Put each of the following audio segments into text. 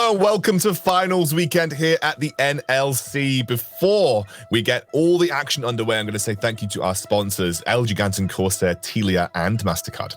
Hello and welcome to finals weekend here at the NLC. Before we get all the action underway, I'm going to say thank you to our sponsors, El Giganten, Corsair, Telia, and MasterCard.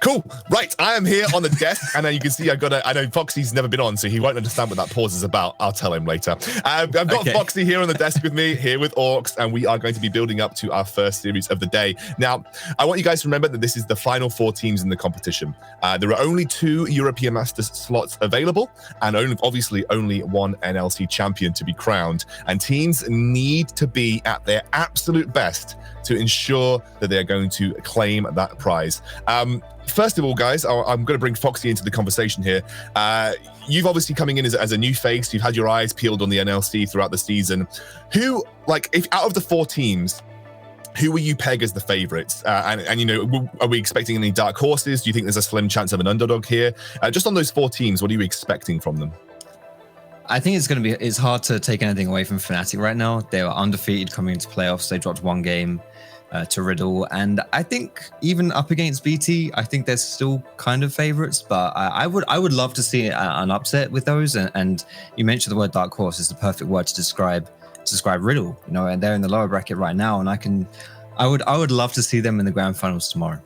Cool. Right, I am here on the desk, and you can see I know Foxy's never been on, so he won't understand what that pause is about. I'll tell him later. I've got Foxy here on the desk with me, here with Orcs, and we are going to be building up to our first series of the day. Now, I want you guys to remember that this is the final 4 teams in the competition. There are only 2 European Masters slots available, and obviously only 1 NLC champion to be crowned. And teams need to be at their absolute best to ensure that they're going to claim that prize. First of all, guys, I'm going to bring Foxy into the conversation here. You've obviously coming in as a new face. You've had your eyes peeled on the NLC throughout the season. Who, if out of the 4 teams, who will you peg as the favorites? And you know, are we expecting any dark horses? Do you think there's a slim chance of an underdog here? Just on those 4 teams, what are you expecting from them? I think it's hard to take anything away from FNATIC right now. They were undefeated coming into playoffs. They dropped 1 game to Riddle, and I think even up against BT, I think they're still kind of favorites. But I would love to see an upset with those. And you mentioned the word dark horse is the perfect word to describe Riddle. You know, and they're in the lower bracket right now, and I would love to see them in the grand finals tomorrow.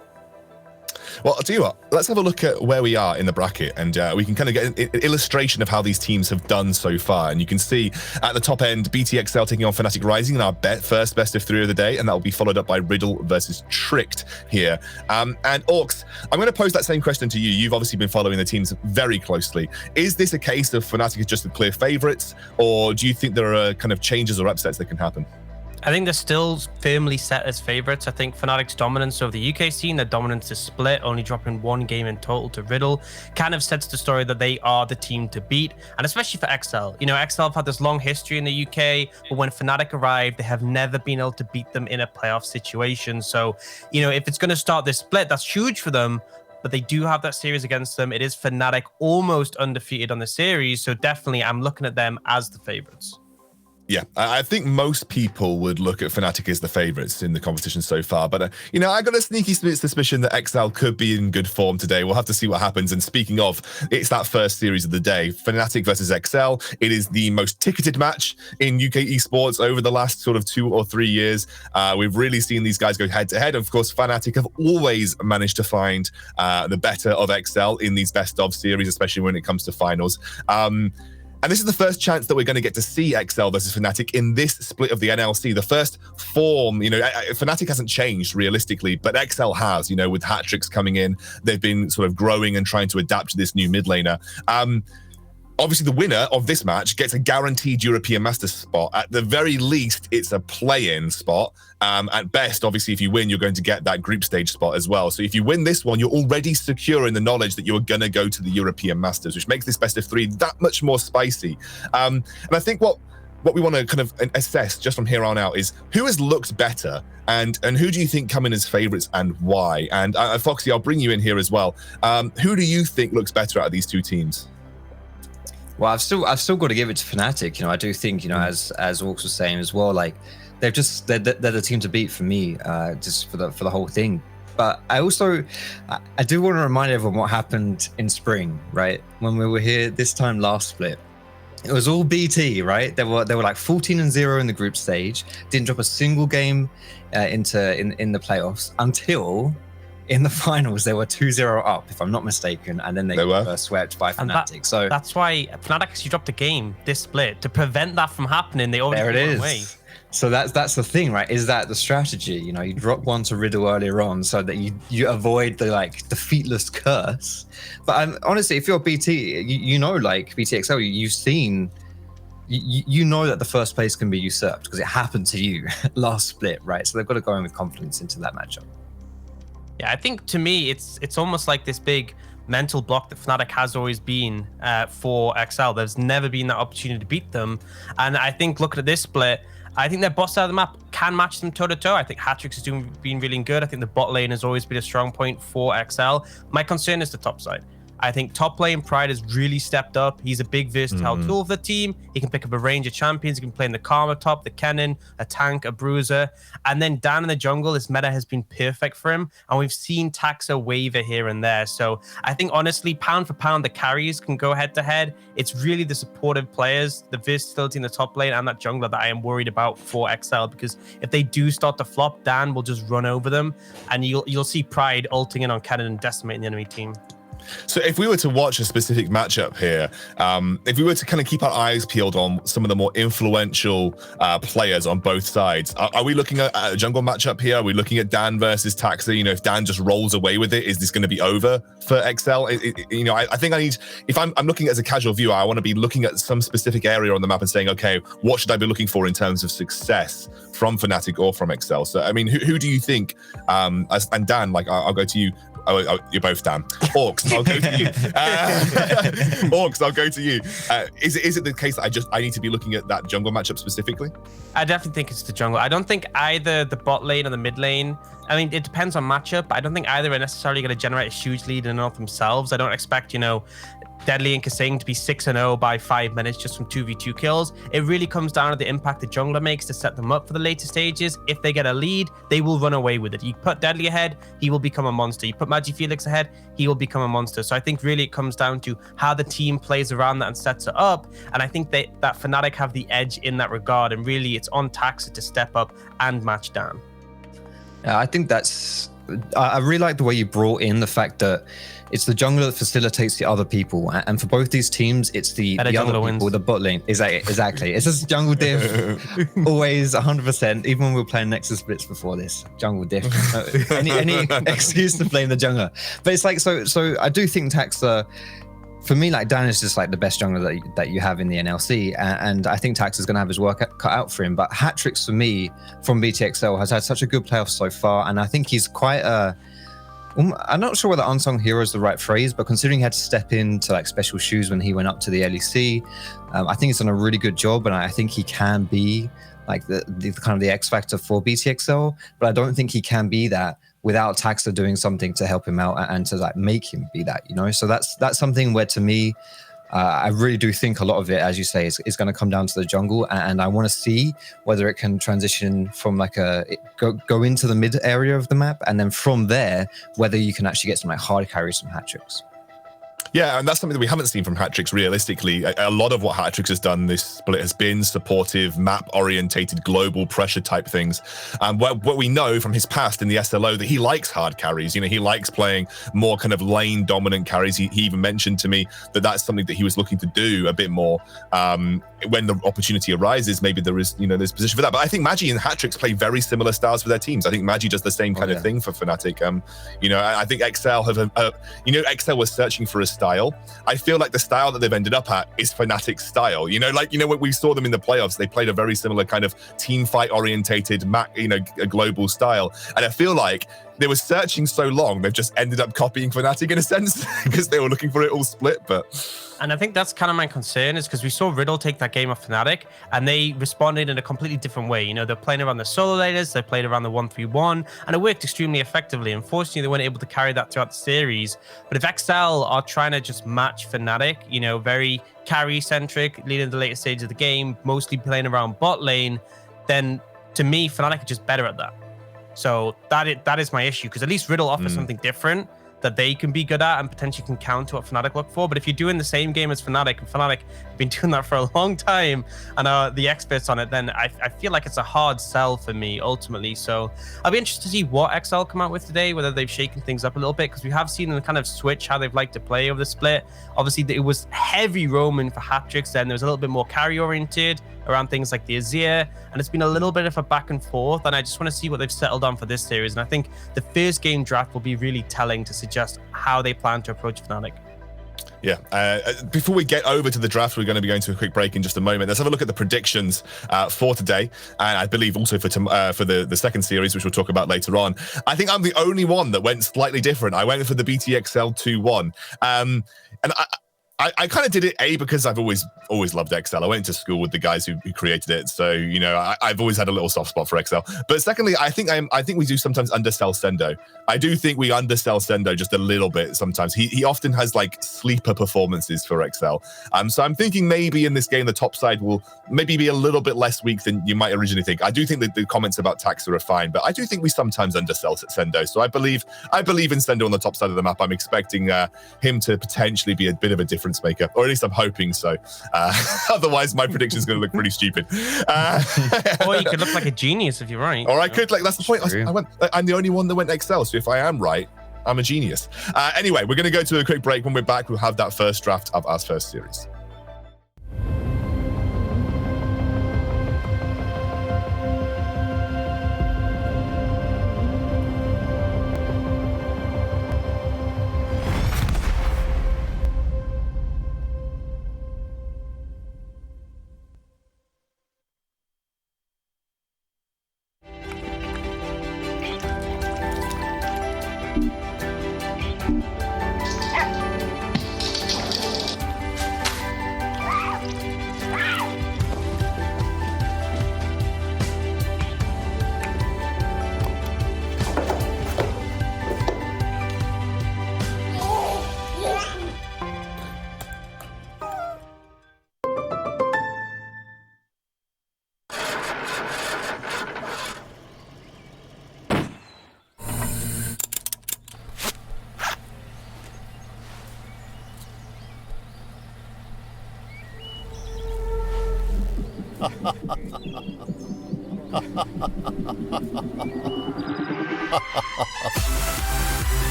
Well, I'll tell you what, let's have a look at where we are in the bracket, and we can kind of get an illustration of how these teams have done so far. And you can see at the top end, BTXL taking on FNATIC Rising in our first best of 3 of the day, and that will be followed up by Riddle versus Tricked here. And Orcs, I'm going to pose that same question to you. You've obviously been following the teams very closely. Is this a case of FNATIC is just the clear favorites, or do you think there are kind of changes or upsets that can happen? I think they're still firmly set as favorites. I think FNATIC's dominance over the UK scene, their dominance is split, only dropping 1 game in total to Riddle, kind of sets the story that they are the team to beat, and especially for XL. You know, XL have had this long history in the UK, but when FNATIC arrived, they have never been able to beat them in a playoff situation. So, you know, if it's going to start this split, that's huge for them, but they do have that series against them. It is FNATIC almost undefeated on the series, so definitely I'm looking at them as the favorites. Yeah, I think most people would look at FNATIC as the favourites in the competition so far. But, you know, I got a sneaky suspicion that XL could be in good form today. We'll have to see what happens. And speaking of, it's that first series of the day, FNATIC versus XL. It is the most ticketed match in UK esports over the last sort of 2 or 3 years. We've really seen these guys go head to head. Of course, FNATIC have always managed to find the better of XL in these best of series, especially when it comes to finals. And this is the first chance that we're going to get to see XL versus FNATIC in this split of the NLC. The first form, you know, FNATIC hasn't changed realistically, but XL has, you know, with hat-tricks coming in. They've been sort of growing and trying to adapt to this new mid laner. Obviously, the winner of this match gets a guaranteed European Masters spot. At the very least, it's a play-in spot. At best, obviously, if you win, you're going to get that group stage spot as well. So if you win this one, you're already secure in the knowledge that you're going to go to the European Masters, which makes this best of 3 that much more spicy. And I think what we want to kind of assess just from here on out is who has looked better and who do you think come in as favorites and why? And Foxy, I'll bring you in here as well. Who do you think looks better out of these 2 teams? Well, I've still got to give it to FNATIC. You know, I do think, you know, as Orcs was saying as well, like they're the team to beat for me, just for the whole thing. But I do want to remind everyone what happened in spring, right? When we were here this time last split, it was all BT, right? They were like 14-0 in the group stage, didn't drop a single game in the playoffs until in the finals, they were 2-0 up, if I'm not mistaken, and then they were swept by FNATIC. So that's why FNATIC actually dropped a game this split to prevent that from happening. They already there it is. Away. So that's the thing, right? Is that the strategy? You know, you drop 1 to Riddle earlier on so that you avoid the like defeatless curse. But honestly, if you're BT, you know, like BTXL, you've seen. You know that the first place can be usurped because it happened to you last split, right? So they've got to go in with confidence into that matchup. Yeah, I think to me, it's almost like this big mental block that FNATIC has always been for XL. There's never been that opportunity to beat them. And I think looking at this split, I think their boss side of the map can match them toe-to-toe. I think hat-tricks has been really good. I think the bot lane has always been a strong point for XL. My concern is the top side. I think top lane Pride has really stepped up. He's a big versatile tool for the team. He can pick up a range of champions. He can play in the Karma top, the Kennen, a tank, a bruiser. And then down in the jungle, this meta has been perfect for him. And we've seen Taxa waver here and there. So I think, honestly, pound for pound, the carries can go head to head. It's really the supportive players, the versatility in the top lane and that jungler that I am worried about for XL, because if they do start to flop, Dan will just run over them, and you'll see Pride ulting in on Kennen and decimating the enemy team. So if we were to watch a specific matchup here, if we were to kind of keep our eyes peeled on some of the more influential players on both sides, are we looking at a jungle matchup here? Are we looking at Dan versus Taxa? You know, if Dan just rolls away with it, is this going to be over for XL? You know, I think I need, if I'm looking as a casual viewer, I want to be looking at some specific area on the map and saying, okay, what should I be looking for in terms of success from FNATIC or from XL? So, I mean, who do you think, and Dan, like, I'll go to you. Oh, you're both Dan. Orcs, I'll go to you. Orcs, I'll go to you. Is it the case that I need to be looking at that jungle matchup specifically? I definitely think it's the jungle. I don't think either the bot lane or the mid lane, I mean, it depends on matchup, but I don't think either are necessarily going to generate a huge lead in and of themselves. I don't expect, you know, Deadly and Kasing to be 6-0 by 5 minutes just from 2v2 kills. It really comes down to the impact the jungler makes to set them up for the later stages. If they get a lead, they will run away with it. You put Deadly ahead, he will become a monster. You put Magifelix ahead, he will become a monster. So I think really it comes down to how the team plays around that and sets it up. And I think that FNATIC have the edge in that regard. And really it's on Taxa to step up and match down. Yeah, I think that's... I really like the way you brought in the fact that it's the jungler that facilitates the other people, and for both these teams, it's the other people, the bot lane. Exactly. It's just jungle diff, always 100%. Even when we were playing Nexus Blitz before this, jungle diff. Any excuse to blame the jungler, but it's like so. I do think Taxa. For me, like, Dan is just like the best jungler that you have in the NLC, and I think Tax is going to have his work cut out for him. But Hatrix, for me, from BTXL, has had such a good playoff so far, and I think he's quite a... I'm not sure whether unsung hero is the right phrase, but considering he had to step into like special shoes when he went up to the LEC, I think he's done a really good job, and I think he can be like the kind of the X factor for BTXL, but I don't think he can be that without Taxa doing something to help him out and to like make him be that, you know? So that's something where, to me, I really do think a lot of it, as you say, is going to come down to the jungle, and I want to see whether it can transition from like go into the mid area of the map, and then from there, whether you can actually get some like hard carries, some hat tricks. Yeah, and that's something that we haven't seen from Hatrix realistically. A lot of what Hatrix has done this split has been supportive, map-orientated, global pressure type things. What we know from his past in the SLO, that he likes hard carries. You know, he likes playing more kind of lane-dominant carries. He even mentioned to me that that's something that he was looking to do a bit more when the opportunity arises. Maybe there is, you know, there's position for that. But I think Magi and Hatrix play very similar styles for their teams. I think Magi does the same kind of thing for FNATIC. You know, I think XL have, XL was searching for a style. I feel like the style that they've ended up at is FNATIC's style. You know, like, you know, when we saw them in the playoffs, they played a very similar kind of team fight orientated, a global style. And I feel like they were searching so long, they've just ended up copying FNATIC in a sense because they were looking for it all split. And I think that's kind of my concern, is because we saw Riddle take that game off FNATIC and they responded in a completely different way. You know, they're playing around the solo laters, they played around the 1-3-1, and it worked extremely effectively. Unfortunately, they weren't able to carry that throughout the series. But if XL are trying to just match FNATIC, you know, very carry-centric, leading the later stage of the game, mostly playing around bot lane, then to me, FNATIC are just better at that. So that is my issue, because at least Riddle offers something different that they can be good at and potentially can counter what FNATIC look for. But if you're doing the same game as FNATIC, and FNATIC have been doing that for a long time and are the experts on it, then I feel like it's a hard sell for me ultimately. So I'll be interested to see what XL come out with today, whether they've shaken things up a little bit, because we have seen them kind of switch how they've liked to play over the split. Obviously, it was heavy roaming for Hatrix, then there was a little bit more carry oriented around things like the Azir, and it's been a little bit of a back and forth, and I just want to see what they've settled on for this series. And I think the first game draft will be really telling to suggest how they plan to approach FNATIC. Yeah. Before we get over to the draft, we're going to be going to a quick break in just a moment. Let's have a look at the predictions for today, and I believe also for the second series, which we'll talk about later on. I think I'm the only one that went slightly different. I went for the BTXL 2-1, and I kind of did it because I've always loved Excel. I went to school with the guys who created it, so you know I've always had a little soft spot for Excel. But secondly, I think we do sometimes undersell Sendo. I do think we undersell Sendo just a little bit sometimes. He often has like sleeper performances for Excel. So I'm thinking maybe in this game the top side will maybe be a little bit less weak than you might originally think. I do think that the comments about Taxa are fine, but I do think we sometimes undersell Sendo. So I believe in Sendo on the top side of the map. I'm expecting him to potentially be a bit of a difference maker, or at least I'm hoping so. Otherwise, my prediction is going to look pretty stupid. Or you could look like a genius if you're right. Or I could, like, that's the point. I'm the only one that went Excel, so if I am right, I'm a genius. Anyway, we're going to go to a quick break. When we're back, we'll have that first draft of our first series.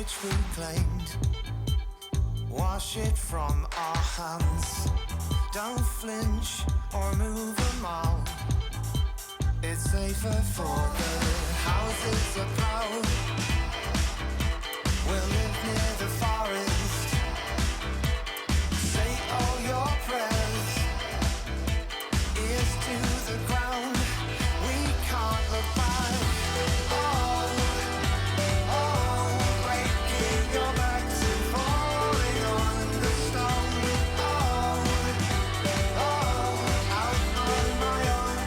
which we claimed. Wash it from our hands. Don't flinch or move a mile. It's safer for the houses are proud. We'll live near the forest. Say all your prayers. Ears to the ground. We can't look back. Breaking your backs and falling on the stone. Out on my own.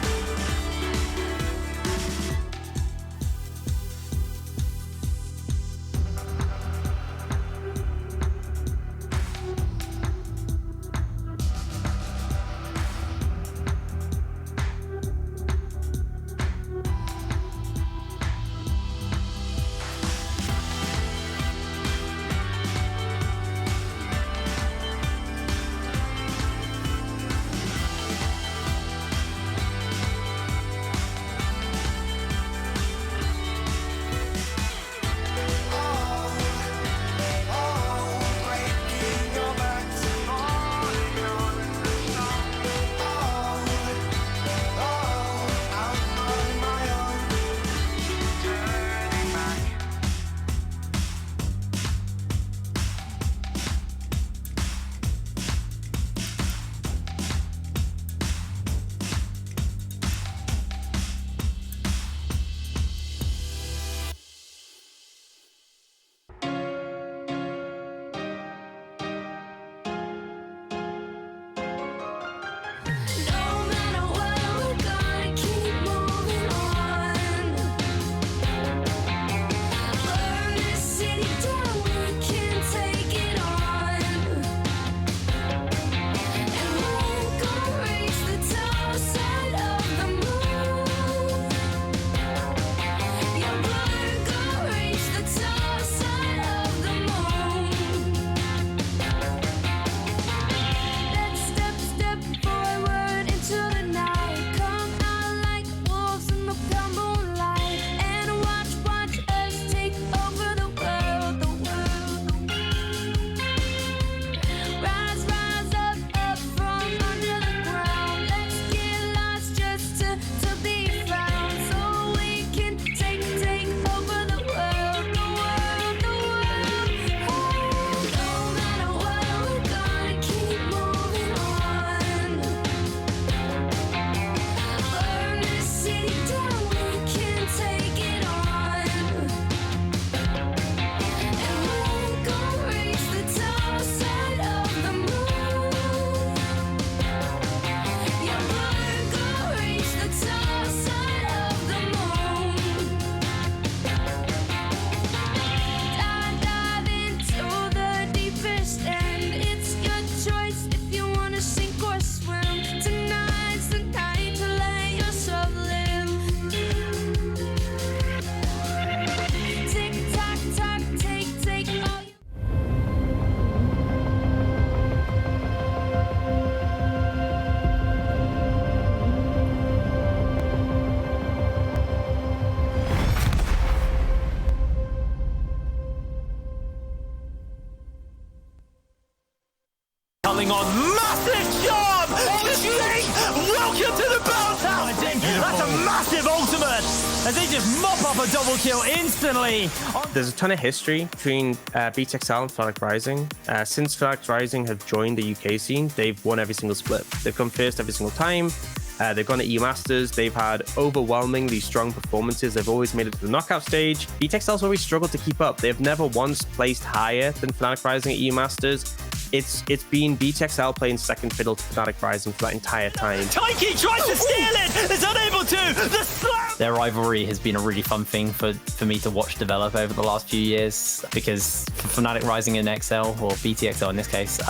piling on. Massive job! Welcome to the bell tower, Dink. That's a massive ultimate as they just mop up a double kill instantly. There's a ton of history between BTXL and FNATIC Rising. Since FNATIC Rising have joined the UK scene, they've won every single split. They've come first every single time. They've gone to EU Masters. They've had overwhelmingly strong performances. They've always made it to the knockout stage. BTXL's always struggled to keep up. They've never once placed higher than FNATIC Rising at EU Masters. It's been BTXL playing second fiddle to FNATIC Rising for that entire time. Taiki tries to steal it, is unable to. The slam. Their rivalry has been a really fun thing for me to watch develop over the last few years, because for FNATIC Rising and XL, or BTXL in this case,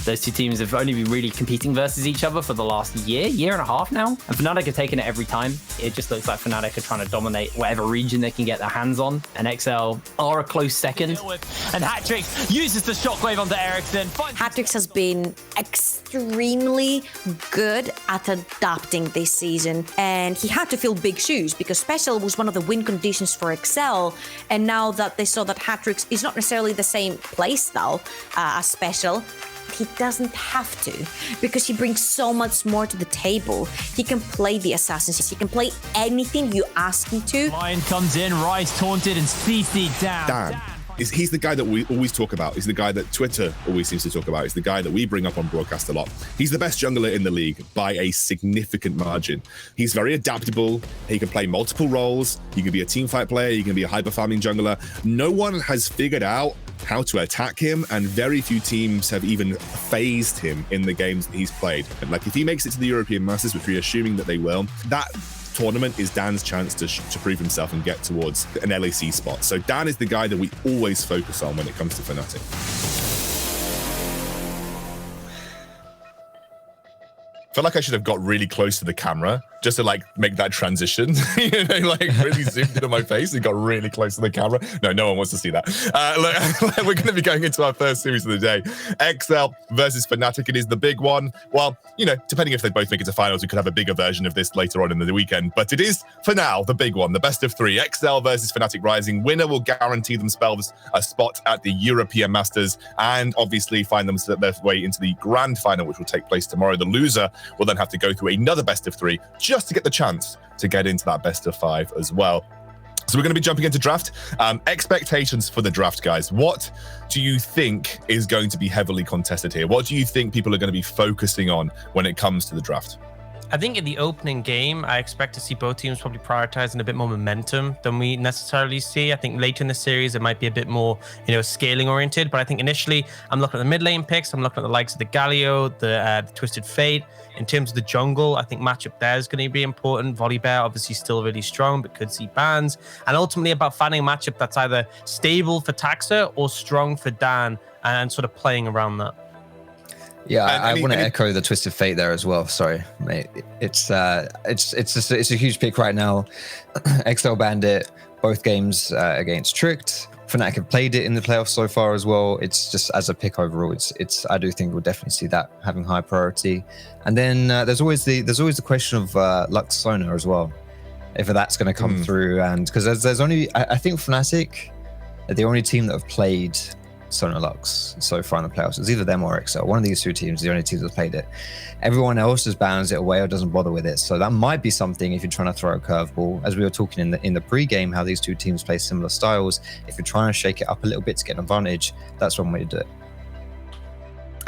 those two teams have only been really competing versus each other for the last year and a half now. And FNATIC have taken it every time. It just looks like FNATIC are trying to dominate whatever region they can get their hands on. And XL are a close second. And Hatrix uses the shockwave onto Ericsson. Hatrix has been extremely good at adapting this season. And he had to fill big shoes because Special was one of the win conditions for XL. And now that they saw that Hatrix is not necessarily the same playstyle as Special, he doesn't have to, because he brings so much more to the table. He can play the assassins. He can play anything you ask him to. Lion comes in, Rise taunted and CC'd down. Dan. He's the guy that we always talk about. He's the guy that Twitter always seems to talk about. He's the guy that we bring up on broadcast a lot. He's the best jungler in the league by a significant margin. He's very adaptable. He can play multiple roles. He can be a teamfight player. He can be a hyper farming jungler. No one has figured out how to attack him, and very few teams have even phased him in the games that he's played. And like, if he makes it to the European Masters, which we're assuming that they will, that tournament is Dan's chance to prove himself and get towards an LAC spot. So Dan is the guy that we always focus on when it comes to FNATIC. I feel like I should have got really close to the camera just to like make that transition, you know, like really zoomed in on my face and got really close to the camera. No one wants to see that. Look, we're going to be going into our first series of the day. XL versus FNATIC. It is the big one. Well, you know, depending if they both make it to finals, we could have a bigger version of this later on in the weekend. But it is, for now, the big one, the best of three. XL versus FNATIC Rising. Winner will guarantee themselves a spot at the European Masters and obviously find them their way into the grand final, which will take place tomorrow. The loser will then have to go through another best of three just to get the chance to get into that best of five as well. So we're going to be jumping into draft. Expectations for the draft, guys. What do you think is going to be heavily contested here? What do you think people are going to be focusing on when it comes to the draft? I think in the opening game, I expect to see both teams probably prioritizing a bit more momentum than we necessarily see. I think later in the series, it might be a bit more, you know, scaling oriented. But I think initially, I'm looking at the mid lane picks. I'm looking at the likes of the Galio, the Twisted Fate. In terms of the jungle, I think matchup there is going to be important. Volibear, obviously still really strong, but could see bans. And ultimately about finding a matchup that's either stable for Taxa or strong for Dan, and sort of playing around that. Yeah, I want to echo the Twisted Fate there as well. Sorry, mate. It's a huge pick right now. XL Bandit, both games against Tricked. FNATIC have played it in the playoffs so far as well. It's just as a pick overall. It's I do think we'll definitely see that having high priority. And then there's always the question of Luxona as well, if that's going to come through. And because there's only I think FNATIC are the only team that have played Sona Lux so far in the playoffs. It's either them or XL. One of these two teams is the only team that's played it. Everyone else just bans it away or doesn't bother with it. So that might be something if you're trying to throw a curveball. As we were talking in the pre-game, how these two teams play similar styles. If you're trying to shake it up a little bit to get an advantage, that's one way to do it.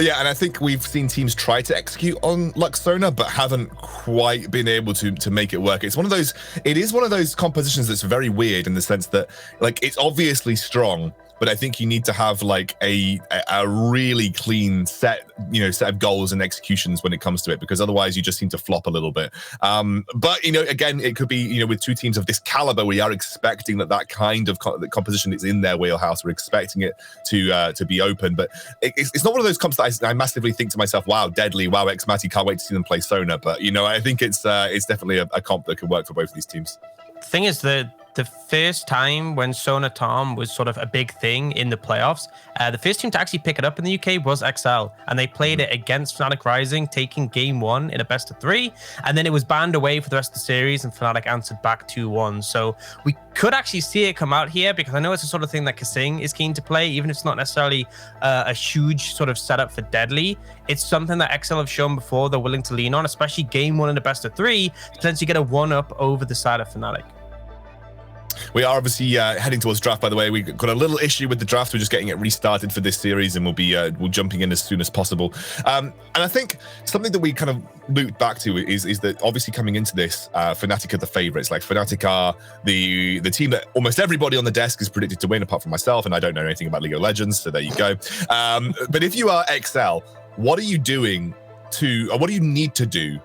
Yeah, and I think we've seen teams try to execute on Luxona, but haven't quite been able to make it work. It is one of those compositions that's very weird in the sense that, like, it's obviously strong, but I think you need to have like a really clean set of goals and executions when it comes to it, because otherwise you just seem to flop a little bit. But again, it could be with two teams of this caliber, we are expecting that kind of composition is in their wheelhouse. We're expecting it to be open, but it's not one of those comps that I massively think to myself, wow, deadly, wow, Xmati, can't wait to see them play Sona. But I think it's definitely a comp that could work for both of these teams. The thing is that the first time when Sona Tom was sort of a big thing in the playoffs, the first team to actually pick it up in the UK was XL, and they played it against Fnatic Rising, taking game 1 in a best of 3, and then it was banned away for the rest of the series, and Fnatic answered back 2-1. So we could actually see it come out here, because I know it's the sort of thing that Kasing is keen to play, even if it's not necessarily a huge sort of setup for Deadly. It's something that XL have shown before they're willing to lean on, especially game 1 in a best of 3, to potentially get a 1-up over the side of Fnatic. We are obviously heading towards draft, by the way. We've got a little issue with the draft. We're just getting it restarted for this series, and we'll jumping in as soon as possible. And I think something that we kind of looped back to is that obviously coming into this, FNATIC are the favorites. Like, FNATIC are the team that almost everybody on the desk is predicted to win, apart from myself, and I don't know anything about League of Legends, so there you go. But if you are XL, what are you doing or what do you need to do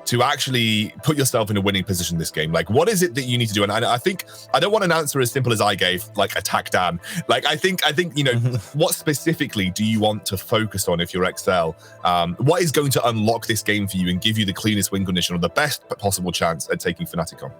to actually put yourself in a winning position this game? Like, what is it that you need to do? And I think I don't want an answer as simple as I gave, like attack Dan. Like, I think you know, what specifically do you want to focus on if you're XL? What is going to unlock this game for you and give you the cleanest win condition or the best possible chance at taking FNATIC on?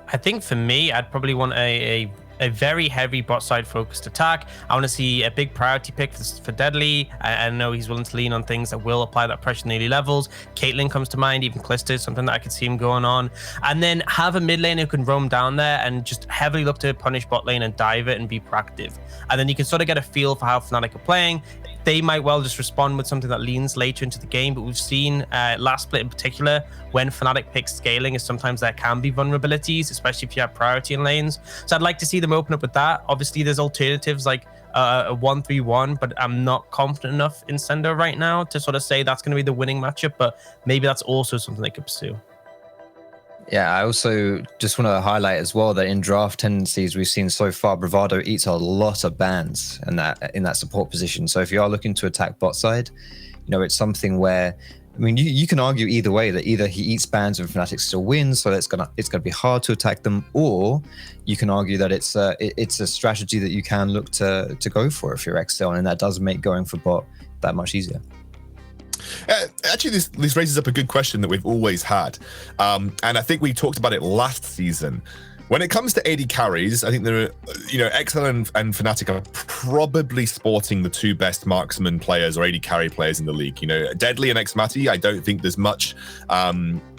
I think for me, I'd probably want a very heavy bot side focused attack. I want to see a big priority pick for Deadly. I know he's willing to lean on things that will apply that pressure in the early levels. Caitlyn comes to mind, even Clister, something that I could see him going on. And then have a mid lane who can roam down there and just heavily look to punish bot lane and dive it and be proactive. And then you can sort of get a feel for how Fnatic are playing. They might well just respond with something that leans later into the game, but we've seen last split in particular, when Fnatic picks scaling, is sometimes there can be vulnerabilities, especially if you have priority in lanes. So I'd like to see them open up with that. Obviously, there's alternatives like a 1-3-1, but I'm not confident enough in Sendo right now to sort of say that's going to be the winning matchup, but maybe that's also something they could pursue. Yeah, I also just want to highlight as well that in draft tendencies we've seen so far, Bravado eats a lot of bans in that support position. So if you are looking to attack bot side, you know, it's something where, I mean, you can argue either way, that either he eats bans and FNATIC still wins, so it's gonna be hard to attack them, or you can argue that it's a strategy that you can look to go for if you're XL, and that does make going for bot that much easier. Actually, this raises up a good question that we've always had, and I think we talked about it last season. When it comes to AD carries, I think there are, you know, XL and FNATIC are probably sporting the two best marksman players or AD carry players in the league. You know, Deadly and Xmati, I don't think there's much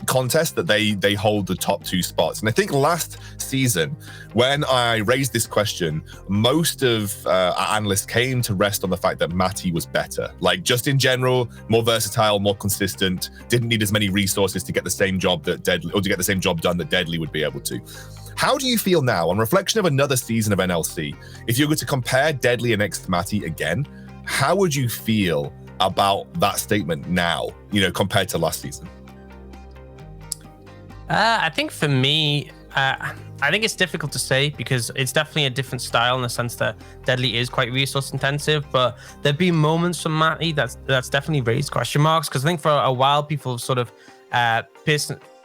contest that they hold the top 2 spots. And I think last season, when I raised this question, most of our analysts came to rest on the fact that Matty was better. Like, just in general, more versatile, more consistent, didn't need as many resources to get the same job that Deadly, or to get the same job done that Deadly would be able to. How do you feel now, on reflection of another season of NLC, if you were to compare Deadly and Xmati again, how would you feel about that statement now, you know, compared to last season? I think for me, I think it's difficult to say, because it's definitely a different style in the sense that Deadly is quite resource intensive, but there've been moments from Matty that's definitely raised question marks, because I think for a while people have sort of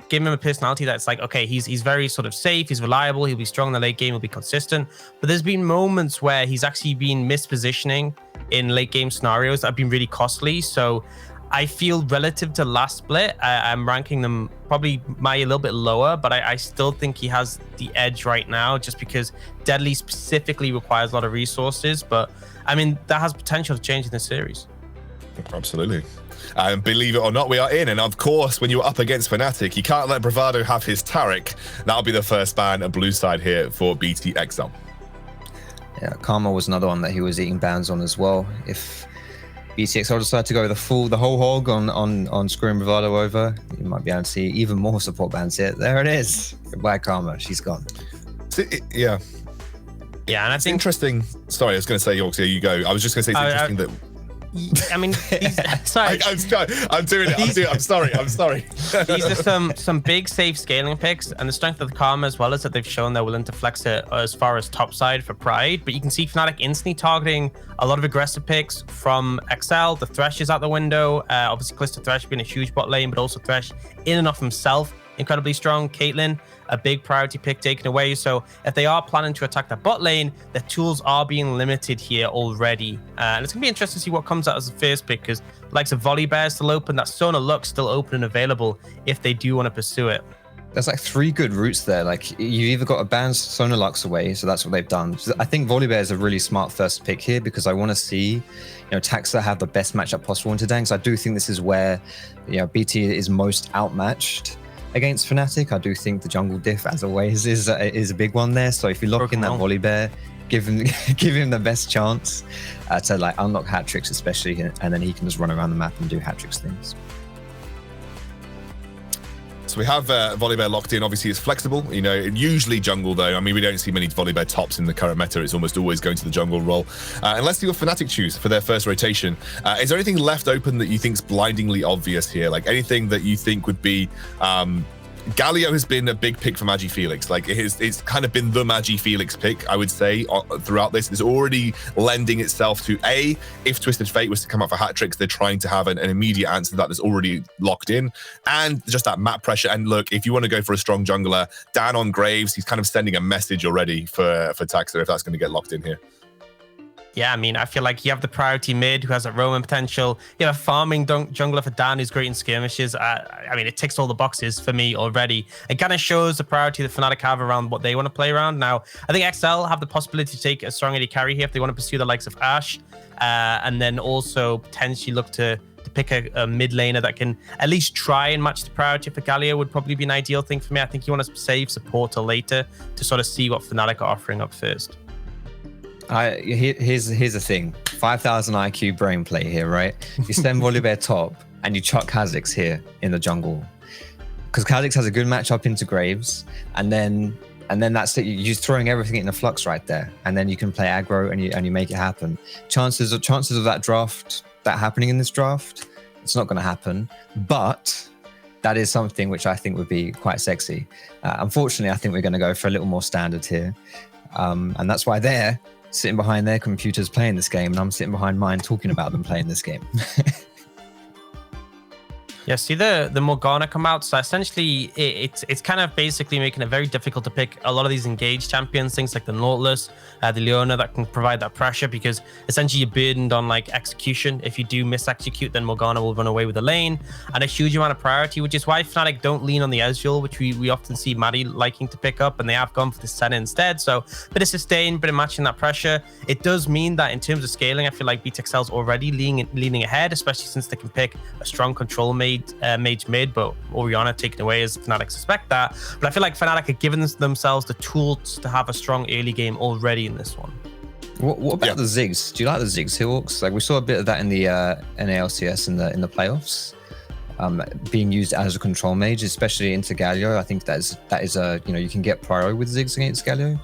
give him a personality that's like, okay, he's very sort of safe, he's reliable, he'll be strong in the late game, he'll be consistent. But there's been moments where he's actually been mispositioning in late game scenarios that have been really costly. So I feel relative to last split, I'm ranking them probably a little bit lower, but I still think he has the edge right now, just because Deadly specifically requires a lot of resources. But I mean, that has potential to change in this series. Absolutely. And believe it or not, we are in. And of course, when you're up against FNATIC, you can't let Bravado have his Taric. That'll be the first ban at blue side here for BTXL. Yeah, Karma was another one that he was eating bans on as well. If BTXL decide to go the whole hog on screwing Bravado over, you might be able to see even more support bans here. There it is. Goodbye, Karma. She's gone. Yeah. Yeah, and I think interesting. Sorry, I was going to say, Yorkshire, you go. I was just going to say it's interesting that. I mean, sorry. I'm doing it. I'm sorry. These are some big safe scaling picks, and the strength of the Karma as well is that they've shown they're willing to flex it as far as top side for Pride. But you can see FNATIC instantly targeting a lot of aggressive picks from XL. The Thresh is out the window. Obviously, Clister Thresh being a huge bot lane, but also Thresh in and of himself incredibly strong. Caitlyn, a big priority pick taken away. So if they are planning to attack that bot lane, their tools are being limited here already. And it's going to be interesting to see what comes out as the first pick, because likes of Volley Bear still open, that Sona Lux still open and available if they do want to pursue it. there's like 3 good routes there. Like you've either got to ban Sonalux away, so that's what they've done. So I think Volibear is a really smart first pick here because I want to see, Taxa have the best matchup possible into Danks. I do think this is where, BT is most outmatched against Fnatic. I do think the jungle diff, as always, is a big one there. So if you lock in that Volibear, give him the best chance to like unlock hat tricks, especially, and then he can just run around the map and do hat tricks things. So we have Volibear locked in. Obviously, it's flexible. Usually jungle, though. I mean, we don't see many Volibear tops in the current meta. It's almost always going to the jungle role. And let's see what FNATIC choose for their first rotation. Is there anything left open that you think is blindingly obvious here? Like anything that you think would be... Galio has been a big pick for Magi Felix. Like it's kind of been the Magi Felix pick, I would say, throughout this. It's already lending itself to if Twisted Fate was to come out for hat tricks, they're trying to have an immediate answer that is already locked in, and just that map pressure. And look, if you want to go for a strong jungler, Dan on Graves, he's kind of sending a message already for Taxa if that's going to get locked in here. Yeah, I mean, I feel like you have the priority mid who has a roaming potential. You have a farming jungler for Dan who's great in skirmishes. I mean, it ticks all the boxes for me already. It kind of shows the priority that Fnatic have around what they want to play around. Now, I think XL have the possibility to take a strong AD carry here if they want to pursue the likes of Ashe, and then also potentially look to pick a mid laner that can at least try and match the priority for Galio would probably be an ideal thing for me. I think you want to save support till later to sort of see what Fnatic are offering up first. Here's the thing. 5,000 IQ brain play here, right? You send Volibear top and you chuck Kha'Zix here in the jungle. Because Kha'Zix has a good matchup into Graves, and then that's it. You're just throwing everything in the flux right there. And then you can play aggro and you make it happen. Chances of that happening in this draft, it's not gonna happen. But that is something which I think would be quite sexy. Unfortunately, I think we're gonna go for a little more standard here. And that's why they're sitting behind their computers playing this game, and I'm sitting behind mine talking about them playing this game. Yeah, see the Morgana come out. So essentially, it's kind of basically making it very difficult to pick a lot of these engaged champions, things like the Nautilus, the Leona that can provide that pressure, because essentially you're burdened on like execution. If you do mis-execute, then Morgana will run away with the lane, and a huge amount of priority, which is why Fnatic don't lean on the Ezreal, which we often see Maddie liking to pick up, and they have gone for the Senna instead. So bit of sustain, bit of matching that pressure. It does mean that in terms of scaling, I feel like BTXL's already leaning ahead, especially since they can pick a strong control mage mid, but Orianna taken away as Fnatic suspect that. But I feel like Fnatic are giving themselves the tools to have a strong early game already in this one. What about the Ziggs? Do you like the Ziggs Hawks? Like we saw a bit of that in the NLCS in the playoffs, being used as a control mage, especially into Galio. I think that is a you can get prio with Ziggs against Galio.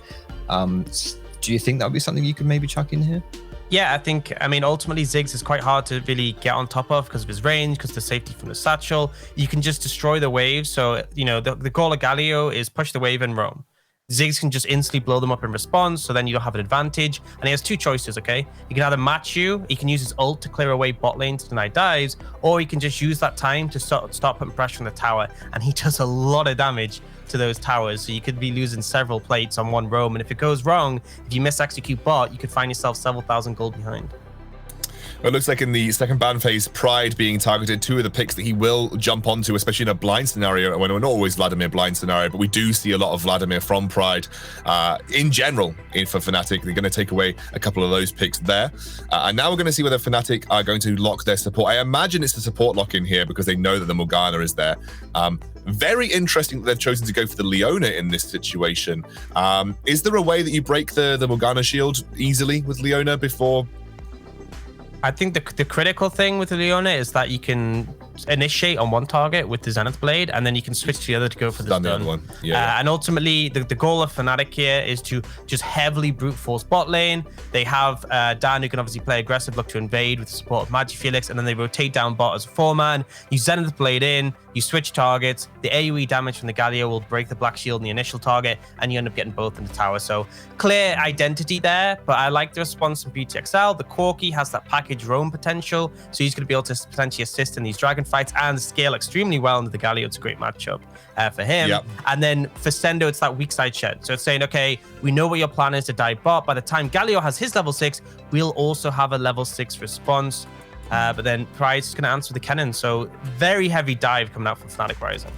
Do you think that would be something you could maybe chuck in here? Yeah, I mean, ultimately Ziggs is quite hard to really get on top of because of his range, because of the safety from the satchel. You can just destroy the wave. So, the goal of Galio is push the wave and roam. Ziggs can just instantly blow them up in response, so then you don't have an advantage. And he has 2 choices, okay? He can either match you, he can use his ult to clear away bot lane to deny dives, or he can just use that time to start putting pressure on the tower. And he does a lot of damage to those towers, so you could be losing several plates on one roam. And if it goes wrong, if you miss-execute bot, you could find yourself several thousand gold behind. Well, it looks like in the second ban phase, Pride being targeted, 2 of the picks that he will jump onto, especially in a blind scenario. When we're not always Vladimir blind scenario, but we do see a lot of Vladimir from Pride in general for Fnatic. They're going to take away a couple of those picks there. And now we're going to see whether Fnatic are going to lock their support. I imagine it's the support lock in here because they know that the Morgana is there. Very interesting that they've chosen to go for the Leona in this situation. Is there a way that you break the Morgana shield easily with Leona before? I think the critical thing with the Leona is that you can initiate on one target with the Zenith Blade, and then you can switch to the other to go for the stun. The other one. Yeah. And ultimately, the goal of Fnatic here is to just heavily brute force bot lane. They have Dan, who can obviously play aggressive, look to invade with the support of Magi Felix, and then they rotate down bot as a 4-man. You Zenith Blade in, you switch targets. The AoE damage from the Galio will break the black shield in the initial target, and you end up getting both in the tower. So clear identity there, but I like the response from BTXL. The Corki has that package roam potential, so he's going to be able to potentially assist in these dragon fights and scale extremely well into the Galio. It's a great matchup for him. Yep. And then for Sendo, it's that weak side shed. So it's saying, okay, we know what your plan is to dive bot. By the time Galio has his level 6, we'll also have a level 6 response. But then Pride's going to answer the cannon. So very heavy dive coming out from Fnatic Rising.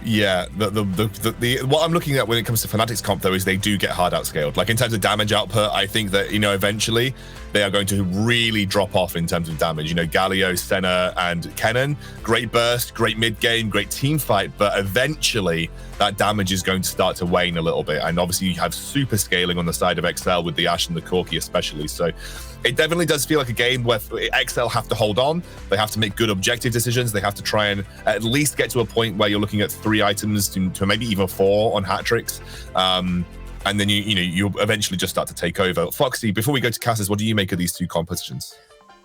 Yeah, what I'm looking at when it comes to FNATIC's comp though is they do get hard outscaled. Like in terms of damage output, I think that, you know, eventually they are going to really drop off in terms of damage. You know, Galio, Senna, and Kennen, great burst, great mid game, great team fight, but eventually that damage is going to start to wane a little bit. And obviously you have super scaling on the side of XL with the Ashe and the Corki especially. So it definitely does feel like a game where XL have to hold on. They have to make good objective decisions. They have to try and at least get to a point where you're looking at 3 items to maybe even 4 on hat tricks. And then you'll eventually just start to take over. Foxy, before we go to Cassis, what do you make of these 2 competitions?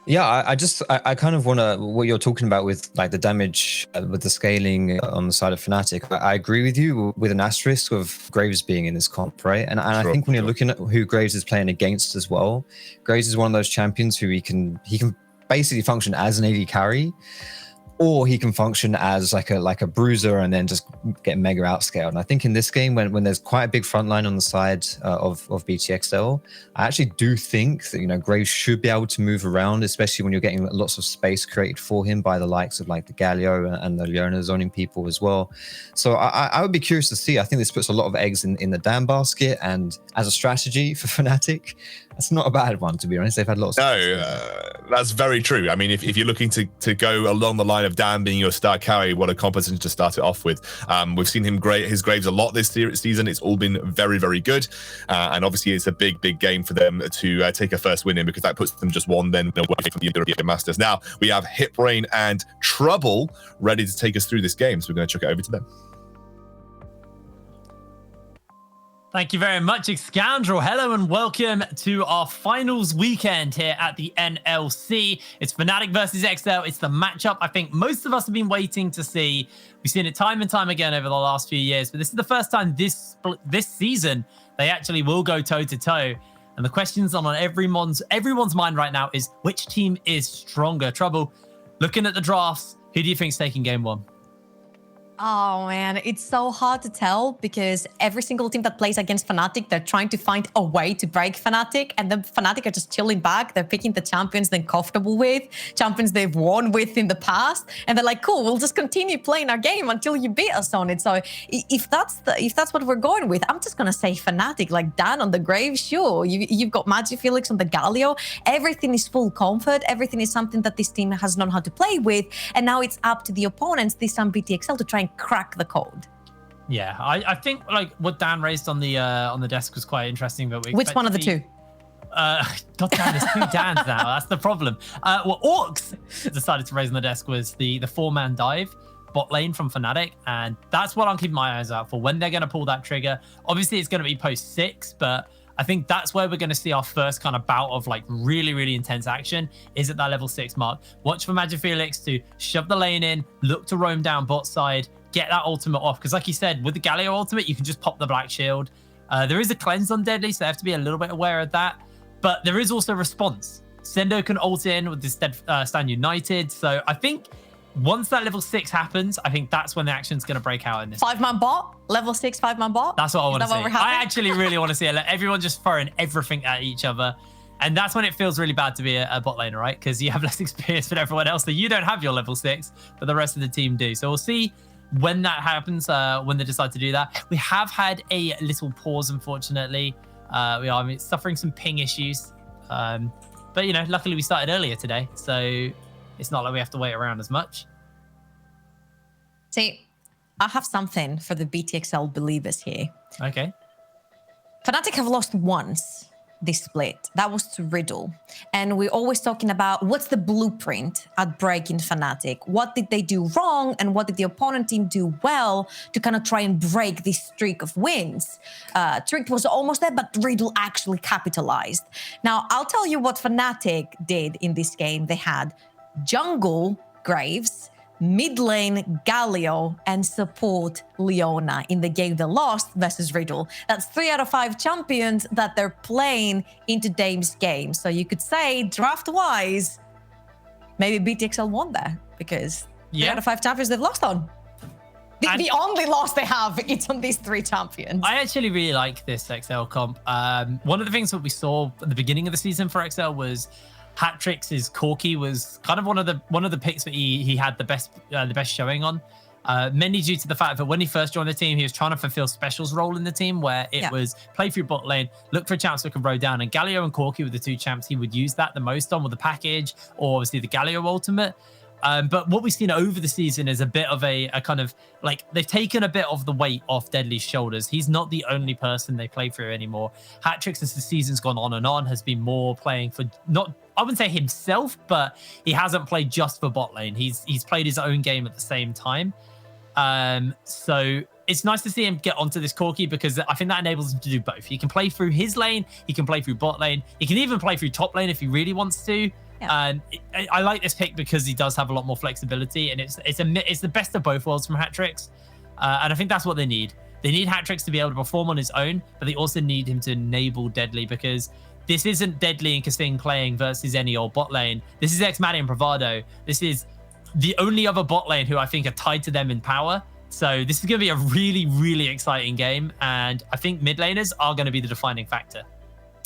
Yeah, I kind of want to, what you're talking about with like the damage with the scaling on the side of FNATIC, I agree with you with an asterisk of Graves being in this comp, right? And I think when you're looking at who Graves is playing against as well, Graves is one of those champions who he can basically function as an AD carry, or he can function as like a bruiser and then just get mega outscaled. And I think in this game, when there's quite a big front line on the side of BTXL, I actually do think that, you know, Graves should be able to move around, especially when you're getting lots of space created for him by the likes of like the Galio and the Leona zoning people as well. So I would be curious to see. I think this puts a lot of eggs in the damn basket, and as a strategy for FNATIC, that's not a bad one, to be honest. They've had lots of that's very true. I mean, if you're looking to go along the line of Dan being your star carry, what a competition to start it off with. We've seen his Graves a lot this season. It's all been very, very good. And obviously it's a big, big game for them to take a first win in, because that puts them just one then away from the European Masters. Now we have Hiprain and Trouble ready to take us through this game. So we're going to chuck it over to them. Thank you very much, Scoundrel. Hello and welcome to our finals weekend here at the NLC. It's FNATIC versus XL. It's the matchup I think most of us have been waiting to see. We've seen it time and time again over the last few years, but this is the first time this season they actually will go toe-to-toe. And the questions on everyone's mind right now is, which team is stronger? Trouble, looking at the drafts, who do you think's taking game 1? Oh man, it's so hard to tell because every single team that plays against FNATIC, they're trying to find a way to break FNATIC, and then FNATIC are just chilling back. They're picking the champions they're comfortable with, champions they've won with in the past, and they're like, cool, we'll just continue playing our game until you beat us on it. So if that's what we're going with, I'm just gonna say FNATIC, like Dan on the grave. Sure, you've got Magifelix on the Galio. Everything is full comfort. Everything is something that this team has known how to play with, and now it's up to the opponents, this time BTXL, to try and crack the code. Yeah, I think like what Dan raised on the desk was quite interesting. But which one of the 2? God damn, there's 2 Dans now. That's the problem. What Orcs decided to raise on the desk was the 4-man dive bot lane from FNATIC, and that's what I'm keeping my eyes out for when they're going to pull that trigger. Obviously, it's going to be post 6, but I think that's where we're going to see our first kind of bout of like really, really intense action is at that level 6 mark. Watch for Magifelix to shove the lane in, look to roam down bot side, get that ultimate off. Because like you said, with the Galio ultimate, you can just pop the black shield. There is a cleanse on Deadly, so they have to be a little bit aware of that. But there is also response. Sendo can ult in with this Stand United. So I think once that level 6 happens, I think that's when the action's going to break out in this. 5-man bot? Level 6 5-man bot? That's what I want to see. I actually really want to see it. Like, everyone just throwing everything at each other. And that's when it feels really bad to be a bot laner, right? Because you have less experience than everyone else. So you don't have your level 6, but the rest of the team do. So we'll see when that happens, when they decide to do that. We have had a little pause, unfortunately. We are suffering some ping issues. But, you know, luckily we started earlier today. So it's not like we have to wait around as much. See, I have something for the BTXL believers here. Okay. FNATIC have lost once this split. That was to Riddle. And we're always talking about what's the blueprint at breaking FNATIC? What did they do wrong? And what did the opponent team do well to kind of try and break this streak of wins? Trick was almost there, but Riddle actually capitalized. Now, I'll tell you what FNATIC did in this game. They had jungle Graves, mid lane Galio, and support Leona in the game they lost versus Riddle. That's 3 out of 5 champions that they're playing in today's game. So you could say, draft-wise, maybe BTXL won there because 3 out of 5 champions they've lost on. The only loss they have, it's on these 3 champions. I actually really like this XL comp. One of the things that we saw at the beginning of the season for XL was Hatrix's Corki was kind of one of the picks that he had the best showing on. mainly due to the fact that when he first joined the team, he was trying to fulfill Special's role in the team, where it was play through bot lane, look for champs that could row down, and Galio and Corki were the two champs he would use that the most on, with the package or obviously the Galio ultimate. But what we've seen over the season is a bit of a kind of like they've taken a bit of the weight off Deadly's shoulders. He's not the only person they play through anymore. Hatrix, as the season's gone on and on, has been more playing for not, I wouldn't say himself, but he hasn't played just for bot lane. He's played his own game at the same time. So it's nice to see him get onto this Corki, because I think that enables him to do both. He can play through his lane, he can play through bot lane, he can even play through top lane if he really wants to. I like this pick because he does have a lot more flexibility, and it's the best of both worlds from Hatrix, and I think that's what they need. They need Hatrix to be able to perform on his own, but they also need him to enable Deadly, because this isn't Deadly and Kasing playing versus any old bot lane. This is Xmati and Bravado. This is the only other bot lane who I think are tied to them in power. So this is going to be a really, really exciting game, and I think mid laners are going to be the defining factor.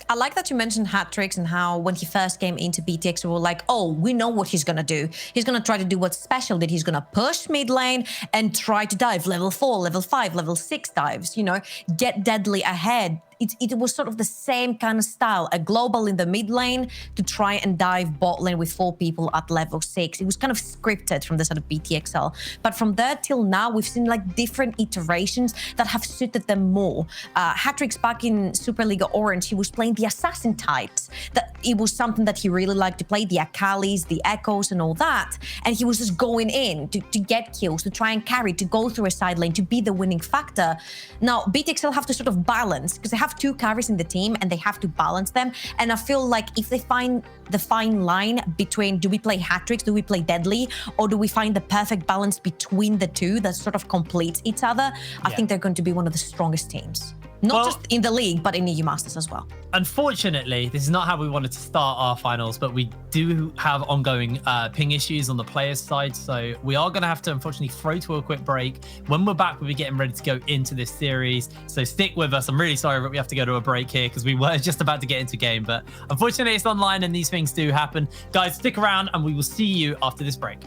I like that you mentioned Hatrix and how when he first came into BTX, we were like, oh, we know what he's going to do. He's going to try to do what's special, that he's going to push mid lane and try to dive level 4, level 5, level 6 dives, you know, get Deadly ahead. It was sort of the same kind of style, a global in the mid lane to try and dive bot lane with 4 people at level 6. It was kind of scripted from the side of BTXL. But from there till now, we've seen like different iterations that have suited them more. Hatrix back in Superliga Orange, he was playing the assassin types. That it was something that he really liked to play, the Akalis, the Echoes and all that. And he was just going in to get kills, to try and carry, to go through a side lane, to be the winning factor. Now, BTXL have to sort of balance, because they have 2 carries in the team and they have to balance them. And I feel like if they find the fine line between, do we play Hatrix, do we play Deadly, or do we find the perfect balance between the two that sort of completes each other, I think they're going to be one of the strongest teams. Not just in the league, but in EU Masters as well. Unfortunately, this is not how we wanted to start our finals, but we do have ongoing ping issues on the players' side. So we are going to have to, unfortunately, throw to a quick break. When we're back, we'll be getting ready to go into this series. So stick with us. I'm really sorry that we have to go to a break here, because we were just about to get into game. But unfortunately, it's online and these things do happen. Guys, stick around and we will see you after this break.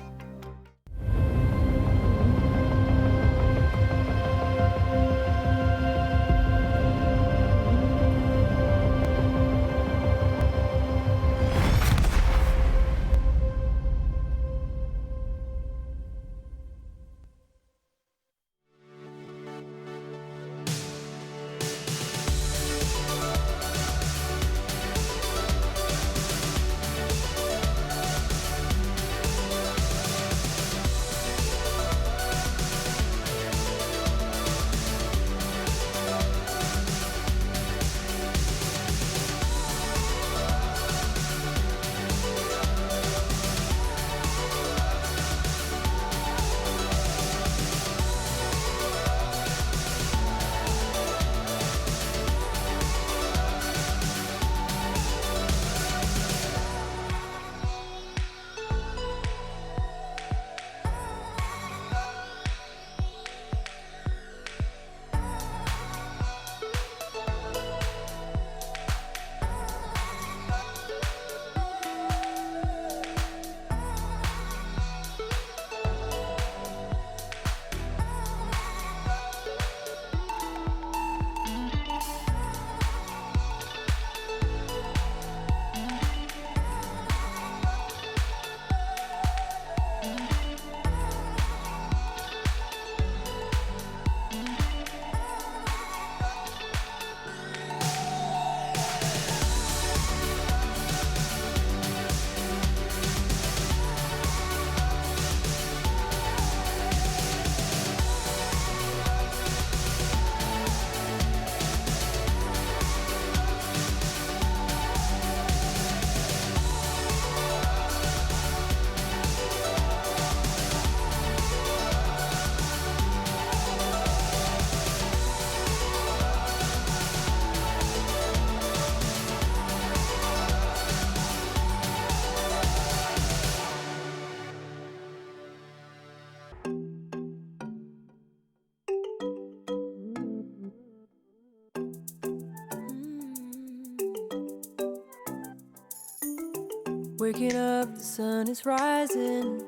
Waking up, the sun is rising.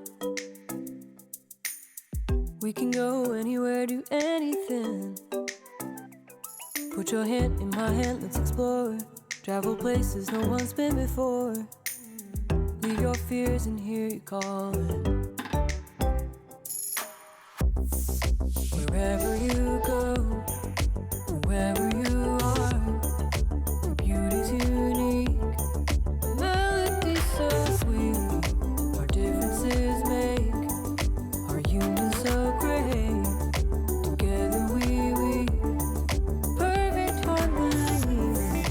We We can go anywhere, do anything. Put your hand in my hand, let's explore. Travel places no one's been before. Leave your fears and hear you calling. Wherever you go, wherever you are, your beauty's unique. The melody's so sweet. Our differences make our union so great. Together we perfect harmony.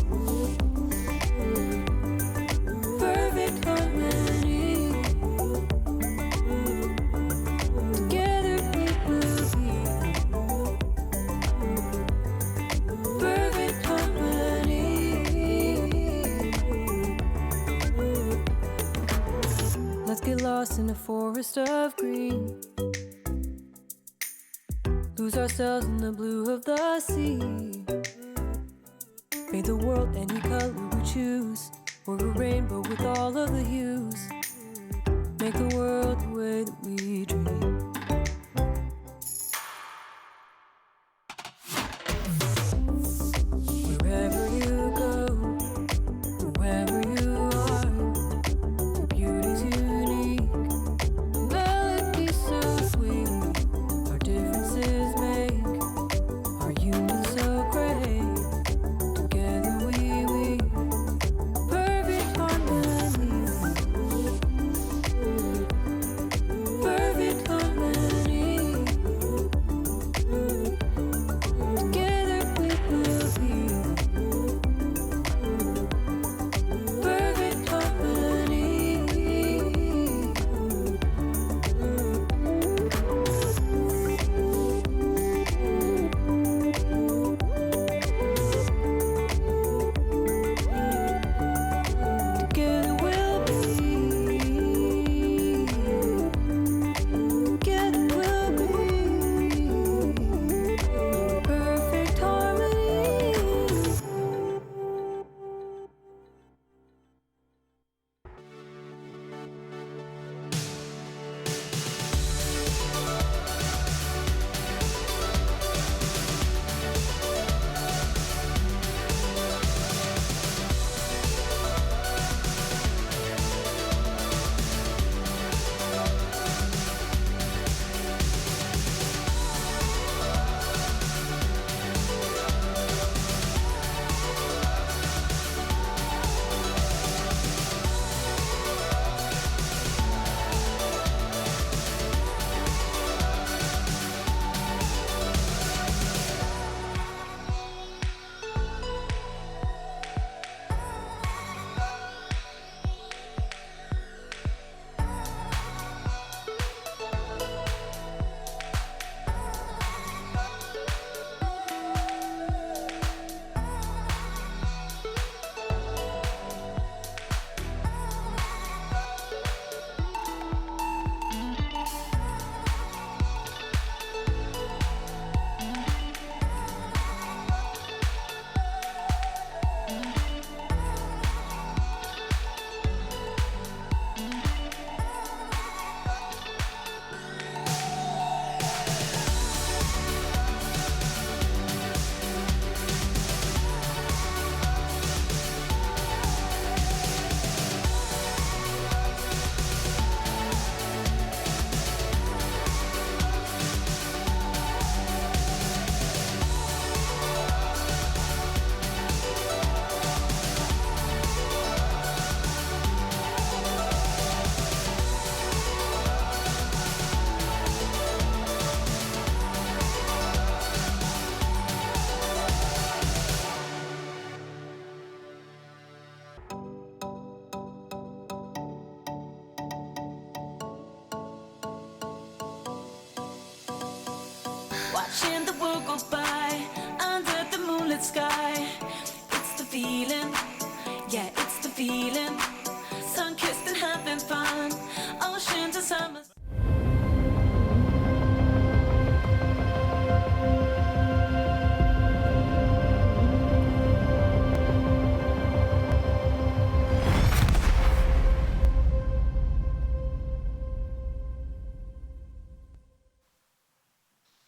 Perfect harmony. Together we will be perfect harmony. Let's get lost in a forest of green. Lose ourselves in the blue of the sea. Paint the world any color we choose, or a rainbow with all of the hues. Make the world the way that we dream. Wherever you go, wherever you are, your beauty's unique. The melody's so sweet. Our differences make our union so great. Together we perfect harmony. Perfect harmony.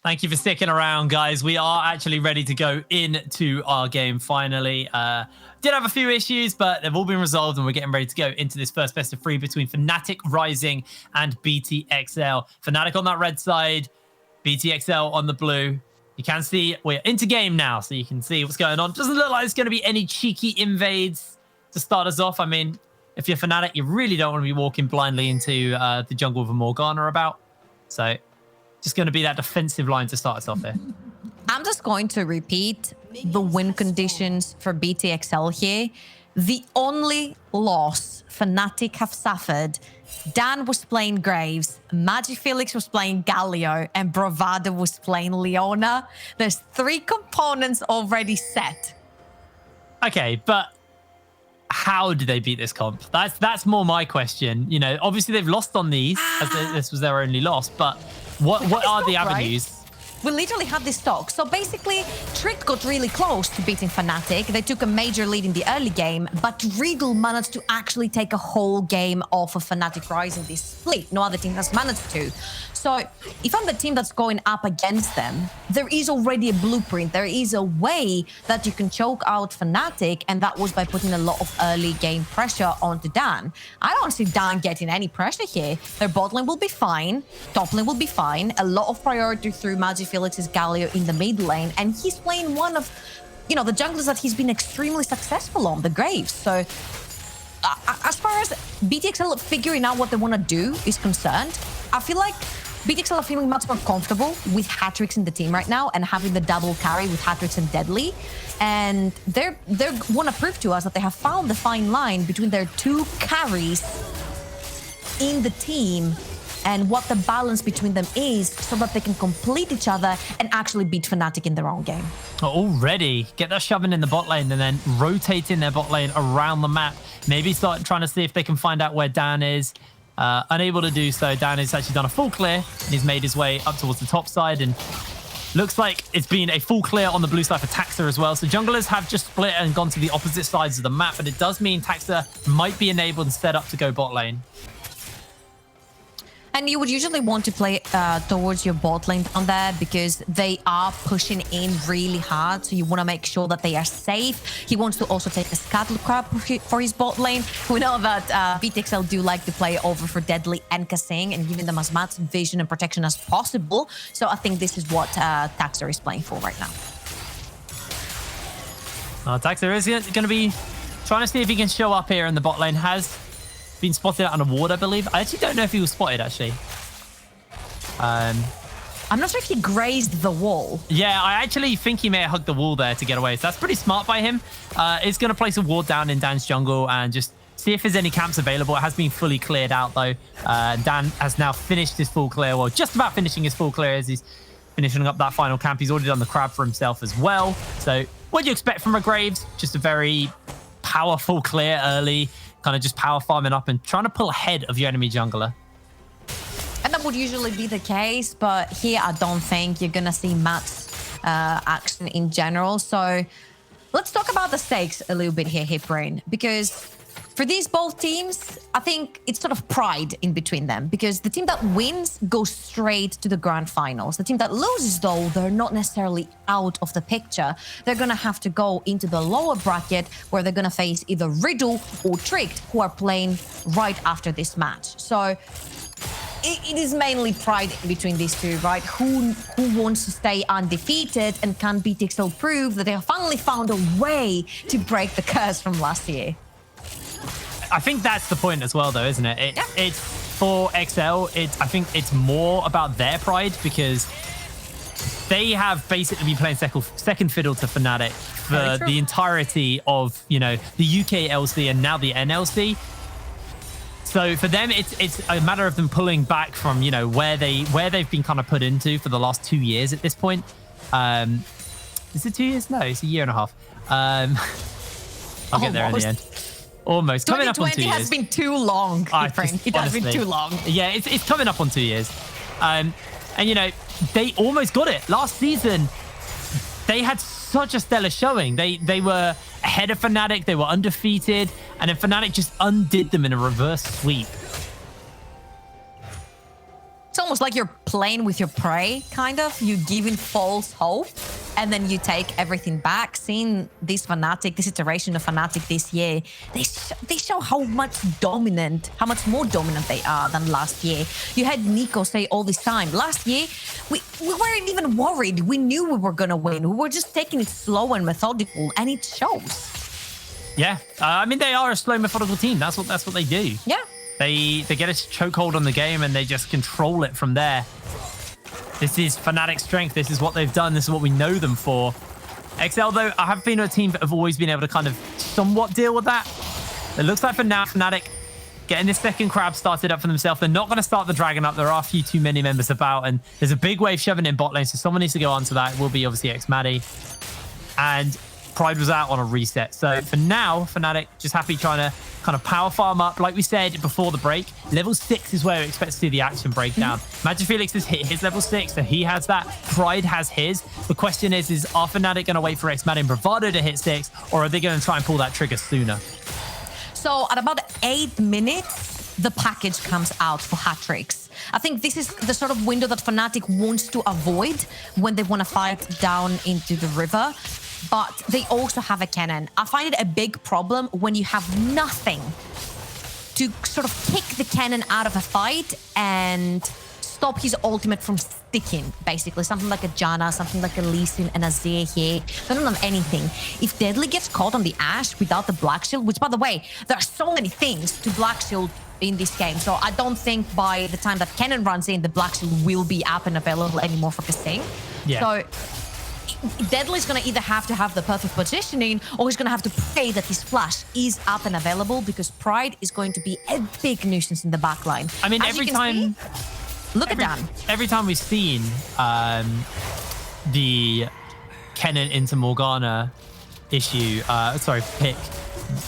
Thank you for sticking around, guys. We are actually ready to go into our game finally. Did have a few issues, but they've all been resolved, and we're getting ready to go into this first best of 3 between FNATIC Rising and BTXL. FNATIC on that red side, BTXL on the blue. You can see we're into game now, so you can see what's going on. Doesn't look like there's going to be any cheeky invades to start us off. I mean, if you're FNATIC, you really don't want to be walking blindly into the jungle with a Morgana about. So just going to be that defensive line to start us off here. I'm just going to repeat the win conditions for BTXL here. The only loss FNATIC have suffered, Dan was playing Graves, Magic Felix was playing Galio, and Bravado was playing Leona. There's 3 components already set. Okay, but how did they beat this comp? That's more my question. You know, obviously they've lost on these, as this was their only loss, but what are the avenues? Right? We literally had this talk. So basically, Trick got really close to beating FNATIC. They took a major lead in the early game, but Riddle managed to actually take a whole game off of FNATIC Rising this split. No other team has managed to. So if I'm the team that's going up against them, there is already a blueprint. There is a way that you can choke out FNATIC, and that was by putting a lot of early game pressure onto Dan. I don't see Dan getting any pressure here. Their bot lane will be fine. Top lane will be fine. A lot of priority through Magic Felix's Galio in the mid lane, and he's playing one of, you know, the junglers that he's been extremely successful on, the Graves. So as far as BTXL figuring out what they want to do is concerned, I feel like BTXL are feeling much more comfortable with hat-tricks in the team right now and having the double carry with hat-tricks and Deadly. And they want to prove to us that they have found the fine line between their 2 carries in the team and what the balance between them is, so that they can complete each other and actually beat FNATIC in their own game. Already get that shoving in the bot lane and then rotating their bot lane around the map. Maybe start trying to see if they can find out where Dan is. Unable to do so. Dan has actually done a full clear, and he's made his way up towards the top side, and looks like it's been a full clear on the blue side for Taxa as well. So junglers have just split and gone to the opposite sides of the map, but it does mean Taxa might be enabled and set up to go bot lane. And you would usually want to play towards your bot lane down there, because they are pushing in really hard. So you want to make sure that they are safe. He wants to also take a scuttle crab for his bot lane. We know that BTXL do like to play over for Deadly and Kasing and giving them as much vision and protection as possible. So I think this is what Taxa is playing for right now. Taxa is going to be trying to see if he can show up here in the bot lane. Has been spotted on a ward, I believe. I actually don't know if he was spotted, actually. I'm not sure if he grazed the wall. Yeah, I actually think he may have hugged the wall there to get away. So that's pretty smart by him. It's going to place a ward down in Dan's jungle and just see if there's any camps available. It has been fully cleared out, though. Dan has now finished his full clear. Well, just about finishing his full clear as he's finishing up that final camp. He's already done the crab for himself as well. So what do you expect from a Graves? Just a very powerful clear early, kind of just power farming up and trying to pull ahead of your enemy jungler. And that would usually be the case, but here I don't think you're going to see much action in general. So let's talk about the stakes a little bit here, Hipbrain, because for these both teams, I think it's sort of pride in between them, because the team that wins goes straight to the grand finals. The team that loses, though, they're not necessarily out of the picture. They're going to have to go into the lower bracket, where they're going to face either Riddle or Tricked, who are playing right after this match. So it is mainly pride between these two, right? Who wants to stay undefeated, and can BTXL prove that they have finally found a way to break the curse from last year? I think that's the point as well, though, isn't it? It's for XL. I think it's more about their pride, because they have basically been playing second fiddle to FNATIC for the entirety of, you know, the UK LC and now the NLC. So for them, it's a matter of them pulling back from, you know, where they've been kind of put into for the last 2 years at this point. Is it 2 years? No, it's a year and a half. I'll get there in the end. Almost. Coming up on 2 years. 2020 has been too long, my friend. It has been too long. Yeah, it's coming up on 2 years. And, you know, they almost got it. Last season, they had such a stellar showing. They were ahead of FNATIC. They were undefeated. And then FNATIC just undid them in a reverse sweep. It's almost like you're playing with your prey, kind of. You give in false hope, and then you take everything back. Seeing this iteration of FNATIC this year, they show how much more dominant they are than last year. You had Nico say all this time, last year, we weren't even worried. We knew we were going to win. We were just taking it slow and methodical, and it shows. Yeah, I mean, they are a slow, methodical team. That's what they do. Yeah. They get a chokehold on the game and they just control it from there. This is FNATIC's strength. This is what they've done. This is what we know them for. XL, though, I have been a team that have always been able to kind of somewhat deal with that. It looks like for now, FNATIC getting this second crab started up for themselves. They're not going to start the dragon up. There are a few too many members about, and there's a big wave shoving in bot lane, so someone needs to go onto that. It will be obviously X-Maddie. And Pride was out on a reset. So for now, FNATIC just happy trying to kind of power farm up. Like we said before the break, level 6 is where we expect to see the action breakdown. Magic Felix has hit his level 6, so he has that. Pride has his. The question is are FNATIC going to wait for X-Maddie and Bravado to hit 6, or are they going to try and pull that trigger sooner? So at about 8 minutes, the package comes out for hat-tricks. I think this is the sort of window that FNATIC wants to avoid when they want to fight down into the river. But they also have a cannon. I find it a big problem when you have nothing to sort of kick the cannon out of a fight and stop his ultimate from sticking, basically. Something like a Janna, something like a Lee Sin, and a Azir here. They don't have anything. If Deadly gets caught on the Ashe without the Black Shield, which, by the way, there are so many things to Black Shield in this game. So I don't think by the time that cannon runs in, the Black Shield will be up and available anymore for Kasing. Yeah. So Deadly's going to either have to have the perfect positioning, or he's going to have to pray that his flash is up and available, because Pride is going to be a big nuisance in the backline. I mean, every time... Look at Dan. Every time we've seen the Kennen into Morgana issue, pick,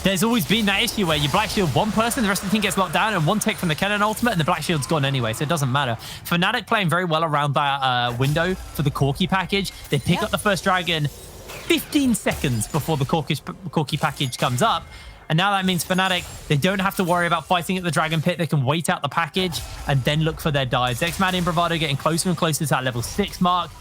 there's always been that issue where you Black Shield one person, the rest of the team gets locked down, and one tick from the Kennen ultimate, and the Black Shield's gone anyway, so it doesn't matter. FNATIC playing very well around that window for the Corki package. They pick up the first dragon 15 seconds before the Corki package comes up. And now that means FNATIC, they don't have to worry about fighting at the Dragon Pit. They can wait out the package and then look for their dives. X-Maddie and Bravado getting closer and closer to that level 6 mark.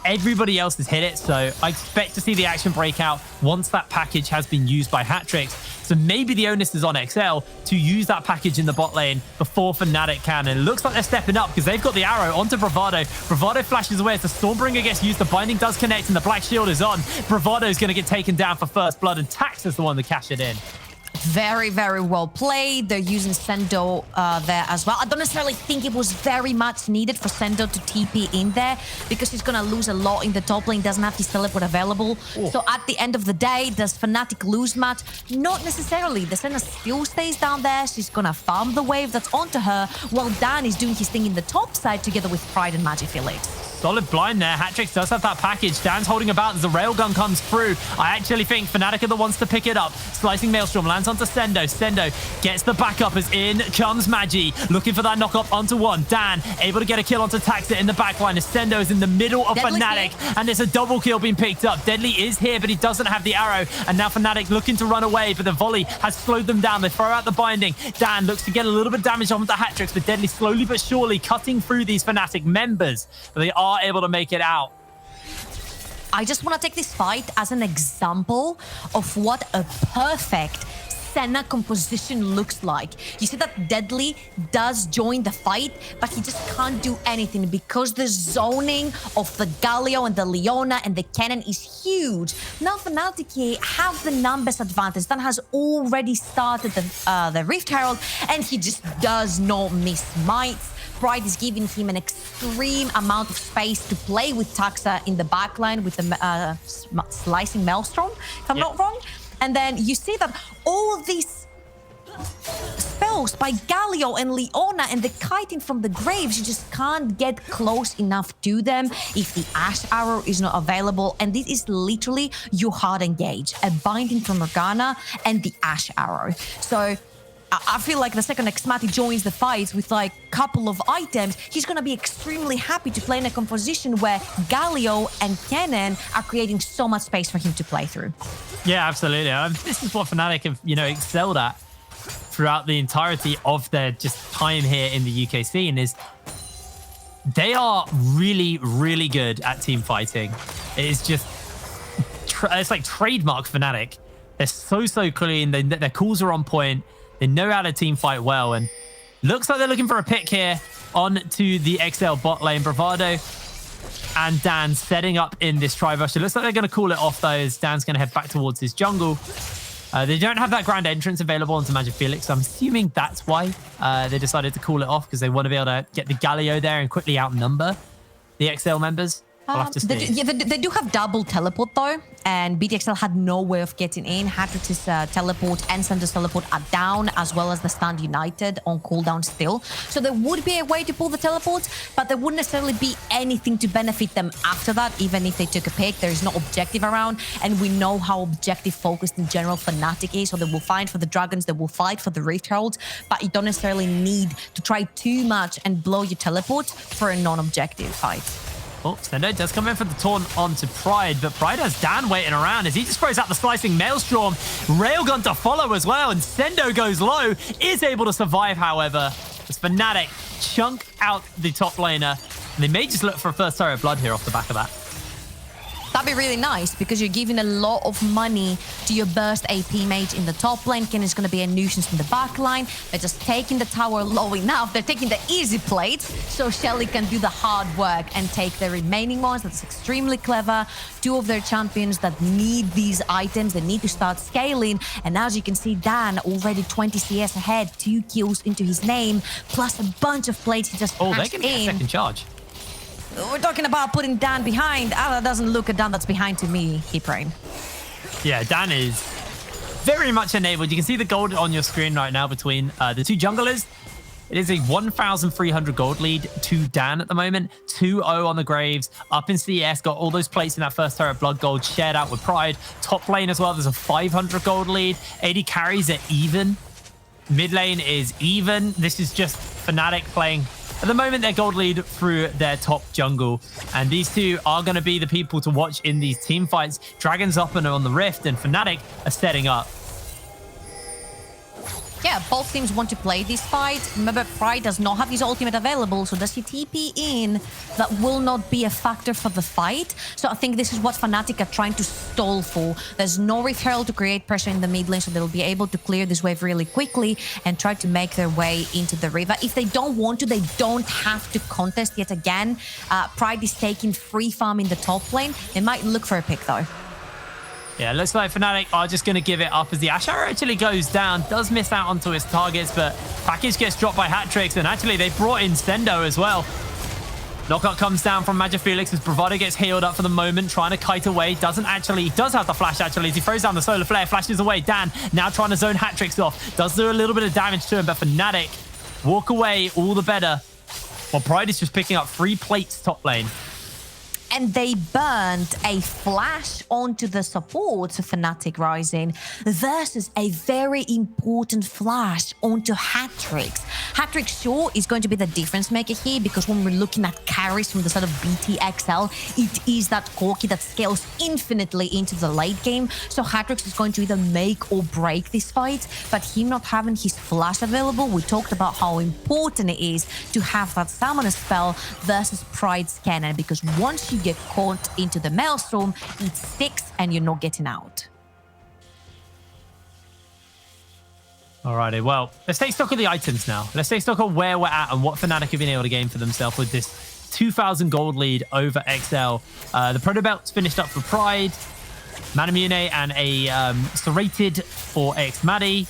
Everybody else has hit it, so I expect to see the action break out once that package has been used by hat-tricks. So maybe the onus is on XL to use that package in the bot lane before FNATIC can. And it looks like they're stepping up because they've got the arrow onto Bravado. Bravado flashes away as the Stormbringer gets used. The binding does connect and the Black Shield is on. Bravado is going to get taken down for first blood, and Tax is the one to cash it in. Very, very well played. They're using Sendo there as well. I don't necessarily think it was very much needed for Sendo to TP in there, because he's going to lose a lot in the top lane, doesn't have his teleport available. Ooh. So at the end of the day, does FNATIC lose match? Not necessarily. The Senna still stays down there. She's going to farm the wave that's onto her, while Dan is doing his thing in the top side together with Pride and Magic Felix. Solid blind there. hat-tricks does have that package. Dan's holding about as the railgun comes through. I actually think FNATIC are the ones to pick it up. Slicing Maelstrom lands onto Sendo. Sendo gets the backup as in comes Magi. Looking for that knock-up onto one. Dan able to get a kill onto Taxa in the backline as Sendo is in the middle of FNATIC. And there's a double kill being picked up. Deadly is here, but he doesn't have the arrow. And now FNATIC looking to run away, but the volley has slowed them down. They throw out the binding. Dan looks to get a little bit of damage on the hat-tricks, but Deadly slowly but surely cutting through these FNATIC members. But they are able to make it out. I just want to take this fight as an example of what a perfect Senna composition looks like. You see that Deadly does join the fight, but he just can't do anything because the zoning of the Galio and the Leona and the cannon is huge. Now FNATIC have the numbers advantage. Dan has already started the Rift Herald, and he just does not miss mites. Pride is giving him an extreme amount of space to play with Taxa in the backline with the slicing Maelstrom, if I'm not wrong. And then you see that all of these spells by Galio and Leona and the kiting from the graves, you just can't get close enough to them if the Ash Arrow is not available. And this is literally your hard engage, a binding from Morgana and the Ash Arrow. So I feel like the second X-Maddie joins the fight with like a couple of items, he's going to be extremely happy to play in a composition where Galio and Kennen are creating so much space for him to play through. Yeah, absolutely. This is what FNATIC have, excelled at throughout the entirety of their just time here in the UK scene, is They are really, really good at team fighting. It is just, it's like trademark Fnatic. They're so clean. Their calls are on point. They know how to team fight well. And looks like they're looking for a pick here on to the XL bot lane. Bravado and Dan setting up in this tri-rush. It looks like they're going to call it off though, as Dan's going to head back towards his jungle. They don't have that grand entrance available onto Magic Felix, so I'm assuming that's why they decided to call it off, because they want to be able to get the Galio there and quickly outnumber the XL members. We'll have to see. They do have double teleport though, and BTXL had no way of getting in. Hatrix's teleport and Sender's teleport are down, as well as the Stand United on cooldown still. So there would be a way to pull the teleport, but there wouldn't necessarily be anything to benefit them after that, even if they took a pick. There is no objective around, and we know how objective focused in general Fnatic is. So they will fight for the dragons, they will fight for the Rift Heralds, but you don't necessarily need to try too much and blow your teleport for a non-objective fight. Oh, Sendo does come in for the taunt onto Pride, but Pride has Dan waiting around as he just throws out the slicing Maelstrom. Railgun to follow as well, and Sendo goes low, is able to survive, however, as Fnatic chunk out the top laner, and they may just look for a first Tower of Blood here off the back of that. That'd be really nice, because you're giving a lot of money to your burst AP mage in the top lane. Ken is going to be a nuisance in the back line. They're just taking the tower low enough. They're taking the easy plate so Shelly can do the hard work and take the remaining ones. That's extremely clever. Two of their champions that need these items, they need to start scaling. And as you can see, Dan already 20 CS ahead, 2 kills into his name, plus a bunch of plates he just they're going to get a second charge. We're talking about putting Dan behind. That doesn't look a Dan that's behind to me, Heaprain. Yeah, Dan is very much enabled. You can see the gold on your screen right now between the two junglers. It is a 1,300 gold lead to Dan at the moment. 2-0 on the Graves. Up in CS, got all those plates in that first Tower of Blood gold shared out with Pride. Top lane as well, there's a 500 gold lead. 80 carries are even. Mid lane is even. This is just Fnatic playing. At the moment, they're gold lead through their top jungle. And these two are going to be the people to watch in these team fights. Dragons up and on the Rift, and Fnatic are setting up. Yeah, both teams want to play this fight. Remember, Pride does not have his ultimate available, so does he TP in? That will not be a factor for the fight. So I think this is what Fnatic are trying to stall for. There's no Rift Herald to create pressure in the mid lane, so they'll be able to clear this wave really quickly and try to make their way into the river. If they don't want to, they don't have to contest yet again. Pride is taking free farm in the top lane. They might look for a pick, though. Yeah, looks like Fnatic are just going to give it up as the Ash Arrow actually goes down. Does miss out onto his targets, but package gets dropped by Hatrix, and actually they brought in Sendo as well. Knockout comes down from Magic Felix as Bravado gets healed up for the moment, trying to kite away. Does have the flash actually as he throws down the solar flare, flashes away. Dan now trying to zone Hatrix off. Does do a little bit of damage to him, but Fnatic walk away all the better. While Pride is just picking up 3 plates top lane. And they burned a flash onto the supports of Fnatic Rising versus a very important flash onto Hatrix. Hatrix, sure, is going to be the difference maker here, because when we're looking at carries from the side of BTXL, it is that Corki that scales infinitely into the late game. So Hatrix is going to either make or break this fight, but him not having his flash available, we talked about how important it is to have that summoner spell versus Pride's cannon, because once you get caught into the Maelstrom, it sticks and you're not getting out. Alrighty, well, let's take stock of the items now. Let's take stock of where we're at and what Fnatic have been able to gain for themselves with this 2,000 gold lead over XL. The Proto Belt's finished up for Pride, Manamune, and a Serrated for X-Maddie.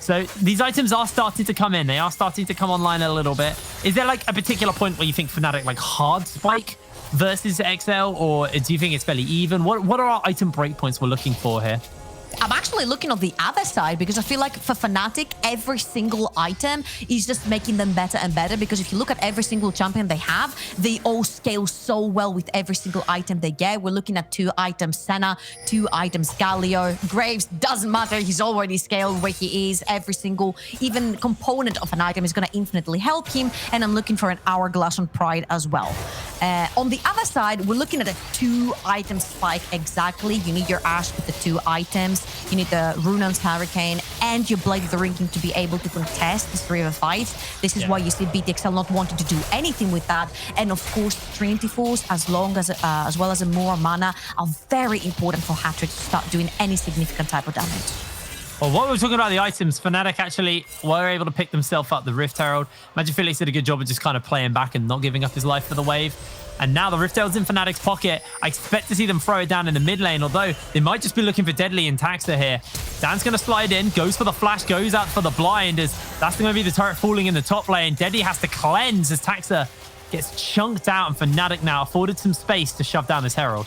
So these items are starting to come in. They are starting to come online a little bit. Is there like a particular point where you think Fnatic like hard spike versus XL, or do you think it's fairly even? What are our item breakpoints we're looking for here? I'm actually looking on the other side, because I feel like for Fnatic, every single item is just making them better and better, because if you look at every single champion they have, they all scale so well with every single item they get. We're looking at 2 items Senna, 2 items Galio. Graves, doesn't matter, he's already scaled where he is. Every single, even component of an item is going to infinitely help him, and I'm looking for an Hourglass on Pride as well. On the other side, we're looking at a 2 item spike exactly. You need your Ashe with the 2 items. You need need the Runan's Hurricane and your Blade of the Ring King to be able to contest this River fight. This is why you see BTXL not wanting to do anything with that. And of course, Trinity Force, as well as a more mana, are very important for Hattrick to start doing any significant type of damage. Well, while we were talking about the items, FNATIC actually were able to pick themselves up the Rift Herald. Magic Felix did a good job of just kind of playing back and not giving up his life for the wave. And now the Rift Herald's in FNATIC's pocket. I expect to see them throw it down in the mid lane, although they might just be looking for Deadly and Taxa here. Dan's going to slide in, goes for the flash, goes out for the blind, as that's going to be the turret falling in the top lane. Deadly has to cleanse as Taxa gets chunked out, and FNATIC now afforded some space to shove down this Herald.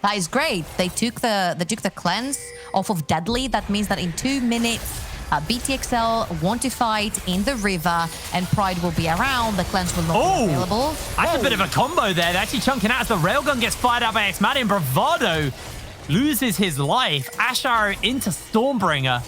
That is great. They took the cleanse off of Deadly. That means that in 2 minutes, BTXL want to fight in the river, and Pride will be around. The cleanse will not be available. That's a bit of a combo there. They're actually chunking out as the railgun gets fired out by Xmati, and Bravado loses his life. Ash Arrow into Stormbringer.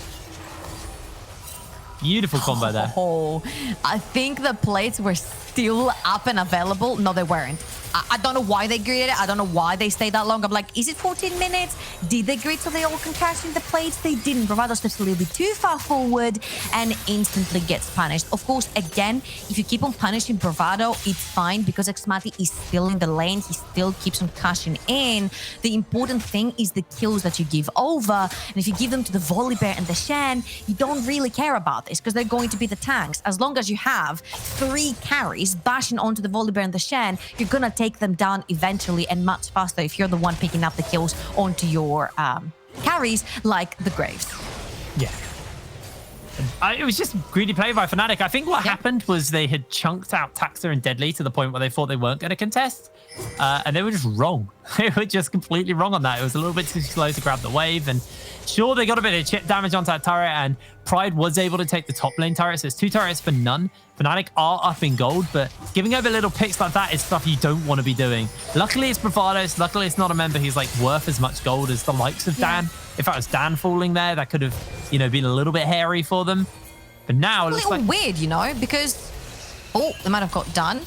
Beautiful combo there. Oh, I think the plates were still up and available. No, they weren't. I don't know why they greeted it. I don't know why they stayed that long. I'm like, is it 14 minutes? Did they greet so they all can cash in the plates? They didn't. Bravado steps a little bit too far forward and instantly gets punished. Of course, again, if you keep on punishing Bravado, it's fine because Xmati is still in the lane. He still keeps on cashing in. The important thing is the kills that you give over. And if you give them to the Volibear and the Shen, you don't really care about this because they're going to be the tanks. As long as you have 3 carries bashing onto the Volibear and the Shen, you're going to take them down eventually and much faster if you're the one picking up the kills onto your carries like the Graves. Yeah. It was just greedy play by FNATIC. I think what happened was they had chunked out Taxa and Deadly to the point where they thought they weren't going to contest. And they were just wrong. They were just completely wrong on that. It was a little bit too slow to grab the wave. And sure, they got a bit of chip damage onto that turret, and Pride was able to take the top lane turret. So it's 2 turrets for none. FNATIC are up in gold, but giving over little picks like that is stuff you don't want to be doing. Luckily, it's Bravado. So luckily, it's not a member who's like worth as much gold as the likes of Dan. If that was Dan falling there, that could have, you know, been a little bit hairy for them. But now it looks like weird, you know, because they might have got done.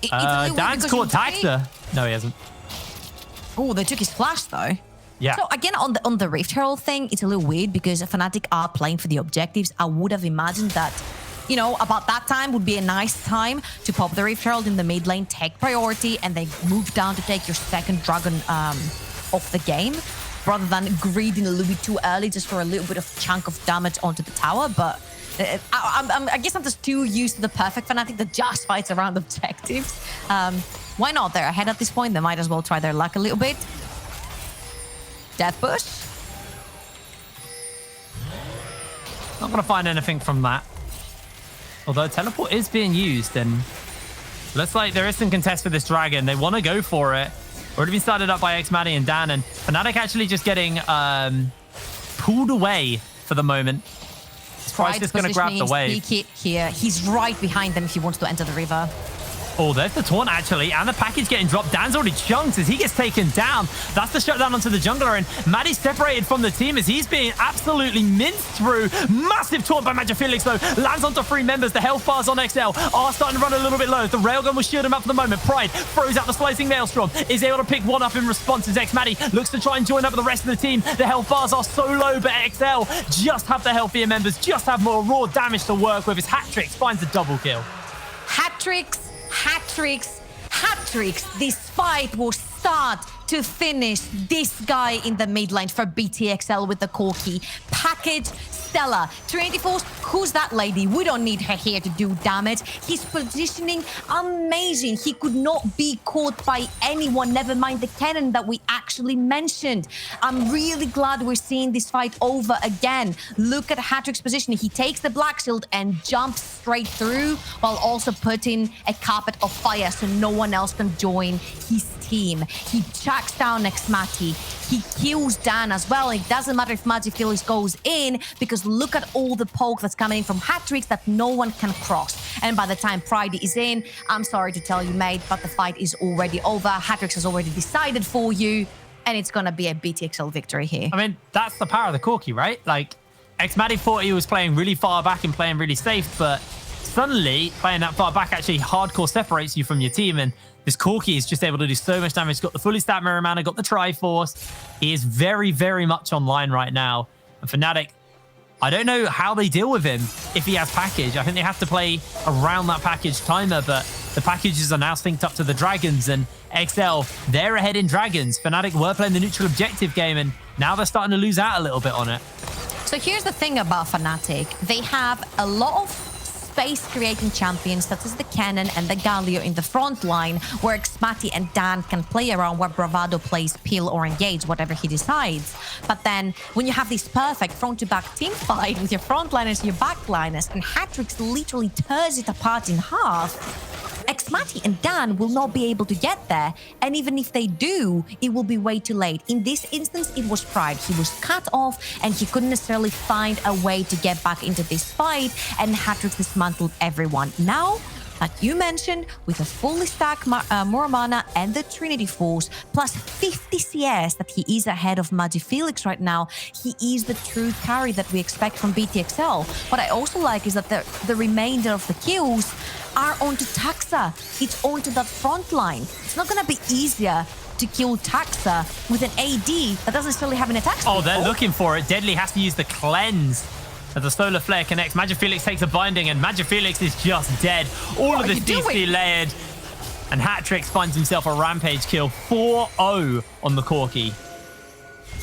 Dan's caught Taxa. No, he hasn't. Oh, they took his flash though. Yeah. So again, on the Rift Herald thing, it's a little weird because FNATIC are playing for the objectives. I would have imagined that, you know, about that time would be a nice time to pop the Rift Herald in the mid lane, take priority, and then move down to take your second dragon off the game, rather than greeding a little bit too early just for a little bit of chunk of damage onto the tower. But I guess I'm just too used to the perfect FNATIC that just fights around objectives. Why not? They're ahead at this point. They might as well try their luck a little bit. Death Bush. Not going to find anything from that. Although teleport is being used, and looks like there is some contest for this dragon. They want to go for it. Already been started up by Xmati and Dan, and FNATIC actually just getting pulled away for the moment. Pride's just going to grab the wave. Here. He's right behind them if he wants to enter the river. Oh, there's the taunt, actually, and the package getting dropped. Dan's already chunked as he gets taken down. That's the shutdown onto the jungler, and Maddie's separated from the team as he's being absolutely minced through. Massive taunt by Magic Felix, though. Lands onto 3 members. The health bars on XL are starting to run a little bit low. The railgun will shield him up for the moment. Pride throws out the slicing maelstrom, is able to pick one up in response as X-Maddie looks to try and join up with the rest of the team. The health bars are so low, but XL just have the healthier members, just have more raw damage to work with. His hat tricks finds a double kill. Hat tricks. This fight will start to finish this guy in the mid lane for BTXL with the Corki. Package, Stella. Trinity Force, who's that lady? We don't need her here to do damage. His positioning, amazing. He could not be caught by anyone, never mind the cannon that we actually mentioned. I'm really glad we're seeing this fight over again. Look at Hattrick's positioning. He takes the black shield and jumps straight through while also putting a carpet of fire so no one else can join his team. He tracks down Xmati. He kills Dan as well. It doesn't matter if Magic Felix goes in because look at all the poke that's coming in from Hattricks that no one can cross. And by the time Pride is in, I'm sorry to tell you, mate, but the fight is already over. Hattricks has already decided for you, and it's going to be a BTXL victory here. I mean, that's the power of the Corki, right? Like, Xmati thought he was playing really far back and playing really safe, but suddenly playing that far back actually hardcore separates you from your team, and this Corki is just able to do so much damage. He's got the fully stat mirror mana, got the Triforce. He is very, very much online right now. And Fnatic, I don't know how they deal with him if he has package. I think they have to play around that package timer, but the packages are now synced up to the Dragons, and XL, they're ahead in Dragons. Fnatic were playing the neutral objective game, and now they're starting to lose out a little bit on it. So here's the thing about Fnatic. They have a lot of space-creating champions such as the Cannon and the Galio in the front line, where Xmati and Dan can play around, where Bravado plays Peel or Engage, whatever he decides. But then when you have this perfect front-to-back team fight with your frontliners and your backliners, and Hatrix literally tears it apart in half, Xmati and Dan will not be able to get there, and even if they do, it will be way too late. In this instance, it was Pride. He was cut off, and he couldn't necessarily find a way to get back into this fight, and Hatrix dismantled everyone. Now, like you mentioned, with a fully stacked Muramana and the Trinity Force, plus 50 CS that he is ahead of Magifelix right now, he is the true carry that we expect from BTXL. What I also like is that the remainder of the kills are onto Taxa. It's onto that front line. It's not going to be easier to kill Taxa with an AD that doesn't necessarily have an attack speed. Oh, they're looking for it. Deadly has to use the cleanse. As the Solar Flare connects, Magifelix takes a binding, and Magifelix is just dead. All of this DC layered, and Hatrix finds himself a Rampage kill. 4-0 on the Corki.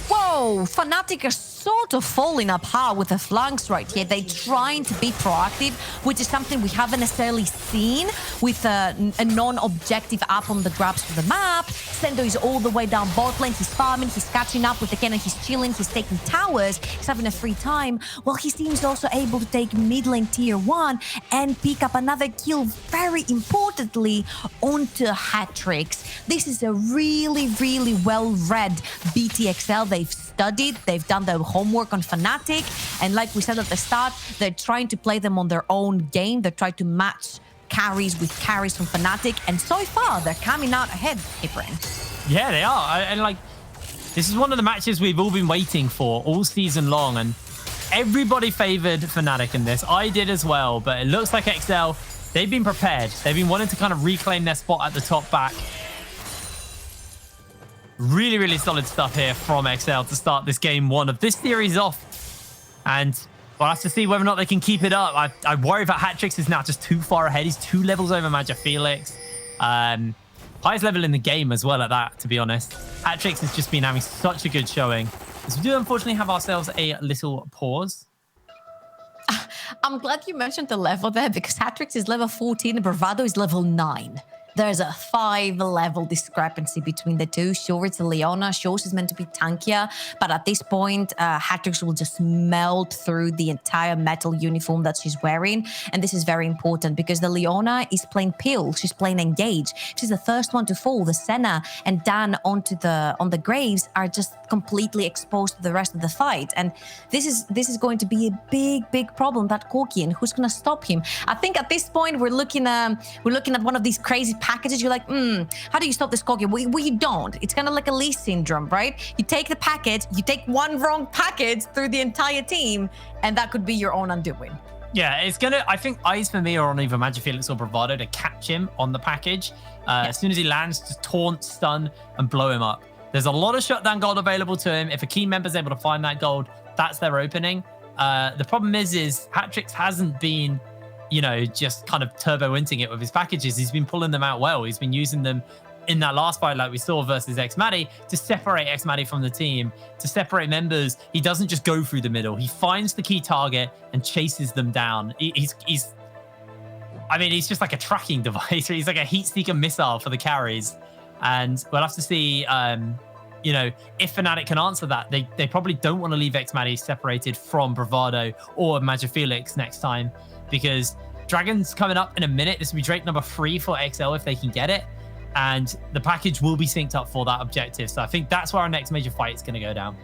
Whoa, Fnatic are sort of falling apart with the flanks right here. They're trying to be proactive, which is something we haven't necessarily seen with a non-objective up on the grabs for the map. Sendo is all the way down bot lane. He's farming, he's catching up with the Cannon, he's chilling, he's taking towers, he's having a free time. Well, he seems also able to take mid lane tier 1 and pick up another kill, very importantly, onto Hatrix. This is a really, really well-read BTXL. They've studied, they've done their homework on Fnatic, and like we said at the start, they're trying to play them on their own game. They're trying to match carries with carries from Fnatic, and so far they're coming out ahead, Ibrin. Yeah, they are. And like, this is one of the matches we've all been waiting for all season long, and everybody favored Fnatic in this. I did as well, but it looks like XL, they've been prepared. They've been wanting to kind of reclaim their spot at the top back. Really, really solid stuff here from XL to start this game 1 of this series off. And we'll have to see whether or not they can keep it up. I worry that Hatrix is now just too far ahead. He's 2 levels over Magifelix. Highest level in the game as well at that, to be honest. Hatrix has just been having such a good showing. So we do unfortunately have ourselves a little pause. I'm glad you mentioned the level there, because Hatrix is level 14 and Bravado is level 9. There's a 5-level discrepancy between the two. Sure, it's a Leona. Sure, she's meant to be tankier. But at this point, Hatrix will just melt through the entire metal uniform that she's wearing. And this is very important because the Leona is playing Peel. She's playing Engage. She's the first one to fall. The Senna and Dan on the Graves are just completely exposed to the rest of the fight. And this is going to be a big problem, that Corki, and who's going to stop him? I think at this point, we're looking at one of these crazy packages. You're like, how do you stop this Corki? Well, you don't. It's kind of like a Lee syndrome, right? You take the package, you take one wrong package through the entire team, and that could be your own undoing. Yeah, it's gonna. I think eyes for me are on either Magifelix or Bravado to catch him on the package. As soon as he lands, just taunt, stun, and blow him up. There's a lot of shutdown gold available to him. If a key member's able to find that gold, that's their opening. The problem is Hatrix hasn't been, just kind of turbo-inting it with his packages. He's been pulling them out well. He's been using them in that last fight like we saw versus Xmati to separate Xmati from the team, to separate members. He doesn't just go through the middle. He finds the key target and chases them down. He's just like a tracking device. He's like a heat seeker missile for the carries. And we'll have to see, if Fnatic can answer that. They probably don't want to leave Xmati separated from Bravado or Magifelix next time, because Dragon's coming up in a minute. This will be Drake number 3 for XL if they can get it. And the package will be synced up for that objective. So I think that's where our next major fight is going to go down.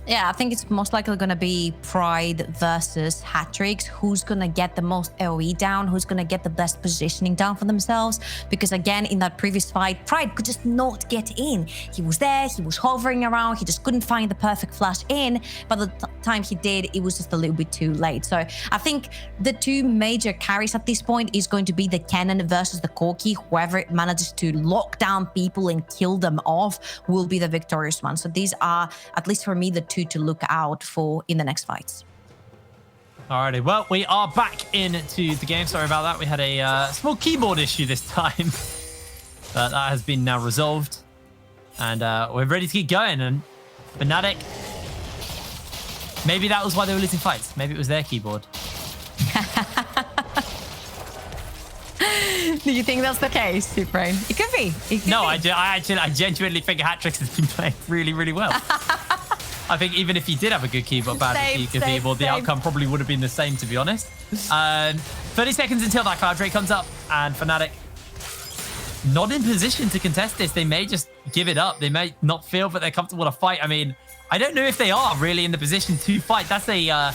Yeah, I think it's most likely going to be Pride versus Hatrix. Who's going to get the most AoE down? Who's going to get the best positioning down for themselves? Because again, in that previous fight, Pride could just not get in. He was there, he was hovering around, he just couldn't find the perfect flash in. By the time he did, it was just a little bit too late. So I think the two major carries at this point is going to be the Cannon versus the Corki. Whoever manages to lock down people and kill them off will be the victorious one. So these are, at least for me, the two two to look out for in the next fights. Alrighty, well, we are back into the game. Sorry about that. We had a small keyboard issue this time. But that has been now resolved. And we're ready to keep going. And FNATIC, maybe that was why they were losing fights. Maybe it was their keyboard. Do you think that's the case, Supreme? It could be. It could No, be. I genuinely think Hatrix has been playing really, really well. I think even if he did have a good keyboard, keyboard, the outcome probably would have been the same, to be honest. 30 seconds until that cloud rate comes up, and FNATIC not in position to contest this. They may just give it up. They may not feel that they're comfortable to fight. I mean, I don't know if they are really in the position to fight. That's a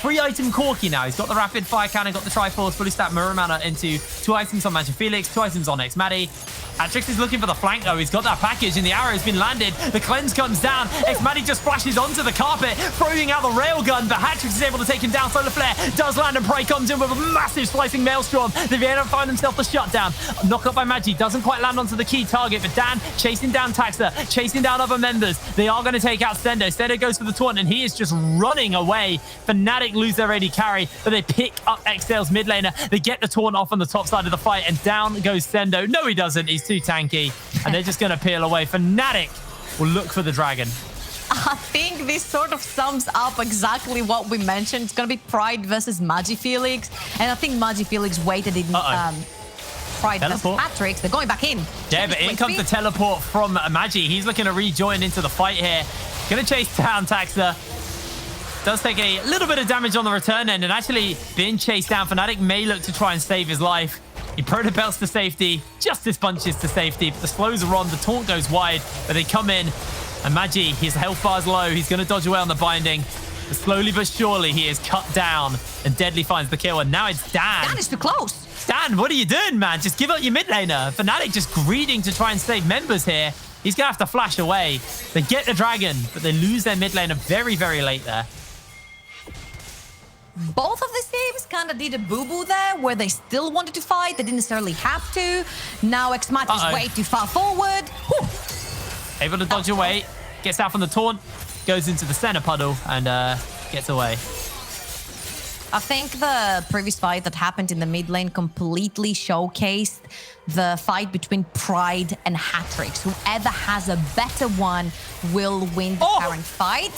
3-item Corki now. He's got the rapid fire cannon, got the Triforce, fully stacked Mirror Mana into 2 items on Magic Felix, 2 items on Xmati. Hatrix is looking for the flank though. He's got that package and the arrow has been landed. The cleanse comes down. Xmati just flashes onto the carpet, throwing out the railgun, but Hatrix is able to take him down. Solar Flare does land and Prey comes in with a massive slicing Maelstrom. They end up finding themselves the shutdown. Knock up by Magi, doesn't quite land onto the key target, but Dan chasing down Taxa, chasing down other members. They are going to take out Stendo. Stendo goes for the taunt and he is just running away. FNATIC lose their AD carry, but they pick up Excel's mid laner. They get the taunt off on the top side of the fight and down goes Stendo. No, he doesn't. He's too tanky and they're just going to peel away. FNATIC will look for the dragon. I think this sort of sums up exactly what we mentioned. It's going to be Pride versus Magi Felix. And I think Magi Felix waited in Pride versus Hatrix. They're going back in. Yeah, but in comes the teleport from Magi. He's looking to rejoin into the fight here. Going to chase down Taxa. Does take a little bit of damage on the return end and actually being chased down. FNATIC may look to try and save his life. He protobelts to safety. Justice bunches to safety. But the slows are on. The taunt goes wide. But they come in. And Magi, his health bar's low. He's going to dodge away on the binding. But slowly but surely, he is cut down. And Deadly finds the kill. And now it's Dan. Dan is too close. Dan, what are you doing, man? Just give up your mid laner. FNATIC just greeding to try and save members here. He's going to have to flash away. They get the dragon. But they lose their mid laner very, very late there. Both of these teams kind of did a boo-boo there where they still wanted to fight. They didn't necessarily have to. Now Xmati is way too far forward. Whew. Able to dodge away. Gets out from the taunt. Goes into the center puddle and gets away. I think the previous fight that happened in the mid lane completely showcased the fight between Pride and Hatrix. Whoever has a better one will win the current fight.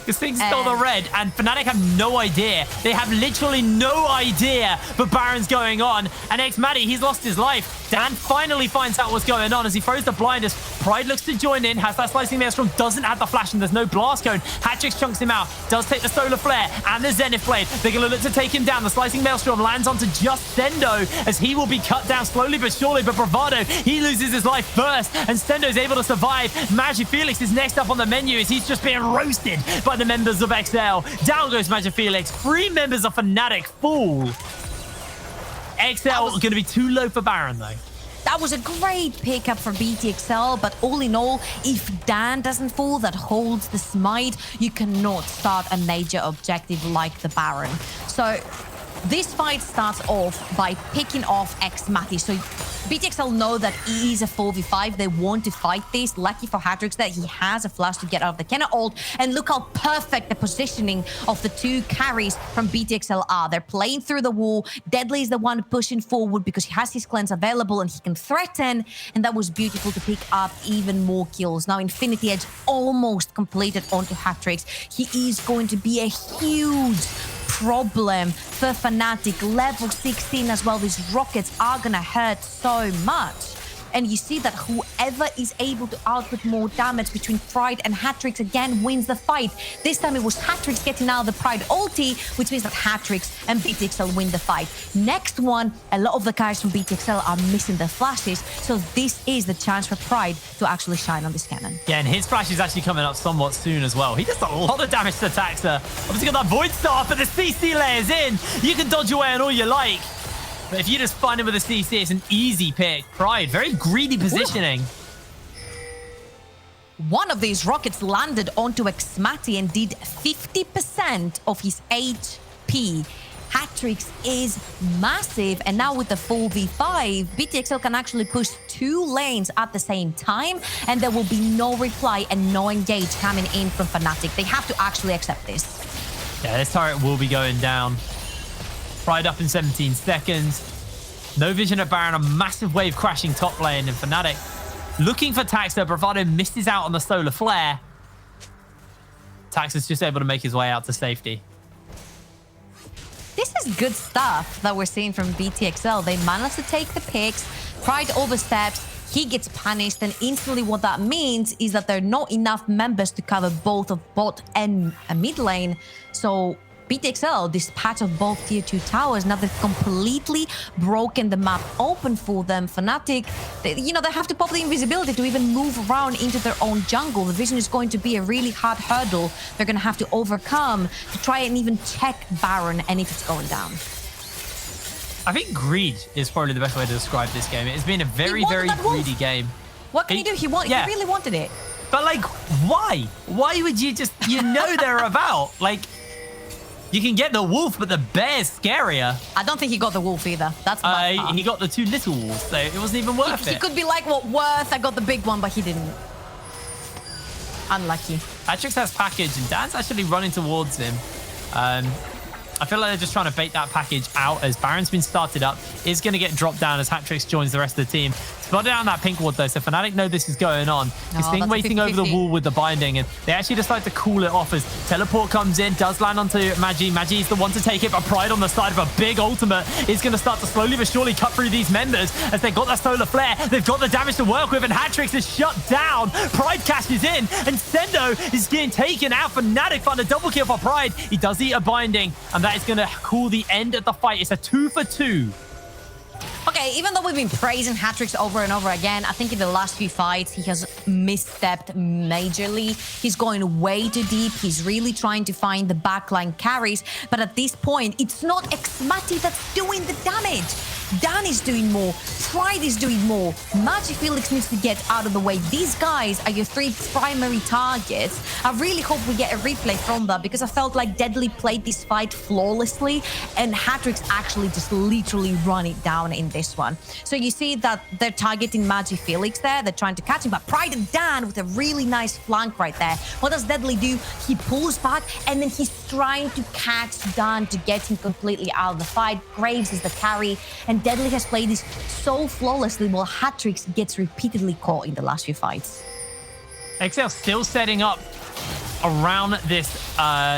This thing stole the red, and FNATIC have no idea. They have literally no idea the Baron's going on. And Xmati, he's lost his life. Dan finally finds out what's going on as he throws the blinders. Pride looks to join in, has that slicing Maelstrom, doesn't have the flash, and there's no blast cone. Hatrix chunks him out, does take the Solar Flare and the Zenith Blade. They're going to look to take him down. The slicing Maelstrom lands onto just Stendo as he will be cut down slowly but surely. But Bravado, he loses his life first, and Stendo's able to survive. Magi Felix is next up on the menu as he's just being roasted by the members of XL. Down goes Magi Felix. 3 members of FNATIC fall. XL are going to be too low for Baron, though. That was a great pickup for BTXL, but all in all, if Dan doesn't fall, that holds the smite, you cannot start a major objective like the Baron. So this fight starts off by picking off Xmati. So BTXL know that he is a 4v5. They want to fight this. Lucky for Hatrix that he has a flash to get out of the Kenna ult. And look how perfect the positioning of the 2 carries from BTXL are. They're playing through the wall. Deadly is the one pushing forward because he has his cleanse available and he can threaten. And that was beautiful to pick up even more kills. Now Infinity Edge almost completed onto Hatrix. He is going to be a huge problem for FNATIC. Level 16 as well. These rockets are gonna hurt so much. And you see that whoever is able to output more damage between Pride and Hatrix again wins the fight. This time it was Hatrix getting out of the Pride ulti, which means that Hatrix and BTXL win the fight. Next one, a lot of the guys from BTXL are missing their flashes, so this is the chance for Pride to actually shine on this cannon. Yeah, and his flash is actually coming up somewhat soon as well. He does a lot of damage to Taxa. Obviously got that Void Star, but the CC layers in. You can dodge away on all you like. But if you just find him with a CC, it's an easy pick. Pride, very greedy positioning. One of these rockets landed onto Xmati and did 50% of his HP. Hat-Tricks is massive, and now with the 4v5, BTXL can actually push 2 lanes at the same time, and there will be no reply and no engage coming in from FNATIC. They have to actually accept this. Yeah, this turret will be going down. Pride up in 17 seconds. No vision of Baron, a massive wave crashing top lane, and FNATIC looking for Taxer. Bravado misses out on the solar flare. Taxer's just able to make his way out to safety. This is good stuff that we're seeing from BTXL. They managed to take the picks. Pride oversteps. He gets punished. And instantly what that means is that there are not enough members to cover both of bot and a mid lane. So BTXL dispatch of both tier 2 towers. Now they've completely broken the map open for them. FNATIC, they have to pop the invisibility to even move around into their own jungle. The vision is going to be a really hard hurdle they're going to have to overcome to try and even check Baron and if it's going down. I think greed is probably the best way to describe this game. It's been a very, very greedy game. What can he do? He really wanted it. But like, why? Why would you just, they're about? Like, you can get the wolf, but the bear's scarier. I don't think he got the wolf either. That's my part. He got the 2 little wolves, so it wasn't even worth it. He could be like, what, worth? I got the big one, but he didn't. Unlucky. Hat-Tricks has package, and Dan's actually running towards him. I feel like they're just trying to bait that package out as Baron's been started up. Is going to get dropped down as Hat-Tricks joins the rest of the team. Spotted down that pink ward though, so FNATIC know this is going on. He's been waiting over the wall with the binding, and they actually decide to cool it off as teleport comes in, does land onto Magi. Magi is the one to take it, but Pride on the side of a big ultimate is going to start to slowly but surely cut through these members as they've got that solar flare. They've got the damage to work with, and Hat-Tricks is shut down. Pride cashes in, and Sendo is getting taken out. FNATIC find a double kill for Pride. He does eat a binding, and that is going to cool the end of the fight. It's a 2 for 2. Okay, even though we've been praising Hat-Tricks over and over again, I think in the last few fights, he has misstepped majorly. He's going way too deep. He's really trying to find the backline carries. But at this point, it's not Xmati that's doing the damage. Dan is doing more. Pride is doing more. Magic Felix needs to get out of the way. These guys are your 3 primary targets. I really hope we get a replay from that because I felt like Deadly played this fight flawlessly and Hat-Tricks actually just literally run it down in this one. So you see that they're targeting Magic Felix there. They're trying to catch him, but Pride and Dan with a really nice flank right there. What does Deadly do? He pulls back and then he's trying to catch Dan to get him completely out of the fight. Graves is the carry, and Deadly has played this so flawlessly while Hat-Tricks gets repeatedly caught in the last few fights. XL still setting up around this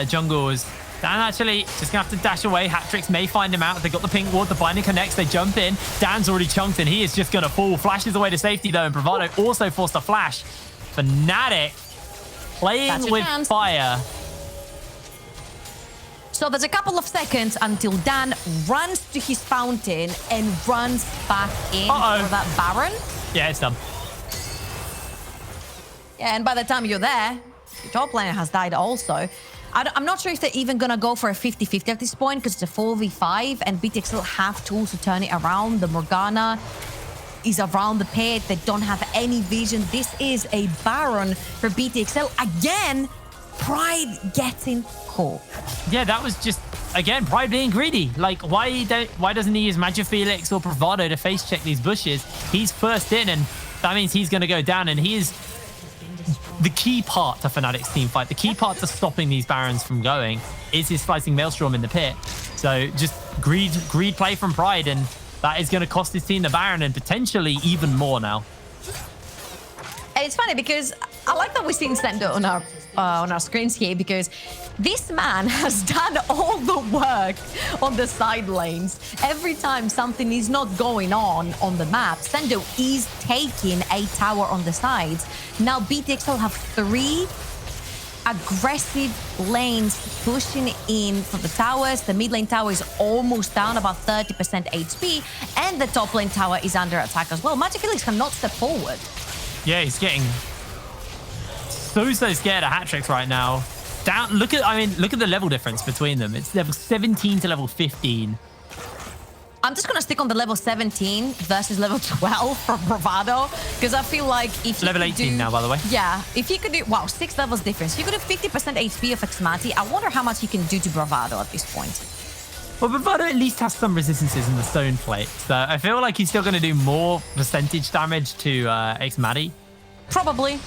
jungle. Dan actually just gonna have to dash away. Hat-Tricks may find him out. They got the pink ward, the binding connects, they jump in. Dan's already chunked and he is just gonna fall. Flashes away to safety though, and Bravado also forced a flash. FNATIC playing with fire. So there's a couple of seconds until Dan runs to his fountain and runs back in for that Baron. Yeah, it's done. Yeah, and by the time you're there, your top laner has died also. I'm not sure if they're even going to go for a 50-50 at this point because it's a 4v5 and BTXL have tools to turn it around. The Morgana is around the pit. They don't have any vision. This is a Baron for BTXL. Again, Pride getting caught. Yeah, that was just, again, Pride being greedy. Like, why doesn't he use Magic Felix or Bravado to face check these bushes? He's first in, and that means he's going to go down, and he is the key part to FNATIC's team fight. The key part to stopping these Barons from going is his slicing Maelstrom in the pit. So just greed play from Pride, and that is going to cost his team the Baron and potentially even more now. And it's funny because I like that we're seeing Sendo on our screens here because this man has done all the work on the side lanes. Every time something is not going on the map, Sendo is taking a tower on the sides. Now BTXL have 3 aggressive lanes pushing in for the towers. The mid lane tower is almost down, about 30% HP, and the top lane tower is under attack as well. Magic Felix cannot step forward. Yeah, he's getting so scared of Hat-Tricks right now. Look at the level difference between them. It's level 17 to level 15. I'm just gonna stick on the level 17 versus level 12 for Bravado because I feel like if level 18 now, by the way. Yeah, if you could do 6 levels difference. If you could do 50% HP of Xmati, I wonder how much you can do to Bravado at this point. Well, Bravado at least has some resistances in the stone plate, so I feel like he's still going to do more percentage damage to X-Maddie. Probably.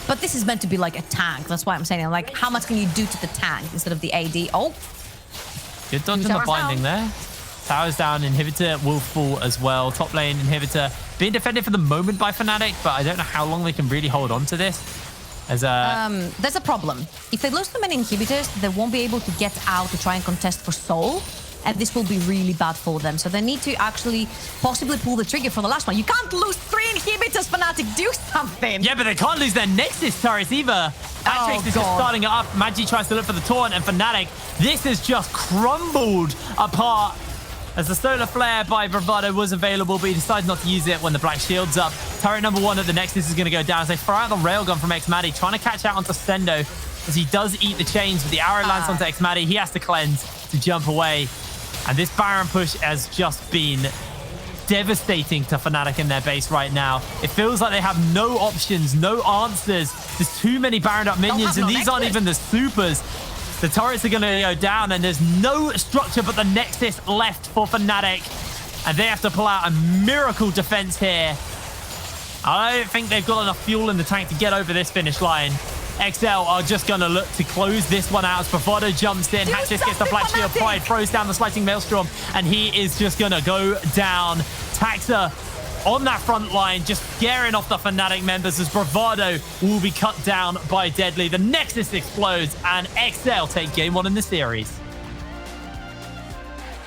But this is meant to be like a tank. That's why I'm saying, like, how much can you do to the tank instead of the AD? Oh, good dodge on the Tower's binding there. Towers down, inhibitor will fall as well. Top lane inhibitor being defended for the moment by FNATIC, but I don't know how long they can really hold on to this. As there's a problem. If they lose too many inhibitors, they won't be able to get out to try and contest for soul. And this will be really bad for them. So they need to actually possibly pull the trigger for the last one. You can't lose 3 inhibitors, FNATIC. Do something. Yeah, but they can't lose their Nexus turrets either. Atrix is just starting it up. Magi tries to look for the taunt, and FNATIC, this has just crumbled apart. As the Solar Flare by Bravado was available, but he decided not to use it when the Black Shield's up. Turret number 1 at the Nexus is going to go down as they throw out the Railgun from X-Maddie, trying to catch out onto Sendo as he does eat the chains, but the arrow lands onto X-Maddie. He has to cleanse to jump away. And this Baron push has just been devastating to FNATIC in their base right now. It feels like they have no options, no answers. There's too many Baroned up minions, and these aren't even the supers. The turrets are going to go down, and there's no structure but the Nexus left for FNATIC. And they have to pull out a miracle defense here. I don't think they've got enough fuel in the tank to get over this finish line. XL are just going to look to close this one out as Bravado jumps in. Hatchis gets the Black Shield Pride, throws down the Slicing Maelstrom, and he is just going to go down. Taxa on that front line, just scaring off the FNATIC members as Bravado will be cut down by Deadly. The Nexus explodes, and XL take game 1 in the series.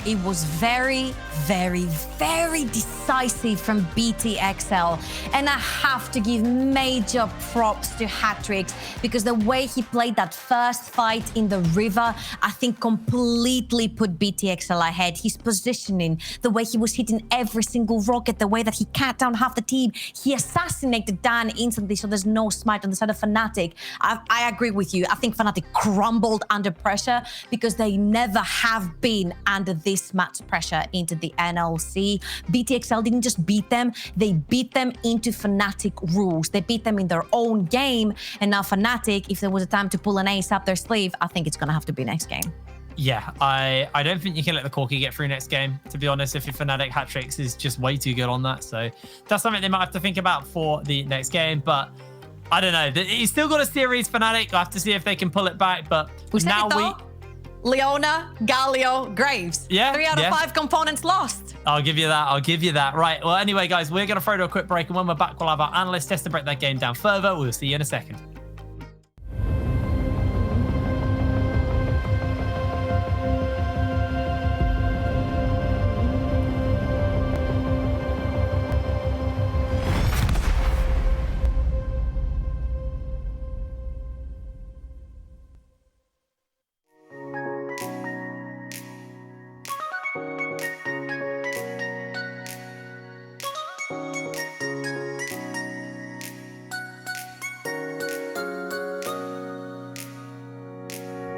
It was very, very, very decisive from BTXL. And I have to give major props to Hatrix because the way he played that first fight in the river, I think completely put BTXL ahead. His positioning, the way he was hitting every single rocket, the way that he cut down half the team, he assassinated Dan instantly, so there's no smite on the side of FNATIC. I agree with you. I think FNATIC crumbled under pressure because they never have been under this much pressure into the NLC. BTXL didn't just beat them, they beat them into FNATIC rules. They beat them in their own game, and now FNATIC, if there was a time to pull an ace up their sleeve, I think it's gonna have to be next game. Yeah, I don't think you can let the Corki get through next game, to be honest, if your FNATIC Hatrix is just way too good on that. So that's something they might have to think about for the next game, but I don't know. He's still got a series, FNATIC. I have to see if they can pull it back, but now Leona, Galio, Graves. Yeah. 3 out of 5 components lost. I'll give you that. I'll give you that. Right. Well, anyway, guys, we're going to throw to a quick break. And when we're back, we'll have our analyst test to break that game down further. We'll see you in a second.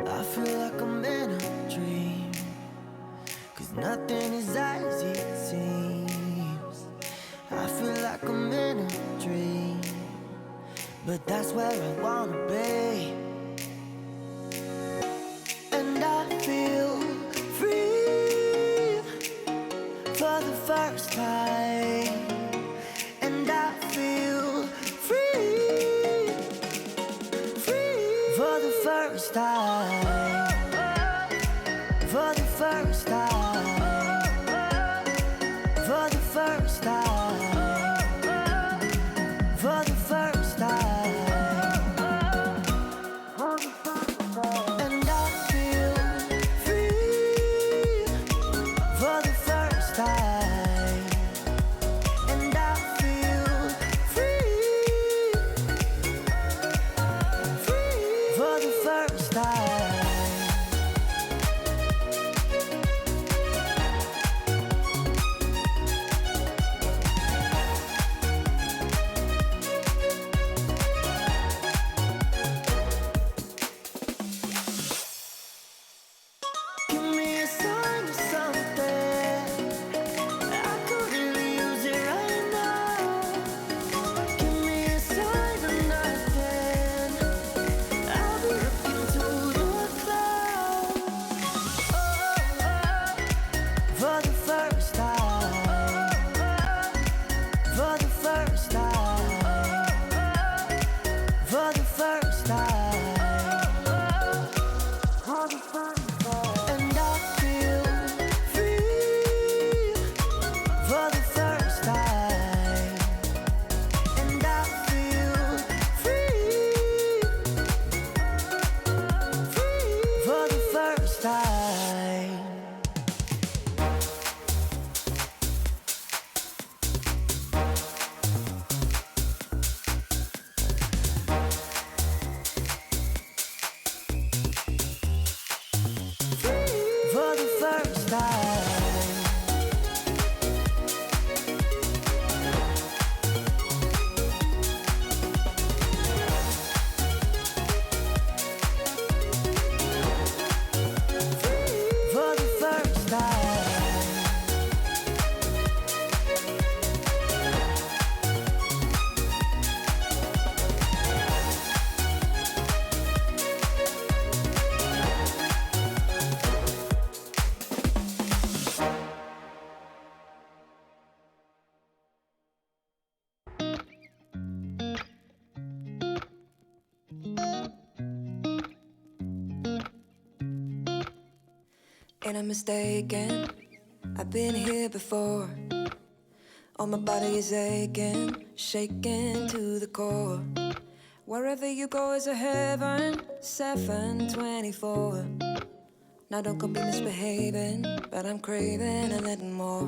I feel like I'm in a dream, 'cause nothing is as it seems. I feel like I'm in a dream, but that's where I wanna be. And I feel free for the first time. And I feel free for the first time. For the first time. For the first time. For the first time. And I feel free for the first time. Ain't I mistaken? I've been here before. All my body is aching, shaking to the core. Wherever you go is a heaven, 724. Now don't go be misbehaving, but I'm craving a little more.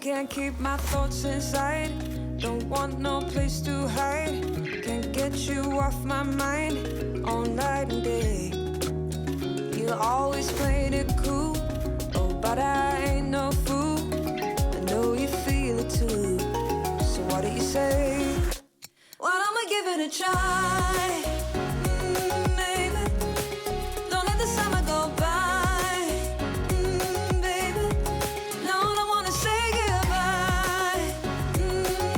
Can't keep my thoughts inside, don't want no place to hide. Can't get you off my mind, all night and day. You always played it cool, oh but I ain't no fool. I know you feel it too, so what do you say? Why don't we give it a try? Baby, don't let the summer go by. Baby, no, don't wanna say goodbye.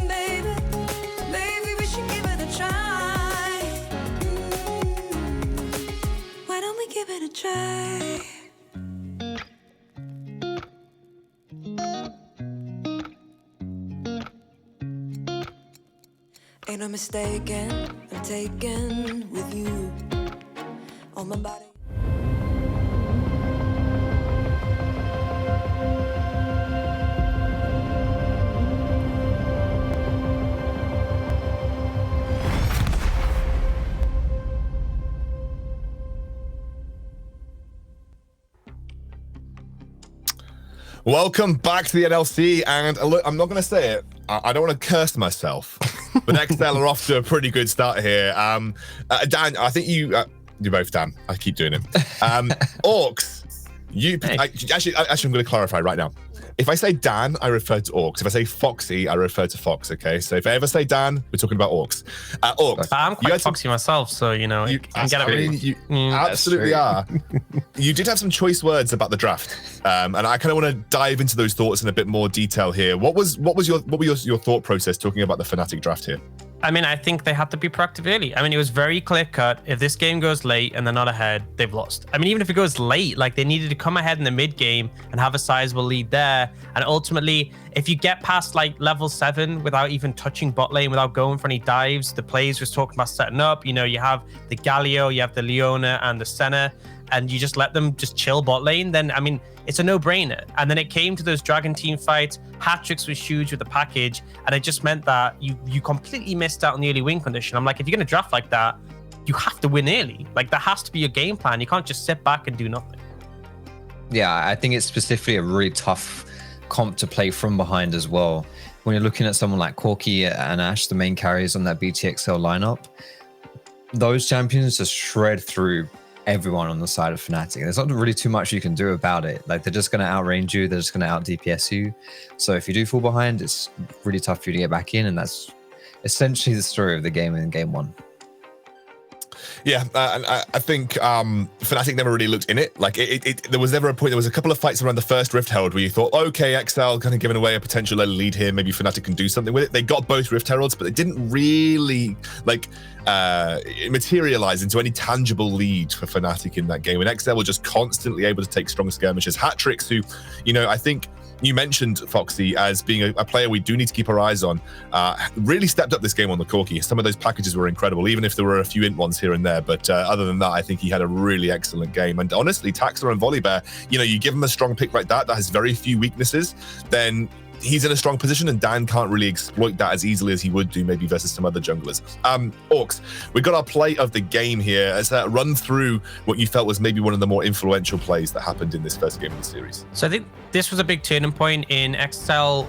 Baby, baby, we should give it a try. Why don't we give it a try? Ain't no mistaken, I'm taken with you on my body. Welcome back to the NLC, and look, I'm not going to say it. I don't want to curse myself, but XL are off to a pretty good start here. Dan, I think you're both Dan. I keep doing it. Orcs, actually, I'm going to clarify right now. If I say Dan, I refer to Orcs. If I say Foxy, I refer to Fox. Okay, so if I ever say Dan, we're talking about Orcs. Orcs. I'm quite foxy myself, so you know, you can get it. You absolutely are. You did have some choice words about the draft, and I kind of want to dive into those thoughts in a bit more detail here. What were your thought process talking about the FNATIC draft here? I mean, I think they had to be proactive early. I mean, it was very clear cut. If this game goes late and they're not ahead, they've lost. I mean, even if it goes late, like they needed to come ahead in the mid game and have a sizable lead there. And ultimately, if you get past like level 7 without even touching bot lane, without going for any dives, the players was talking about setting up. You know, you have the Galio, you have the Leona and the Senna, and you just let them just chill bot lane, then, I mean, it's a no-brainer. And then it came to those Dragon team fights. Hat-tricks was huge with the package, and it just meant that you completely missed out on the early win condition. I'm like, if you're going to draft like that, you have to win early. Like, that has to be your game plan. You can't just sit back and do nothing. Yeah, I think it's specifically a really tough comp to play from behind as well. When you're looking at someone like Corki and Ash, the main carriers on that BTXL lineup, those champions just shred through everyone on the side of FNATIC. There's not really too much you can do about it. Like, they're just going to outrange you. They're just going to out DPS you. So if you do fall behind, it's really tough for you to get back in. And that's essentially the story of the game in game 1. Yeah, and I think FNATIC never really looked in it. Like, there was never a point. There was a couple of fights around the first Rift Herald where you thought, okay, XL kind of giving away a potential early lead here. Maybe FNATIC can do something with it. They got both Rift Heralds, but they didn't really materialize into any tangible lead for FNATIC in that game. And XL were just constantly able to take strong skirmishes. Hat-tricks, who, you know, I think you mentioned Foxy as being a player we do need to keep our eyes on, really stepped up this game on the Corki. Some of those packages were incredible, even if there were a few int ones here and there. But other than that, I think he had a really excellent game. And honestly, Taxler and Volibear, you know, you give him a strong pick like that has very few weaknesses, then he's in a strong position, and Dan can't really exploit that as easily as he would do maybe versus some other junglers. Orcs, we got our play of the game here. Let's run through what you felt was maybe one of the more influential plays that happened in this first game of the series. So I think this was a big turning point in XL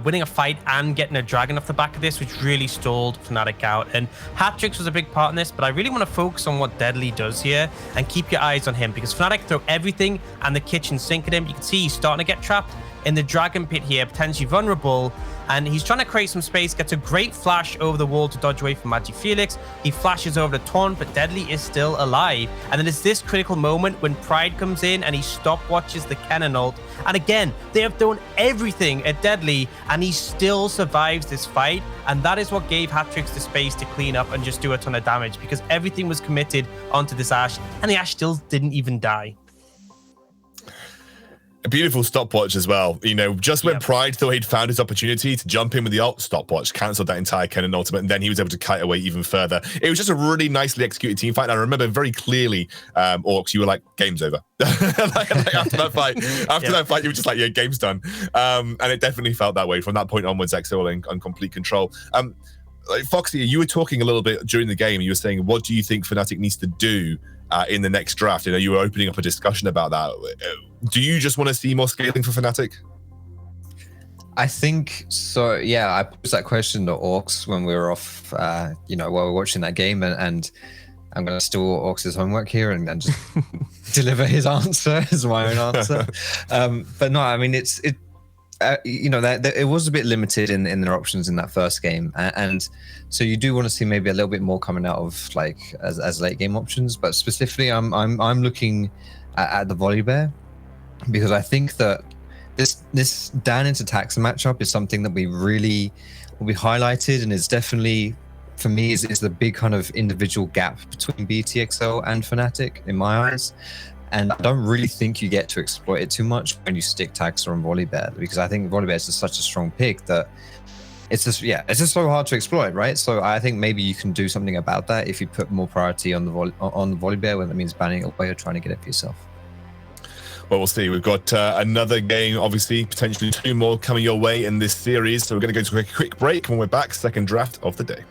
winning a fight and getting a dragon off the back of this, which really stalled FNATIC out. And Hat-tricks was a big part in this, but I really want to focus on what Deadly does here and keep your eyes on him, because FNATIC throw everything and the kitchen sink at him. You can see he's starting to get trapped in the dragon pit here, potentially vulnerable, and he's trying to create some space, gets a great flash over the wall to dodge away from Magi Felix. He flashes over the Taunt, but Deadly is still alive. And then it's this critical moment when Pride comes in and he stopwatches the cannon ult. And again, they have thrown everything at Deadly, and he still survives this fight. And that is what gave Hat-tricks the space to clean up and just do a ton of damage, because everything was committed onto this Ashe, and the Ashe still didn't even die. beautiful stopwatch as well. You know, just when Pride thought he'd found his opportunity to jump in with the ult, stopwatch cancelled that entire Kennen ultimate, and then he was able to kite away even further. It was just a really nicely executed team fight. And I remember very clearly, Orcs, you were like, game's over. like after that fight, you were just like, yeah, game's done. And it definitely felt that way from that point onwards. XL in complete control. Like Foxy, you were talking a little bit during the game. You were saying, what do you think FNATIC needs to do in the next draft? You know, you were opening up a discussion about that. Do you just want to see more scaling for FNATIC? I think so. Yeah, I posed that question to Orcs when we were off, you know, while we were watching that game, and I'm going to steal Orcs' homework here and just deliver his answer as my own answer. But no, I mean, you know, that it was a bit limited in their options in that first game, and so you do want to see maybe a little bit more coming out of like as late game options. But specifically, I'm looking at the Volibear, because I think that this Dan into Taxa matchup is something that we really will be highlighted, and is definitely, for me, is the big kind of individual gap between BTXL and FNATIC in my eyes. And I don't really think you get to exploit it too much when you stick Taxa on Volibear, because I think Volibear is just such a strong pick that it's just so hard to exploit, right? So I think maybe you can do something about that if you put more priority on the Volibear, when that means banning it away or trying to get it for yourself. Well, we'll see. We've got another game, obviously, potentially 2 more coming your way in this series. So we're going to go to a quick break. When we're back, second draft of the day.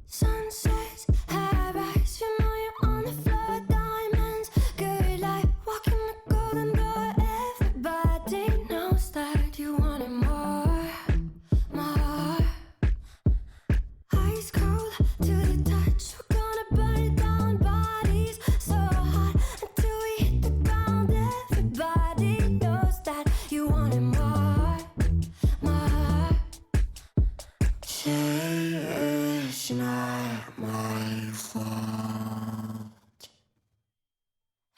Sunsets, high rise, familiar on the floor, diamonds, good life, walking the golden door. Everybody knows that you wanted more, more. Ice cold to the touch, we're gonna burn it down, bodies so hot until we hit the ground. Everybody knows that you wanted more, more. It's not my fault.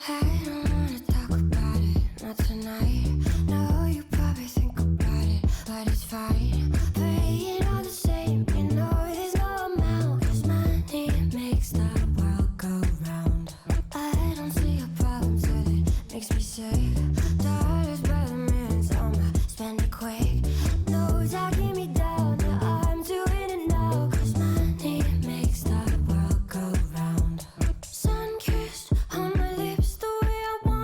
I don't wanna talk about it, not tonight. No, you probably think about it, but it's fine. Playing all the same, you know there's no amount, 'cause money makes the world go round. I don't see a problem till it makes me sick. Dollars by the millions, I'ma spend it quick. Knows I keep me down, now I'm doing it now, 'cause money makes the world go round. Sun kissed on my lips, the way I want.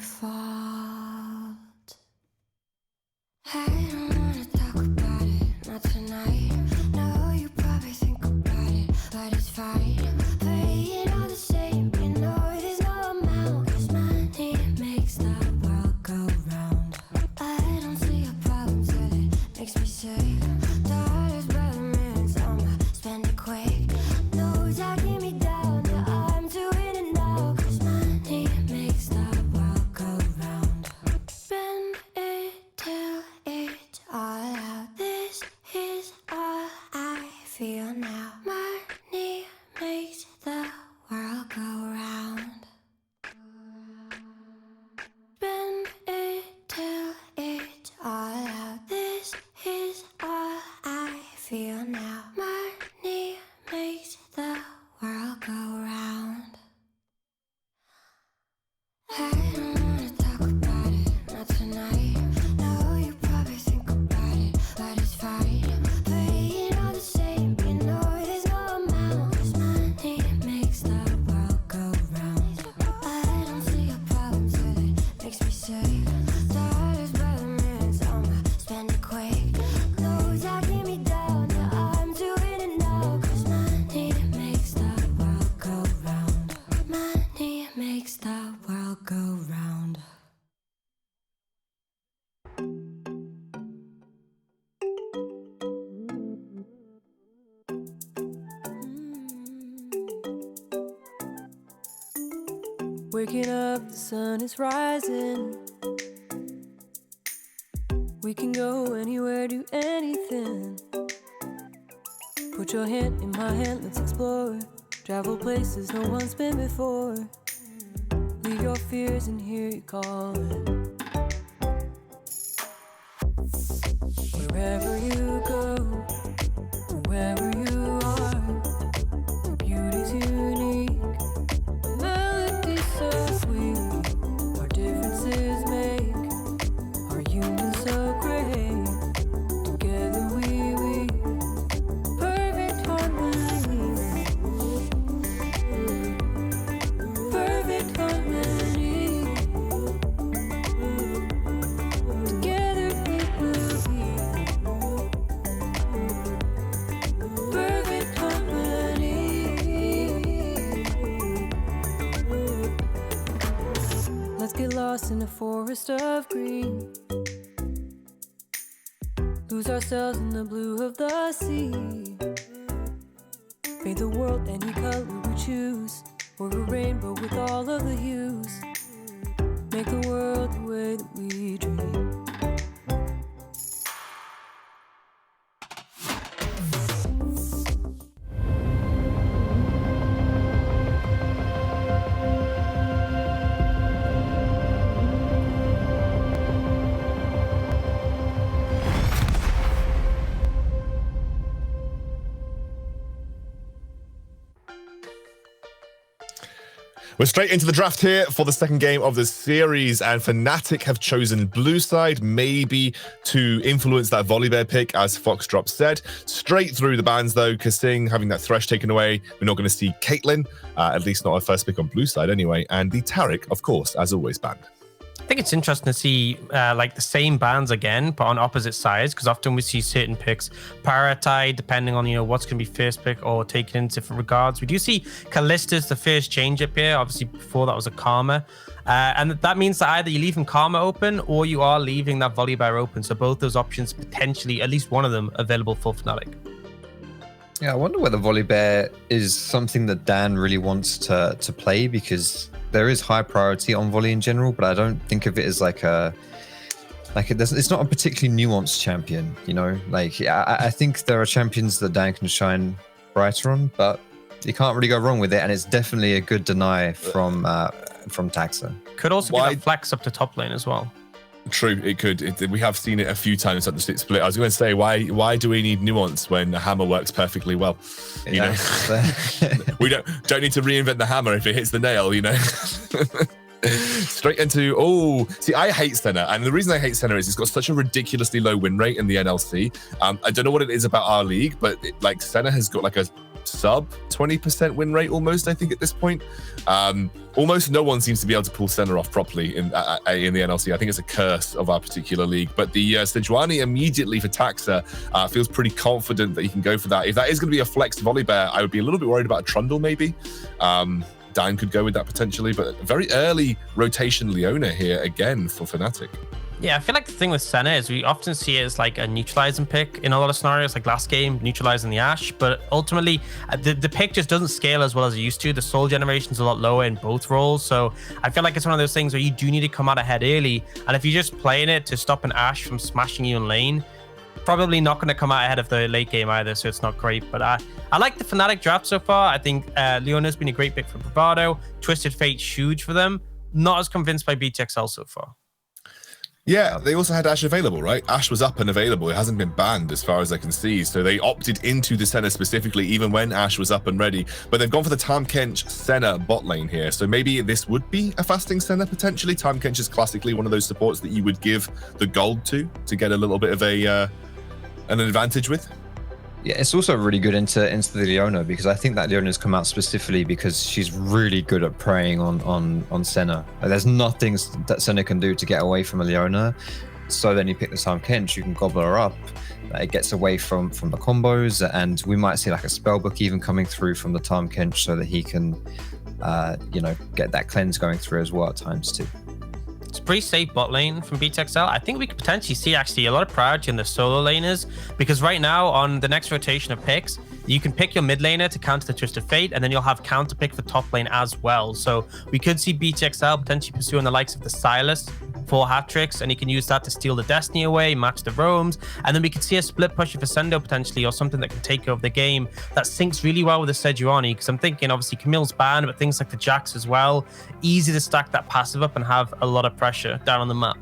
fault. I don't wanna talk about it, not tonight. No, you probably think about it, but it's fine. Playing all the same, you know there's no amount. 'Cause money makes the world go round. I don't see a problem till it makes me sick. Dollars by the minutes, I'ma spend it quick. Knows I keep me down, yeah, I'm doing it now. 'Cause money makes the world go round. Spend it till it's all out. This is all I feel now. Money makes the world go round. Spend it till it's all out. This is all I feel now. Money makes the world go round. I don't wanna talk about it, not tonight. No, you probably think about it, but it's fine. Playing all the same, you know there's no amount. 'Cause money makes the world go round. I don't see a problem till it makes me sick. Dollars by the minutes, I'ma spend it quick. Knows I keep me down, yeah, I'm doing it now. 'Cause money makes the world go round. Money makes the world go round. Waking up, the sun is rising. We can go anywhere, do anything. Put your hand in my hand, let's explore. Travel places no one's been before. Leave your fears and hear you calling. Wherever you go, wherever you are, the beauty's unique. The melody's so sweet. Our differences make our union so great. Together we perfect harmony. Perfect harmony. Together we will be perfect harmony. Let's get lost in a forest of green. Lose ourselves in the blue of the sea. Paint the world any color we choose, or a rainbow with all of the hues. Make the world the way that we dream. We're straight into the draft here for the second game of the series, and FNATIC have chosen blue side, maybe to influence that Volibear pick, as Foxdrop said. Straight through the bans, though, Kasing having that Thresh taken away. We're not going to see Caitlyn, at least not our first pick on blue side anyway, and the Taric, of course, as always, banned. I think it's interesting to see like the same bans again, but on opposite sides, because often we see certain picks prioritized depending on what's going to be first pick or taken in different regards. We do see Kallista's the first change up here. Obviously, before that was a Karma, and that means that either you're leaving Karma open or you are leaving that Volibear open. So both those options potentially, at least one of them, available for FNATIC. Yeah, I wonder whether Volibear is something that Dan really wants to play, because there is high priority on volley in general, but I don't think of it as it's not a particularly nuanced champion, I think there are champions that Dan can shine brighter on, but you can't really go wrong with it, and it's definitely a good deny from Taxa. Could also be that flex up to top lane as well. True, it could. We have seen it a few times at the split. I was going to say, why do we need nuance when a hammer works perfectly well? You know, we don't need to reinvent the hammer if it hits the nail. Straight into, see, I hate Senna. And the reason I hate Senna is it's got such a ridiculously low win rate in the NLC. I don't know what it is about our league, but Senna has got like a sub 20% win rate almost, I think, at this point. Almost no one seems to be able to pull Senna off properly in the NLC. I think it's a curse of our particular league. But the Sejuani immediately for Taxa feels pretty confident that he can go for that. If that is going to be a flex Volibear, I would be a little bit worried about a Trundle maybe. Dan could go with that potentially, but very early rotation Leona here again for Fnatic. Yeah, I feel like the thing with Senna is we often see it as like a neutralizing pick in a lot of scenarios, like last game, neutralizing the Ashe, but ultimately the pick just doesn't scale as well as it used to. The soul generation is a lot lower in both roles, so I feel like it's one of those things where you do need to come out ahead early, and if you're just playing it to stop an Ashe from smashing you in lane, probably not going to come out ahead of the late game either, so it's not great. But I like the Fnatic draft so far. I think Leona's been a great pick for Bravado. Twisted Fate's huge for them. Not as convinced by BTXL so far. Yeah, they also had Ashe available, right? Ashe was up and available. It hasn't been banned as far as I can see. So they opted into the Senna specifically, even when Ashe was up and ready. But they've gone for the Tahm Kench Senna bot lane here. So maybe this would be a fasting Senna potentially. Tahm Kench is classically one of those supports that you would give the gold to get a little bit of an advantage with. Yeah, it's also really good into the Leona, because I think that Leona's come out specifically because she's really good at preying on Senna. Like, there's nothing that Senna can do to get away from a Leona. So then you pick the Tahm Kench, you can gobble her up. It gets away from the combos, and we might see like a spellbook even coming through from the Tahm Kench so that he can, get that cleanse going through as well at times too. It's pretty safe bot lane from BTXL. I think we could potentially see actually a lot of priority in the solo laners, because right now on the next rotation of picks, you can pick your mid laner to counter the Twisted Fate, and then you'll have counter pick for top lane as well. So we could see BTXL potentially pursuing the likes of the Silas for hat tricks, and he can use that to steal the Destiny away, match the roams, and then we could see a split push of Ascendo potentially, or something that can take over the game that syncs really well with the Sejuani, because I'm thinking obviously Camille's banned, but things like the Jax as well, easy to stack that passive up and have a lot of pressure down on the map.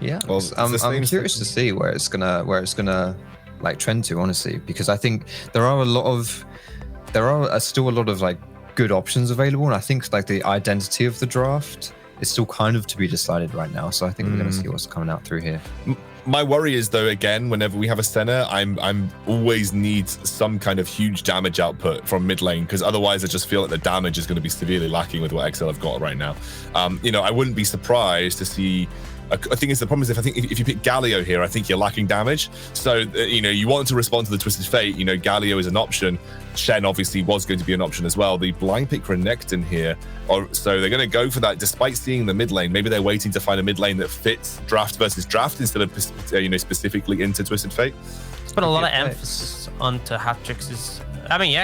Yeah, well, I'm curious to see where it's gonna like trend to, honestly, because I think there are still a lot of like good options available, and I think like the identity of the draft is still kind of to be decided right now. So I think we're going to see what's coming out through here. My worry is, though, again, whenever we have a Senna, I'm always need some kind of huge damage output from mid lane, because otherwise I just feel like the damage is going to be severely lacking with what XL have got right now. I wouldn't be surprised to see. I think the problem is if you pick Galio here, I think you're lacking damage. So you want to respond to the Twisted Fate. Galio is an option. Shen obviously was going to be an option as well. The blind pick Renekton here, so they're going to go for that despite seeing the mid lane. Maybe they're waiting to find a mid lane that fits draft versus draft instead of specifically into Twisted Fate. Let's put a lot of emphasis onto hat tricks.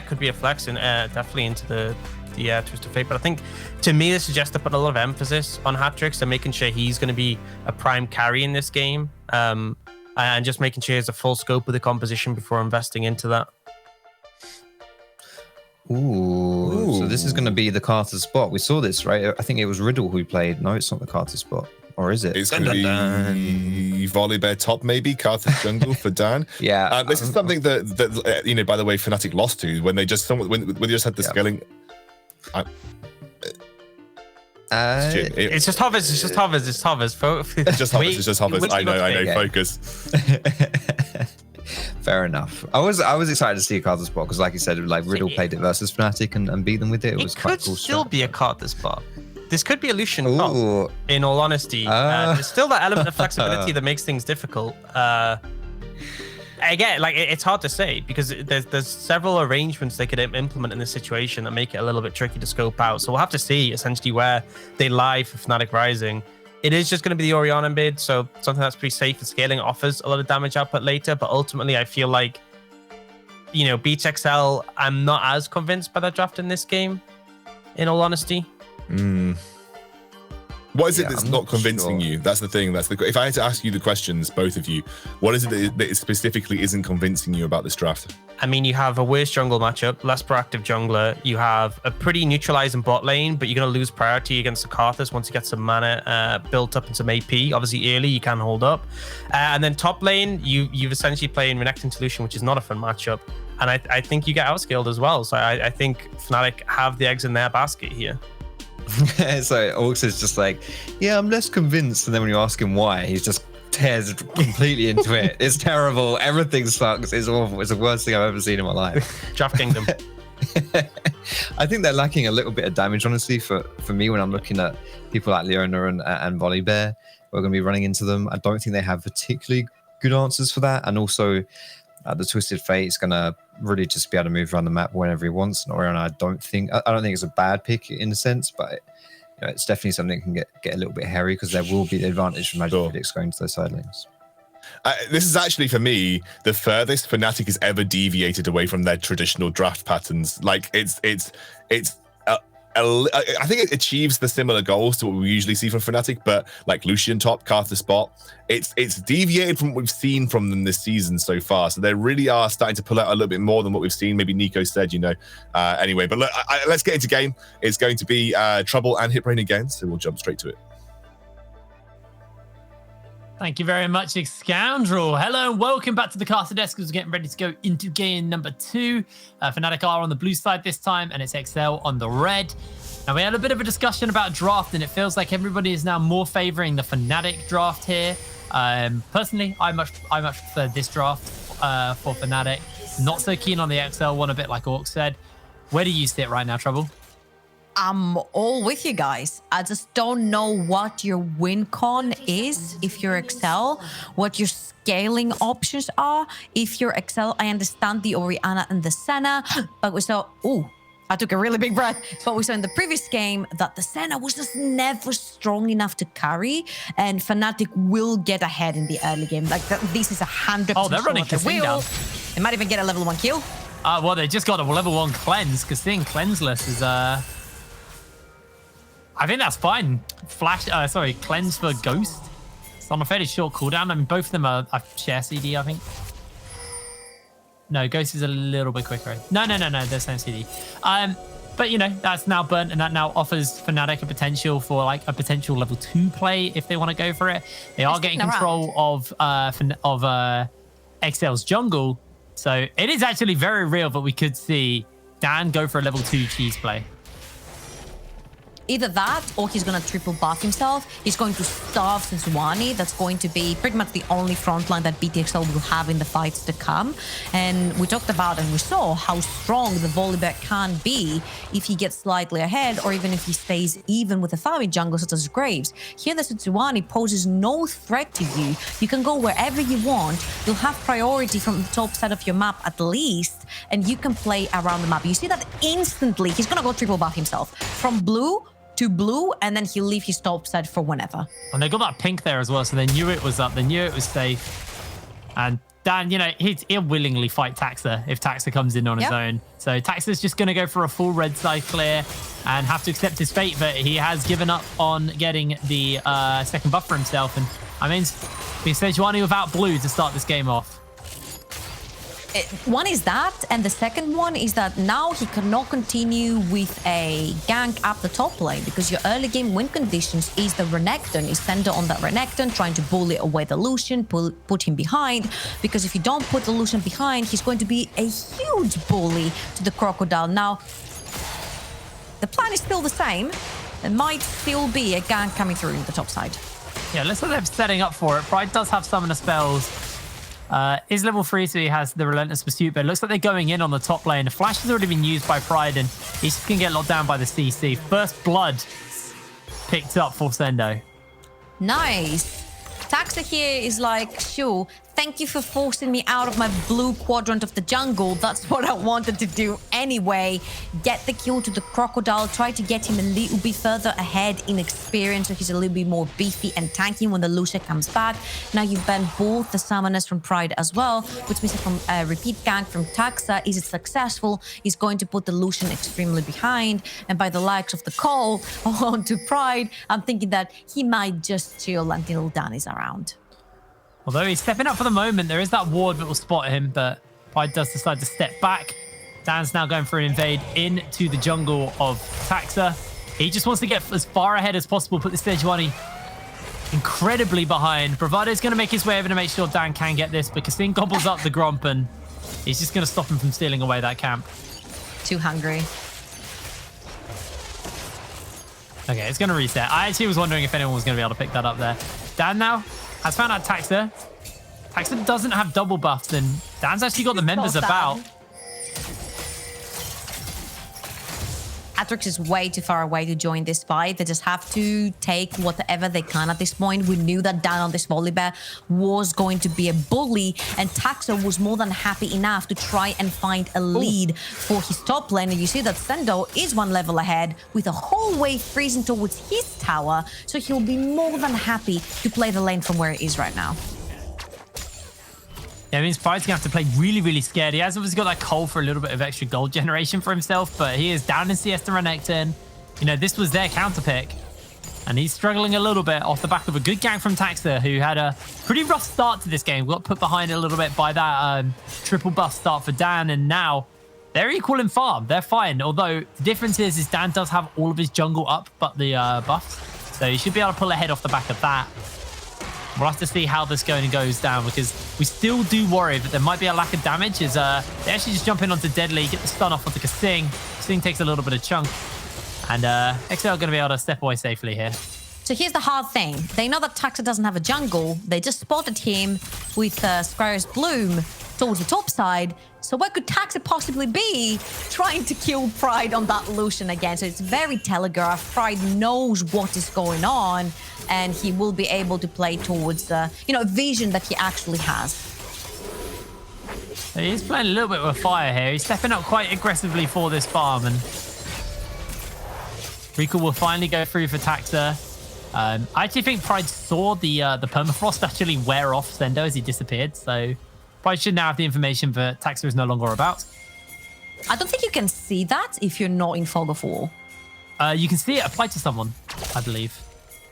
Could be a flex and definitely into the Twisted Fate, but I think to me this suggests to put a lot of emphasis on hat tricks and making sure he's going to be a prime carry in this game, and just making sure he has a full scope of the composition before investing into that. Ooh. So this is going to be the Carter spot. We saw this, right? I think it was Riddle who played. No, it's not the Carter spot. Or is it? It's going to be Volibear top, maybe Carter jungle for Dan. Yeah. This is something that by the way, Fnatic lost to when they just when they just had the scaling. It's just hovers. It's just hovers. It's hovers. It's just hovers. It's just hovers. I know. Okay. Focus. Fair enough. I was excited to see a Carter spot because, like you said, like Riddle played it versus Fnatic and beat them with it. It was quite cool. Could still be a Carter spot. This could be a Lucian Ooh. top, in all honesty. There's still that element of flexibility that makes things difficult. Again, like it's hard to say because there's several arrangements they could implement in this situation that make it a little bit tricky to scope out. So we'll have to see essentially where they lie for Fnatic Rising. It is just going to be the Orianna bid, so something that's pretty safe and scaling offers a lot of damage output later. But ultimately, I feel like, BTXL, I'm not as convinced by that draft in this game, in all honesty. What is it that's not convincing you? That's the thing. If I had to ask you the questions, both of you, what is it that specifically isn't convincing you about this draft? You have a worse jungle matchup, less proactive jungler. You have a pretty neutralizing bot lane, but you're going to lose priority against the Karthus once you get some mana built up and some AP. Obviously, early, you can hold up. And then top lane, you've essentially playing Renekton Solution, which is not a fun matchup. And I think you get outscaled as well. So I think Fnatic have the eggs in their basket here. So Orcs is just like, yeah, I'm less convinced. And then when you ask him why, he just tears completely into it. It's terrible. Everything sucks. It's awful. It's the worst thing I've ever seen in my life. Draft Kingdom. I think they're lacking a little bit of damage, honestly, for me when I'm looking at people like Leona and Volibear. We're going to be running into them. I don't think they have particularly good answers for that. And also, the Twisted Fate is going to really just be able to move around the map whenever he wants. And I don't think it's a bad pick in a sense, but it's definitely something that can get a little bit hairy because there will be the advantage from Magic Phoenix going to those side lanes. This is actually, for me, the furthest Fnatic has ever deviated away from their traditional draft patterns. Like, I think it achieves the similar goals to what we usually see from Fnatic, but like Lucian top, Cartha spot, it's deviated from what we've seen from them this season so far. So they really are starting to pull out a little bit more than what we've seen. Maybe Nico said, anyway. But look, let's get into game. It's going to be Trouble and Hitbrain again, so we'll jump straight to it. Thank you very much, Scoundrel. Hello and welcome back to the Caster Desk as we're getting ready to go into game number 2. Fnatic are on the blue side this time, and it's XL on the red. Now, we had a bit of a discussion about draft, and it feels like everybody is now more favoring the Fnatic draft here. Personally, I much prefer this draft for Fnatic. Not so keen on the XL one, a bit like Orc said. Where do you sit right now, Trouble? I'm all with you guys. I just don't know what your win con is if you're XL, what your scaling options are. If you're XL, I understand the Orianna and the Senna, but we saw, I took a really big breath. But we saw in the previous game that the Senna was just never strong enough to carry, and Fnatic will get ahead in the early game. Like, this is 100%. Oh, they're running Kassim down. They might even get a level 1 kill. Well, they just got a level 1 cleanse. Kassim cleanseless is I think that's fine. Cleanse for Ghost. It's on a fairly short cooldown. I mean, both of them are share CD, I think. No, Ghost is a little bit quicker. No, they're same CD. But, that's now burnt, and that now offers Fnatic a potential for, like, a potential level 2 play if they want to go for it. They are getting control of XL's jungle. So it is actually very real that we could see Dan go for a level 2 cheese play. Either that, or he's going to triple buff himself. He's going to starve Sejuani. That's going to be pretty much the only frontline that BTXL will have in the fights to come. And we talked about and we saw how strong the Volibear can be if he gets slightly ahead, or even if he stays even with a farming jungle such as Graves. Here, the Sejuani poses no threat to you. You can go wherever you want. You'll have priority from the top side of your map at least, and you can play around the map. You see that instantly. He's going to go triple buff himself. From blue to blue, and then he'll leave his top side for whenever. And they got that pink there as well, so they knew it was up. They knew it was safe. And Dan, he'll willingly fight Taxa if Taxa comes in on his own. So Taxa's just going to go for a full red side clear and have to accept his fate, but he has given up on getting the second buff for himself. And I mean, we Sejuani without blue to start this game off. One is that, and the second one is that now he cannot continue with a gank up the top lane because your early game win conditions is the Renekton. Is center on that Renekton, trying to bully away the Lucian, put him behind, because if you don't put the Lucian behind, he's going to be a huge bully to the Crocodile. Now, the plan is still the same. There might still be a gank coming through in the top side. Yeah, looks like they're setting up for it. Pride does have summoner spells. Is level 3, so he has the Relentless Pursuit, but it looks like they're going in on the top lane. The flash has already been used by Pride, and he's just going to get locked down by the CC. First blood picked up for Sendo. Nice. Taxa here is like, sure, thank you for forcing me out of my blue quadrant of the jungle. That's what I wanted to do anyway. Get the kill to the Crocodile. Try to get him a little bit further ahead in experience so he's a little bit more beefy and tanky when the Lucia comes back. Now you've banned both the summoners from Pride as well, which means from a repeat gank from Taxa, is it successful, is going to put the Lucian extremely behind. And by the likes of the call onto Pride, I'm thinking that he might just chill until Dan is around. Although he's stepping up for the moment, there is that ward that will spot him, but Pride does decide to step back. Dan's now going for an invade into the jungle of Taxa. He just wants to get as far ahead as possible, put the Sejuani incredibly behind. Bravado's going to make his way over to make sure Dan can get this, but Kassim gobbles up the Gromp, and he's just going to stop him from stealing away that camp. Too hungry. Okay, it's going to reset. I actually was wondering if anyone was going to be able to pick that up there. Dan now has found out Taxa. Taxa doesn't have double buffs, and Dan's actually got the members about. Atrix is way too far away to join this fight. They just have to take whatever they can at this point. We knew that Dan on this Volibear was going to be a bully, and Taxa was more than happy enough to try and find a lead for his top lane. And you see that Sendo is one level ahead with a whole wave freezing towards his tower, so he'll be more than happy to play the lane from where it is right now. Yeah, it means Pride's going to have to play really, really scared. He has obviously got that coal for a little bit of extra gold generation for himself, but he is down in Siesta Renekton. You know, this was their counter pick, and he's struggling a little bit off the back of a good gank from Taxa, who had a pretty rough start to this game. Got put behind a little bit by that triple buff start for Dan, and now they're equal in farm. They're fine, although the difference is Dan does have all of his jungle up but the buffs, so he should be able to pull ahead off the back of that. We'll have to see how this goes down, because we still do worry that there might be a lack of damage as they actually just jump in onto Deadly, get the stun off onto Kasing. Kasing takes a little bit of chunk, and XL are going to be able to step away safely here. So here's the hard thing. They know that Taxa doesn't have a jungle. They just spotted him with Square's Bloom towards the top side. So where could Taxa possibly be trying to kill Pride on that Lucian again? So it's very telegraphed. Pride knows what is going on, and he will be able to play towards, a vision that he actually has. He's playing a little bit with fire here. He's stepping up quite aggressively for this farm, and Recall will finally go through for Taxa. I actually think Pride saw the permafrost actually wear off Sendo as he disappeared, so Pride should now have the information, but Taxa is no longer about. I don't think you can see that if you're not in Fog of War. You can see it applied to someone, I believe.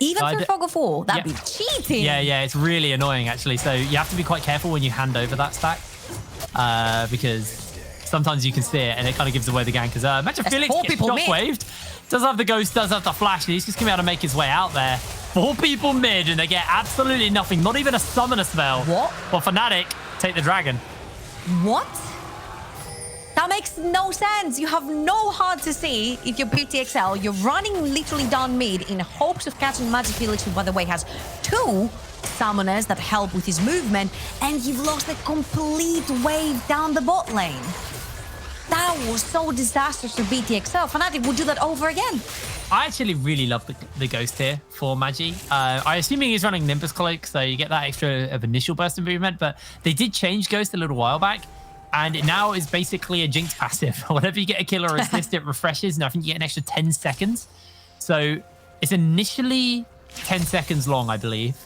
Even through Fog of War? That'd be cheating. Yeah, it's really annoying, actually. So you have to be quite careful when you hand over that stack, because sometimes you can see it and it kind of gives away the gang. Because imagine Felix gets shockwaved, does have the ghost, does have the flash, and he's just going to be able to make his way out there. 4 people mid, and they get absolutely nothing, not even a summoner spell. What? Well, FNATIC take the dragon. What? That makes no sense. You have no heart to see if you're PTXL. You're running literally down mid in hopes of catching Magic Felix, who, by the way, has 2 summoners that help with his movement, and you've lost a complete wave down the bot lane. That was so disastrous for BTXL. FNATIC would do that over again. I actually really love the ghost here for Magi. I assuming he's running Nimbus Cloak, so you get that extra of initial burst of movement, but they did change Ghost a little while back, and it now is basically a Jinx passive. Whenever you get a kill or assist, it refreshes, and I think you get an extra 10 seconds. So it's initially 10 seconds long, I believe.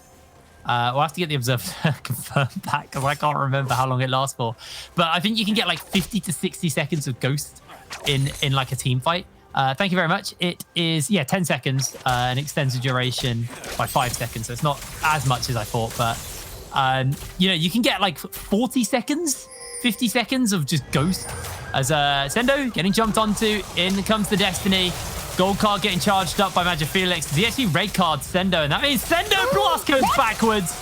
We'll have to get the observer to confirm that, because I can't remember how long it lasts for. But I think you can get like 50 to 60 seconds of Ghost in like a team fight. Thank you very much. It is, 10 seconds and extends the duration by 5 seconds. So it's not as much as I thought, but you can get like 40 seconds, 50 seconds of just Ghost as Sendo getting jumped onto. In comes the Destiny. Gold card getting charged up by Magic Felix. He actually red cards Sendo, and that means Sendo blast goes backwards.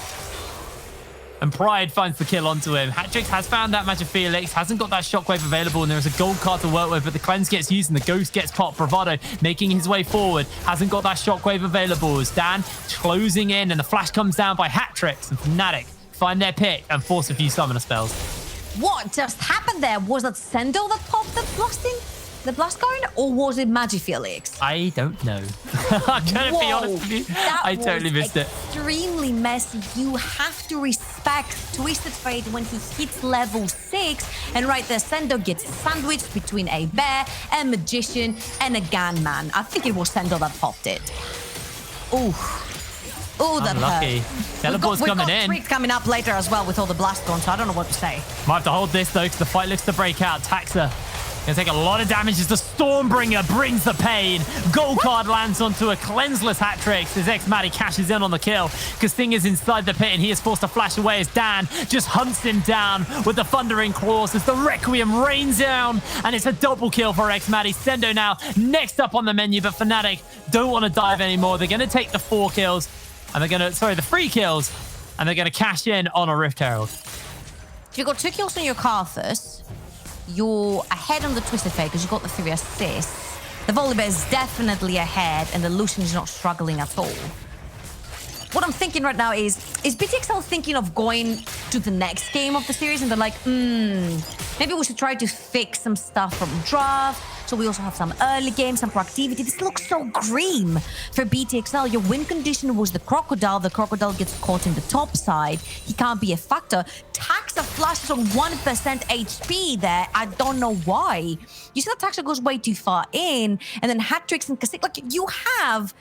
And Pride finds the kill onto him. Hatrix has found that Magic Felix, hasn't got that shockwave available, and there is a gold card to work with, but the cleanse gets used and the ghost gets caught. Bravado making his way forward, hasn't got that shockwave available. As Dan closing in, and the flash comes down by Hatrix, and FNATIC find their pick and force a few summoner spells. What just happened there? Was that Sendo that popped the blasting? The blast card, or was it Magic Felix? I don't know. I'm going to be honest with you. I totally missed it. Extremely messy. You have to respect Twisted Fate when he hits level 6. And right there, Sendo gets sandwiched between a bear, a magician, and a gunman. I think it was Sendo that popped it. Ooh. Oh, that unlucky. hurt. Teleport's coming in. We've got coming up later as well with all the blast gone, so I don't know what to say. Might have to hold this, though, because the fight looks to break out. Taxa gonna take a lot of damage as the Stormbringer brings the pain. Gold card lands onto a cleanseless Hatrix as X-Matty cashes in on the kill. Kasing is inside the pit, and he is forced to flash away as Dan just hunts him down with the Thundering Claws as the Requiem rains down, and it's a double kill for X-Matty. Sendo now next up on the menu, but FNATIC don't want to dive anymore. They're gonna take the 4 kills, and the 3 kills, and they're gonna cash in on a Rift Herald. If you've got 2 kills on your Karthus, you're ahead on the Twisted Fate because you got the 3 assists. The Volibear is definitely ahead, and the Lucian is not struggling at all. What I'm thinking right now is BTXL thinking of going to the next game of the series, and they're like, maybe we should try to fix some stuff from draft. So we also have some early games, some proactivity. This looks so grim for BTXL. Your win condition was the Crocodile. The Crocodile gets caught in the top side. He can't be a factor. Taxa flashes on 1% HP there. I don't know why. You see that Taxa goes way too far in, and then Hat-Tricks and Kasich, like, you have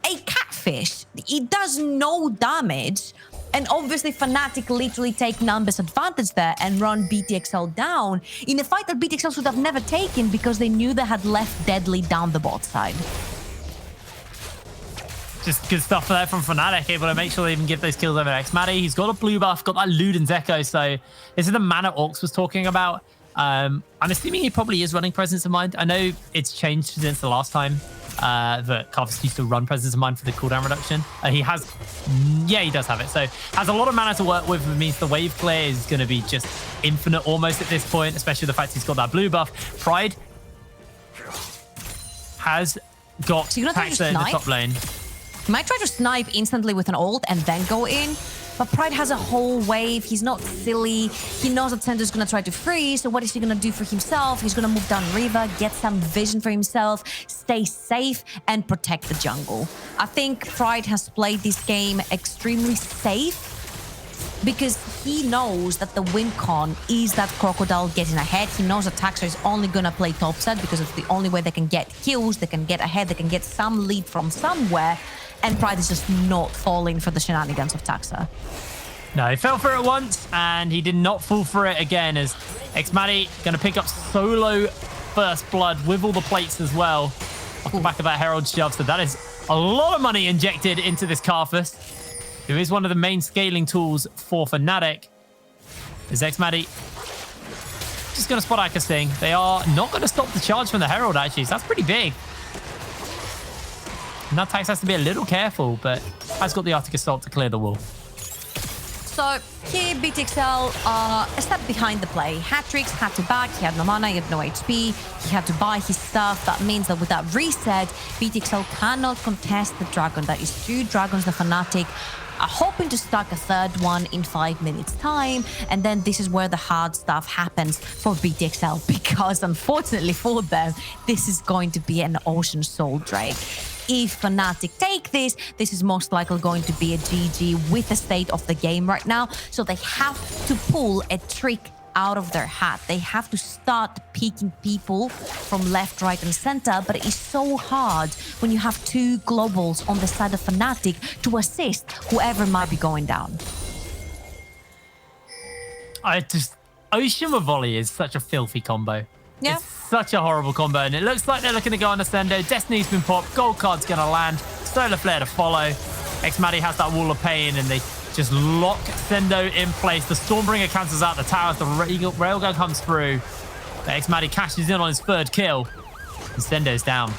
a catfish. It does no damage. And obviously, FNATIC literally take numbers advantage there and run BTXL down in a fight that BTXL should have never taken because they knew they had left Deadly down the bot side. Just good stuff there from FNATIC, able to make sure they even give those kills over XMatty. He's got a blue buff, got that Luden's Echo, so this is the mana Orcs was talking about. I'm assuming he probably is running Presence of Mind. I know it's changed since the last time that Carthus used to run Presence of Mind for the cooldown reduction. He has, yeah, he does have it. So has a lot of mana to work with. It means the wave clear is going to be just infinite almost at this point, especially the fact he's got that blue buff. Pride has got Taxa in the top lane. He might try to snipe instantly with an ult and then go in. But Pride has a whole wave. He's not silly. He knows that Sender's going to try to freeze. So what is he going to do for himself? He's going to move down Riva, get some vision for himself, stay safe, and protect the jungle. I think Pride has played this game extremely safe because he knows that the win con is that Crocodile getting ahead. He knows that Taxa is only going to play topside because it's the only way they can get kills, they can get ahead, they can get some lead from somewhere. And Pride is just not falling for the shenanigans of Taxa. No, he fell for it once, and he did not fall for it again, as XMatty going to pick up solo first blood with all the plates as well. Off the back of that Herald shove, so that is a lot of money injected into this Carthus, who is one of the main scaling tools for FNATIC. Is XMatty just going to spot Aka Sting. They are not going to stop the charge from the Herald, actually, so that's pretty big. Now Tax has to be a little careful, but has got the Arctic Assault to clear the wall. So here, BTXL a step behind the play. Hat-Tricks had to back, he had no mana, he had no HP, he had to buy his stuff. That means that with that reset, BTXL cannot contest the dragon. That is 2 dragons, the FNATIC are hoping to stack a third one in 5 minutes time, and then this is where the hard stuff happens for BTXL, because unfortunately for them, this is going to be an Ocean Soul Drake. If FNATIC take this, this is most likely going to be a GG with the state of the game right now. So they have to pull a trick out of their hat. They have to start picking people from left, right, and center. But it is so hard when you have 2 globals on the side of FNATIC to assist whoever might be going down. Ocean with Volley is such a filthy combo. Yeah. It's such a horrible combo, and it looks like they're looking to go on Ascendo. Destiny's been popped, gold card's gonna land, Solar Flare to follow. XMatty has that Wall of Pain, and they just lock Sendo in place. The Stormbringer cancels out the towers, the Railgun comes through. XMatty cashes in on his 3rd kill, and Sendo's down.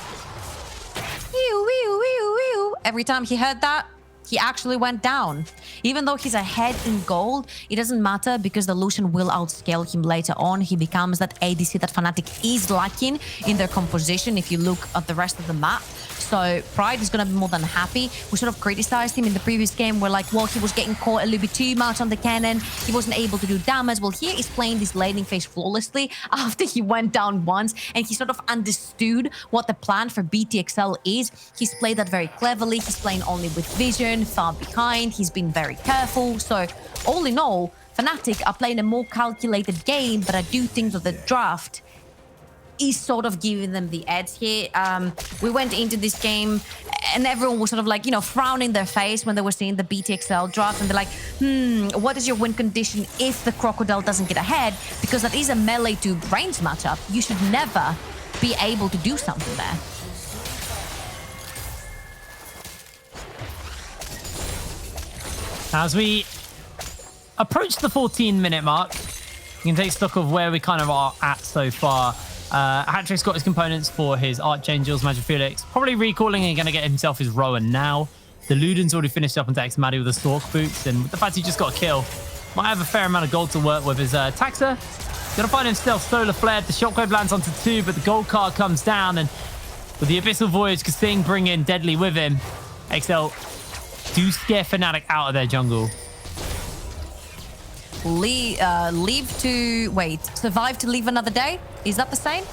Every time he heard that, he actually went down. Even though he's ahead in gold, it doesn't matter because the Lucian will outscale him later on. He becomes that ADC that FNATIC is lacking in their composition if you look at the rest of the map. So Pride is going to be more than happy. We sort of criticized him in the previous game. We're like, well, he was getting caught a little bit too much on the cannon. He wasn't able to do damage. Well, here he's playing this laning phase flawlessly after he went down once and he sort of understood what the plan for BTXL is. He's played that very cleverly. He's playing only with vision, far behind. He's been very careful. So all in all, FNATIC are playing a more calculated game, but I do think that the draft is sort of giving them the edge here. We went into this game and everyone was sort of like, you know, frowning their face when they were seeing the BTXL draft, and they're like, what is your win condition if the Crocodile doesn't get ahead? Because that is a melee to range matchup. You should never be able to do something there. As we approach the 14-minute mark, you can take stock of where we kind of are at so far. Hat-Trick's got his components for his Archangels, Magic Felix, probably recalling and going to get himself his Rowan now. The Luden's already finished up into XMatty with the Stalk Boots, and with the fact he just got a kill, might have a fair amount of gold to work with. His Taxa Gonna find himself solar flared. The shockwave lands onto 2, but the gold card comes down, and with the Abyssal Voyage, Kasing bring in Deadly with him. XL do scare Fnatic out of their jungle. Survive to leave another day? Is that the same?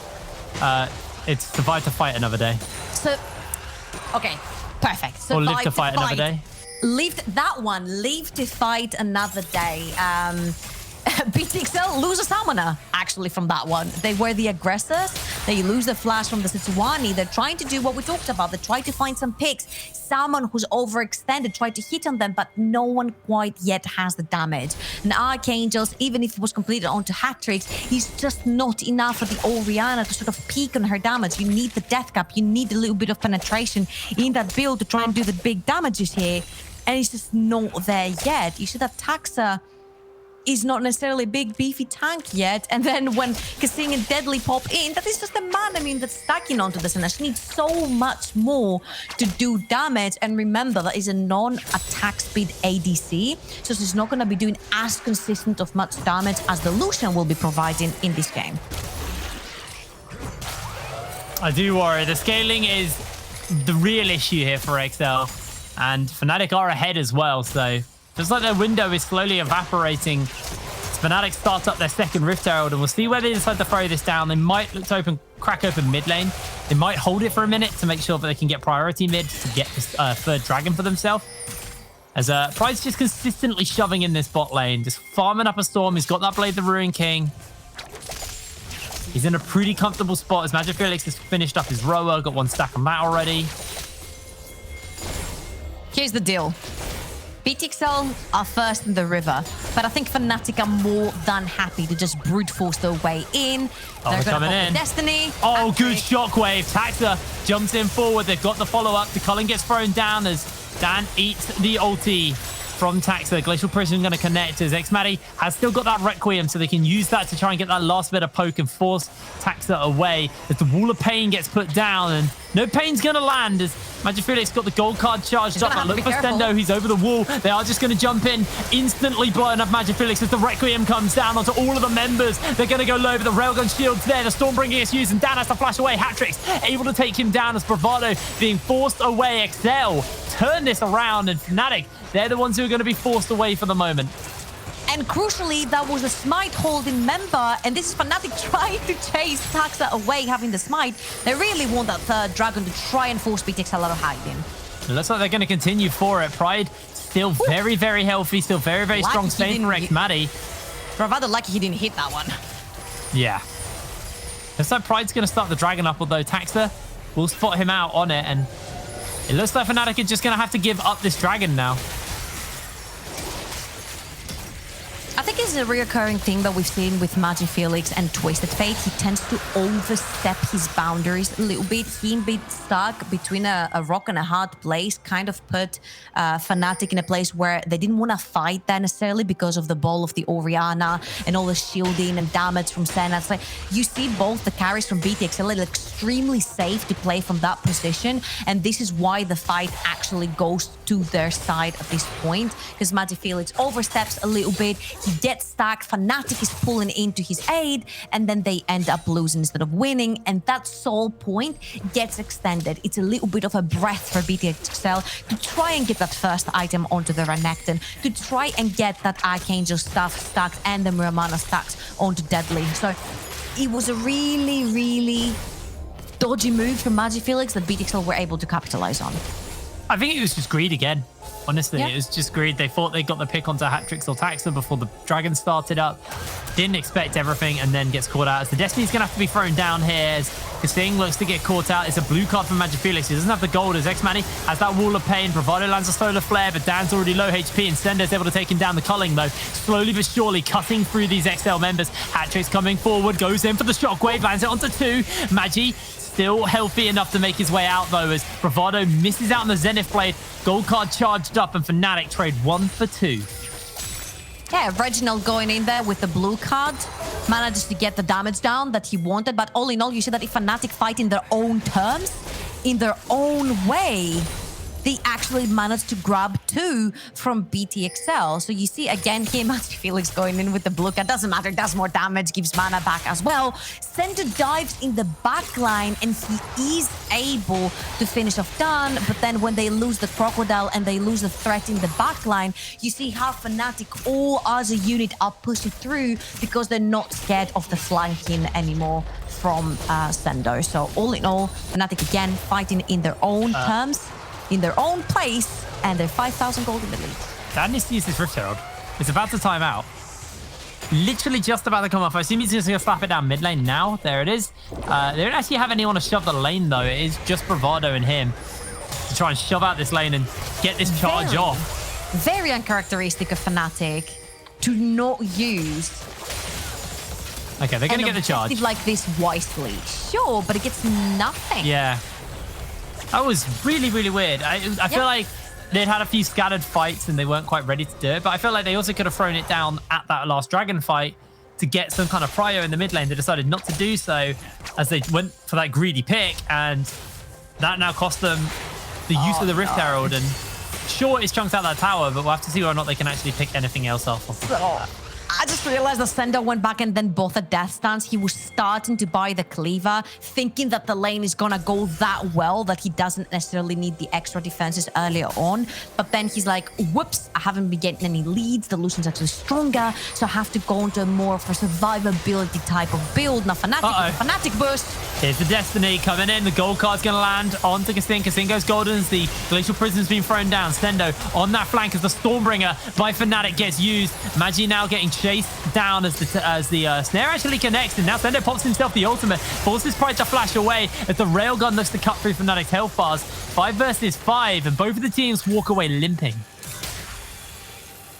It's survive to fight another day. So, okay, perfect. Or live to fight another day. Live to fight another day. BTXL lose a summoner, actually, from that one. They were the aggressors. They lose the flash from the Sejuani. They're trying to do what we talked about. They try to find some picks. Someone who's overextended, try to hit on them, but no one quite yet has the damage. And Archangels, even if it was completed onto hat-tricks, he's just not enough for the Orianna to sort of peak on her damage. You need the death cap. You need a little bit of penetration in that build to try and do the big damages here. And it's just not there yet. You see that Taxa is not necessarily a big beefy tank yet, and then when Kasing and Deadly pop in, that is just a man, that's stacking onto the Senna. She needs so much more to do damage, and remember, that is a non-attack speed ADC, so she's not going to be doing as consistent of much damage as the Lucian will be providing in this game. I do worry. The scaling is the real issue here for XL, and Fnatic are ahead as well, so just like their window is slowly evaporating, Fnatic start up their second Rift Herald, and we'll see where they decide to throw this down. They might look to crack open mid lane. They might hold it for a minute to make sure that they can get priority mid to get this third dragon for themselves. As Pride's just consistently shoving in this bot lane, just farming up a storm. He's got that Blade the Ruin King. He's in a pretty comfortable spot as Magic Felix has finished up his rower, got 1 stack of mat already. Here's the deal. BTXL are first in the river, but I think Fnatic are more than happy to just brute force their way in. They're coming in. Destiny. Oh, good shockwave. Taxa jumps in forward. They've got the follow-up. The Culling gets thrown down as Dan eats the ulti from Taxa. Glacial Prison going to connect as Xmatty has still got that Requiem, so they can use that to try and get that last bit of poke and force Taxa away as the Wall of Pain gets put down, and no pain's going to land as Magic Felix got the gold card charged up. But look for Stendo, he's over the wall. They are just going to jump in, instantly blowing up Magic Felix as the Requiem comes down onto all of the members. They're going to go low, but the Railgun shield's there. The Stormbringer is used, and Dan has to flash away. Hat-tricks able to take him down as Bravado being forced away. XL turn this around, and Fnatic, they're the ones who are going to be forced away for the moment. And crucially, that was a smite holding member, and this is Fnatic trying to chase Taxa away, having the smite. They really want that third dragon to try and force BTXL out of hiding. It looks like they're going to continue for it. Pride still very, very healthy, still very, very strong. Same for Xmatty. Bravado lucky he didn't hit that one. Yeah. Looks like Pride's going to start the dragon up, although Taxa will spot him out on it, and it looks like Fnatic are just going to have to give up this dragon now. I think it's a reoccurring thing that we've seen with Magic Felix and Twisted Fate. He tends to overstep his boundaries a little bit. Him being stuck between a rock and a hard place kind of put Fnatic in a place where they didn't want to fight that necessarily because of the ball of the Orianna and all the shielding and damage from Senna. It's like you see both the carries from BTXL are extremely safe to play from that position, and this is why the fight actually goes to their side at this point, because Magic Felix oversteps a little bit. He gets stacked, Fnatic is pulling into his aid, and then they end up losing instead of winning, and that soul point gets extended. It's a little bit of a breath for BTXL to try and get that first item onto the Renekton, to try and get that Archangel stuff stacked and the Muramana stacks onto Deadly. So it was a really, really dodgy move from Magic Felix that BTXL were able to capitalize on. I think it was just greed again. Honestly, Yeah. It was just greed. They thought they got the pick onto Hat-tricks or Taxa before the dragon started up. Didn't expect everything and then gets caught out. As the Destiny's going to have to be thrown down here as Kasing looks to get caught out. It's a blue card from Magic Felix. He doesn't have the gold as Xmatty has that Wall of Pain. Bravado lands a solar flare, but Dan's already low HP and Stender's able to take him down. The Culling, though, slowly but surely cutting through these XL members. Hat-tricks coming forward, goes in for the shockwave, lands it onto 2. Magi still healthy enough to make his way out, though, as Bravado misses out on the Zenith Blade. Gold card charged up, and Fnatic trade 1 for 2. Yeah, Reginald going in there with the blue card manages to get the damage down that he wanted, but all in all, you see that if Fnatic fight in their own terms, in their own way, they actually managed to grab 2 from BTXL. So you see again here, Magic Felix going in with the blue card. Doesn't matter, does more damage, gives mana back as well. Sendo dives in the back line and he is able to finish off Dan, but then when they lose the Crocodile and they lose the threat in the back line, you see how FNATIC all as a unit are pushing through because they're not scared of the flanking anymore from Sendo. So all in all, FNATIC again fighting in their own terms, in their own place, and they're 5,000 gold in the lead. Dan needs to use his Rift Herald. It's about to time out. Literally just about to come off. I assume he's just going to slap it down mid lane now. There it is. They don't actually have anyone to shove the lane, though. It is just Bravado and him to try and shove out this lane and get this charge off. Very uncharacteristic of FNATIC to not use. Okay, they're going to get the charge. Like this wisely. Sure, but it gets nothing. Yeah. That was really, really weird. I feel like they'd had a few scattered fights and they weren't quite ready to do it, but I feel like they also could have thrown it down at that last dragon fight to get some kind of prio in the mid lane. They decided not to do so as they went for that greedy pick, and that now cost them the use of the Rift Herald. And sure, it's chunked out that tower, but we'll have to see whether or not they can actually pick anything else off of that. I just realized that Sendo went back and then both at death stance. He was starting to buy the cleaver, thinking that the lane is gonna go that well that he doesn't necessarily need the extra defenses earlier on. But then he's like, whoops, I haven't been getting any leads. The Lucian's actually stronger, so I have to go into a more of a survivability type of build. Now FNATIC burst. Here's the Destiny coming in. The gold card's going to land onto Kassin. Kassin goes Golden's. The Glacial Prison's been thrown down. Sendo on that flank as the Stormbringer by FNATIC gets used. Magi now getting chased down as the snare actually connects, and now Sendo pops himself the ultimate, forces Pride to flash away as the Railgun looks to cut through FNATIC's health bars. 5 versus 5, and both of the teams walk away limping.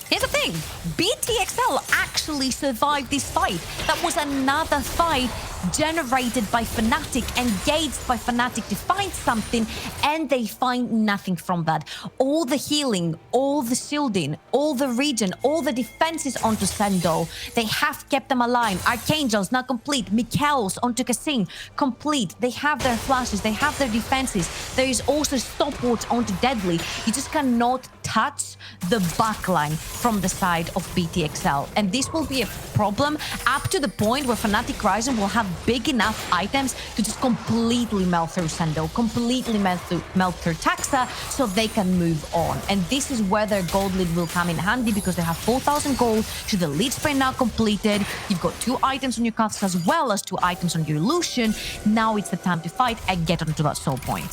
Here's the thing, BTXL actually survived this fight. That was another fight generated by FNATIC, engaged by FNATIC to find something, and they find nothing from that. All the healing, all the shielding, all the regen, all the defenses onto Sendo, they have kept them alive. Archangel's not complete. Mikhail's onto Kassin, complete. They have their flashes, they have their defenses. There is also stopwatch onto Deadly. You just cannot touch the backline from the side of BTXL, and this will be a problem up to the point where FNATIC Rising will have big enough items to just completely melt through Sendo, completely melt through Taxa, so they can move on. And this is where their gold lead will come in handy, because they have 4,000 gold. So the lead sprint now completed. You've got 2 items on your cards as well as 2 items on your Lucian. Now it's the time to fight and get onto that soul point.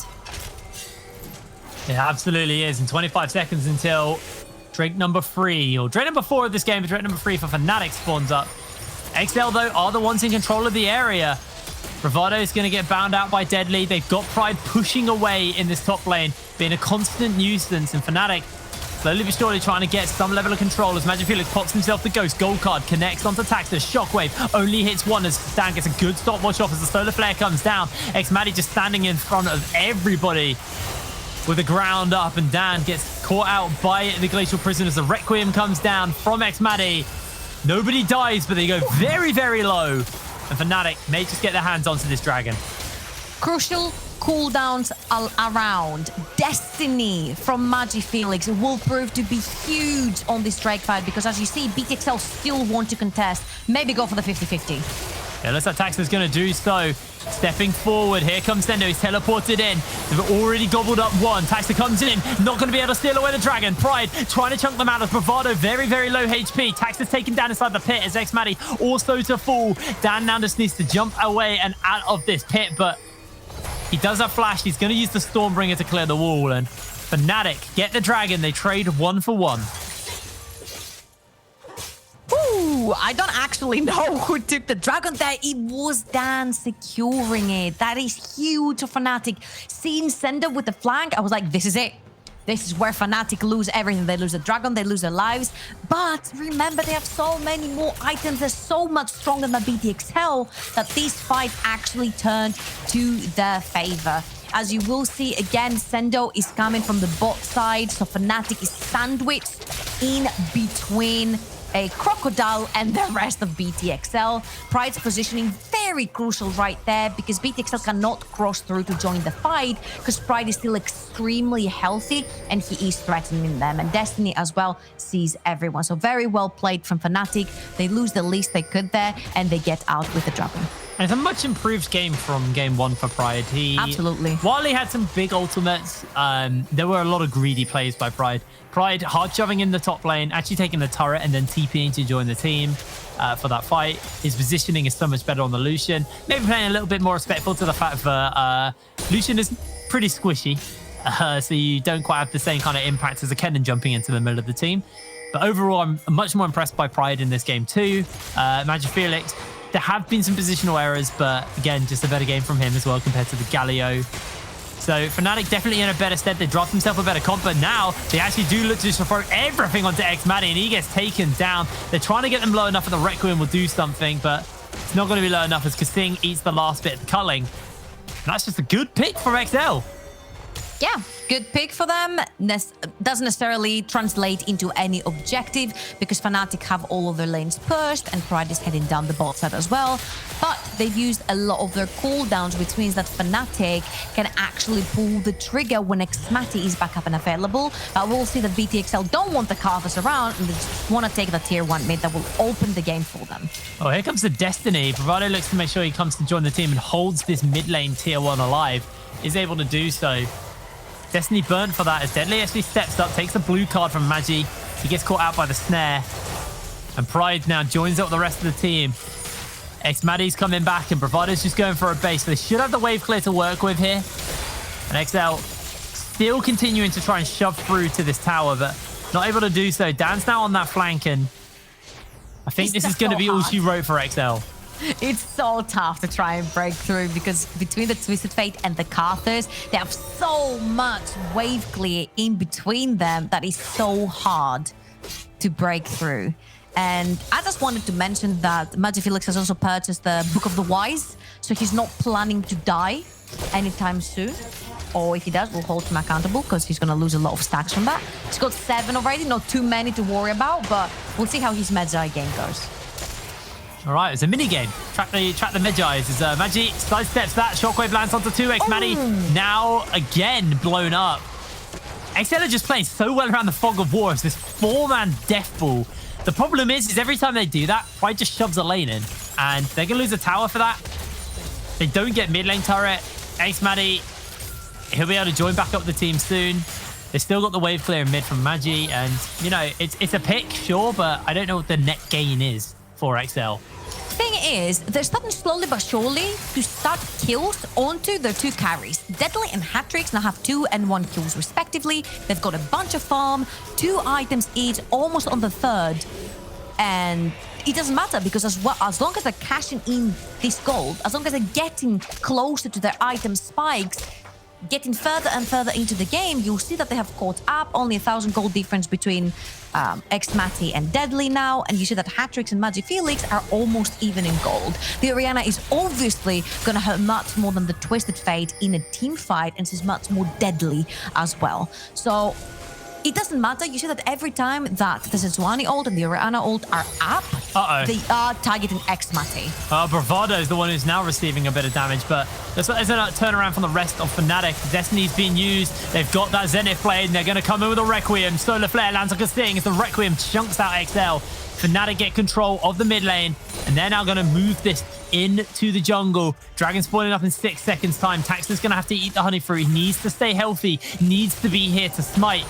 It absolutely is. In 25 seconds until Drake number 3, or Drake number 4 of this game, but Drake number 3 for FNATIC spawns up. XL, though, are the ones in control of the area. Bravado is going to get bound out by Deadly. They've got Pride pushing away in this top lane, being a constant nuisance, and FNATIC slowly but surely trying to get some level of control as Magic Felix pops himself the Ghost. Gold card connects onto Taxa. Shockwave only hits 1 as Stan gets a good stopwatch off as the Solar Flare comes down. X-Maddie just standing in front of everybody with the ground up, and Dan gets caught out by the Glacial Prison as the Requiem comes down from X-Maddie. Nobody dies, but they go very, very low. And FNATIC may just get their hands onto this dragon. Crucial cooldowns all around. Destiny from Magi Felix will prove to be huge on this Drake fight, because as you see, BTXL still want to contest. Maybe go for the 50-50. Yeah, looks like Taxa's going to do so. Stepping forward, here comes Sendo. He's teleported in. They've already gobbled up 1. Taxa comes in, not going to be able to steal away the dragon. Pride trying to chunk them out of Bravado. Very, very low HP. Taxa's taken down inside the pit as X-Maddie also to fall. Dan now just needs to jump away and out of this pit, but he does have flash. He's going to use the Stormbringer to clear the wall, and FNATIC get the dragon. They trade 1 for 1. Ooh, I don't actually know who took the dragon there. It was Dan securing it. That is huge for FNATIC. Seeing Sendo with the flank, I was like, this is it. This is where FNATIC lose everything. They lose the dragon, they lose their lives. But remember, they have so many more items. They're so much stronger than BTXL that this fight actually turned to their favor. As you will see, again, Sendo is coming from the bot side, so FNATIC is sandwiched in between a Crocodile, and the rest of BTXL. Pride's positioning very crucial right there because BTXL cannot cross through to join the fight because Pride is still extremely healthy and he is threatening them. And Destiny as well sees everyone. So very well played from FNATIC. They lose the least they could there and they get out with the dragon. And it's a much improved game from game 1 for Pride. Absolutely. While he had some big ultimates, there were a lot of greedy plays by Pride. Pride hard shoving in the top lane, actually taking the turret and then TPing to join the team for that fight. His positioning is so much better on the Lucian. Maybe playing a little bit more respectful to the fact that Lucian is pretty squishy. So you don't quite have the same kind of impact as a Kennen jumping into the middle of the team. But overall, I'm much more impressed by Pride in this game too. Magic Felix, there have been some positional errors, but again, just a better game from him as well compared to the Galio. So FNATIC definitely in a better stead. They dropped himself a better comp, but now they actually do look to just throw everything onto Xmatty, and he gets taken down. They're trying to get them low enough that the Requiem will do something, but it's not going to be low enough as Kasing eats the last bit of culling. And that's just a good pick from XL. Yeah, good pick for them. Doesn't necessarily translate into any objective because FNATIC have all of their lanes pushed and Pride is heading down the bot side as well. But they've used a lot of their cooldowns, which means that FNATIC can actually pull the trigger when Xmatty is back up and available. But we'll see that BTXL don't want the Carthus around and they just want to take the tier 1 mid that will open the game for them. Oh, here comes the Destiny. Bravado looks to make sure he comes to join the team and holds this mid lane tier 1 alive. Is able to do so. Destiny burnt for that as Deadly actually steps up, takes a blue card from Magi. He gets caught out by the snare. And Pride now joins up with the rest of the team. Xmatty's coming back and Bravado's just going for a base. So they should have the wave clear to work with here. And XL still continuing to try and shove through to this tower, but not able to do so. Dan's now on that flank, and I think this is going to be all she wrote for XL. It's so tough to try and break through because between the Twisted Fate and the Carthus, they have so much wave clear in between them that is so hard to break through. And I just wanted to mention that Magic Felix has also purchased the Book of the Wise, so he's not planning to die anytime soon. Or if he does, we'll hold him accountable because he's going to lose a lot of stacks from that. He's got 7 already, not too many to worry about, but we'll see how his Magi game goes. All right, it's a mini game. Track the Magi's as Magi sidesteps that. Shockwave lands onto 2x. Maddie now again blown up. XL are just playing so well around the Fog of War as this 4-man death ball. The problem is every time they do that, Pride just shoves a lane in, and they're gonna lose a tower for that. They don't get mid lane turret. Xmatty, he'll be able to join back up the team soon. They still got the wave clear in mid from Magi, and you know it's a pick, sure, but I don't know what the net gain is for XL. Thing is, they're starting slowly but surely to start kills onto their 2 carries. Deadly and Hatrix now have 2 and 1 kills respectively. They've got a bunch of farm, 2 items each, almost on the 3rd. And it doesn't matter because as long as they're cashing in this gold, as long as they're getting closer to their item spikes, getting further and further into the game, you'll see that they have caught up. Only 1,000 gold difference between Xmatty and Deadly now, and you see that Hatrix and Magic Felix are almost even in gold. The Orianna is obviously going to hurt much more than the Twisted Fate in a team fight, and she's much more deadly as well. So it doesn't matter. You see that every time that the Sejuani ult and the Orianna ult are up, they are targeting Xmatty. Bravado is the one who's now receiving a bit of damage, but there's a turnaround from the rest of FNATIC. Destiny's being used. They've got that Zenith Blade, and they're going to come in with a Requiem. Solar Flare lands like a sting as the Requiem chunks out XL. FNATIC get control of the mid lane, and they're now going to move this into the jungle. Dragon spawning up in 6 seconds time. Taxler's going to have to eat the honey fruit. He needs to stay healthy, needs to be here to smite.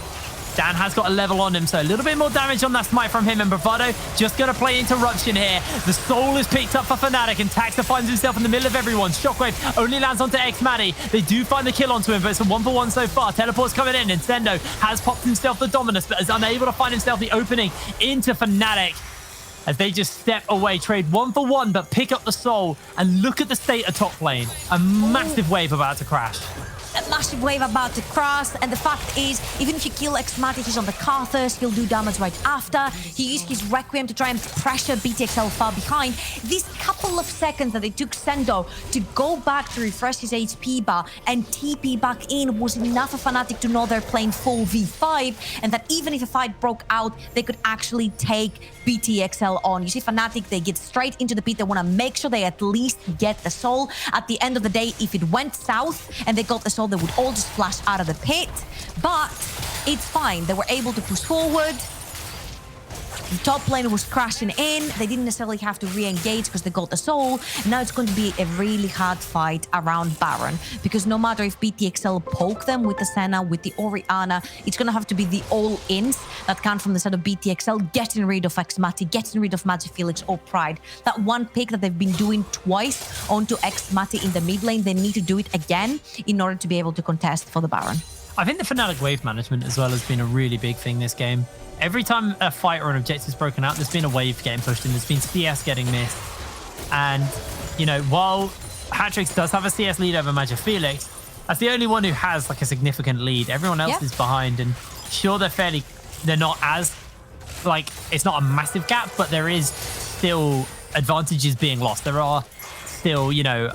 Dan has got a level on him, so a little bit more damage on that smite from him, and Bravado just going to play interruption here. The soul is picked up for FNATIC, and Taxler finds himself in the middle of everyone. Shockwave only lands onto Xmatty. They do find the kill onto him, but it's a 1-for-1 so far. Teleport's coming in, and Sendo has popped himself the Dominus, but is unable to find himself the opening into FNATIC. As they just step away, trade 1-for-1, but pick up the soul, and look at the state of top lane. A massive wave about to crash. a massive wave about to cross, and the fact is, even if you kill xMatty, he's on the Carthus, he'll do damage right after. He used his Requiem to try and pressure BTXL far behind. These couple of seconds that it took Sendo to go back to refresh his HP bar and TP back in was enough for FNATIC to know they're playing full V5, and that even if a fight broke out, they could actually take BTXL on. You see FNATIC, they get straight into the pit. They want to make sure they at least get the soul. At the end of the day, if it went south and they got the soul, they would all just flash out of the pit. But it's fine. They were able to push forward. The top lane was crashing in. They didn't necessarily have to re-engage because they got the soul. Now it's going to be a really hard fight around Baron, because no matter if BTXL poke them with the Senna, with the Orianna, it's going to have to be the all-ins that come from the side of BTXL, getting rid of xMatty, getting rid of Magic Felix or Pride. That one pick that they've been doing twice onto xMatty in the mid lane, they need to do it again in order to be able to contest for the Baron. I think the FNATIC wave management as well has been a really big thing this game. Every time a fight or an objective's broken out, there's been a wave getting pushed in, there's been CS getting missed. And, you know, while Hatrix does have a CS lead over Magic Felix, that's the only one who has like a significant lead. Everyone else is behind, and sure, they're not as, like, it's not a massive gap, but there is still advantages being lost. There are still, you know,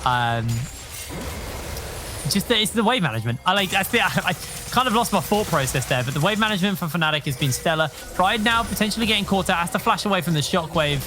it's the wave management. I kind of lost my thought process there, but the wave management for FNATIC has been stellar. Pride now potentially getting caught out, has to flash away from the shockwave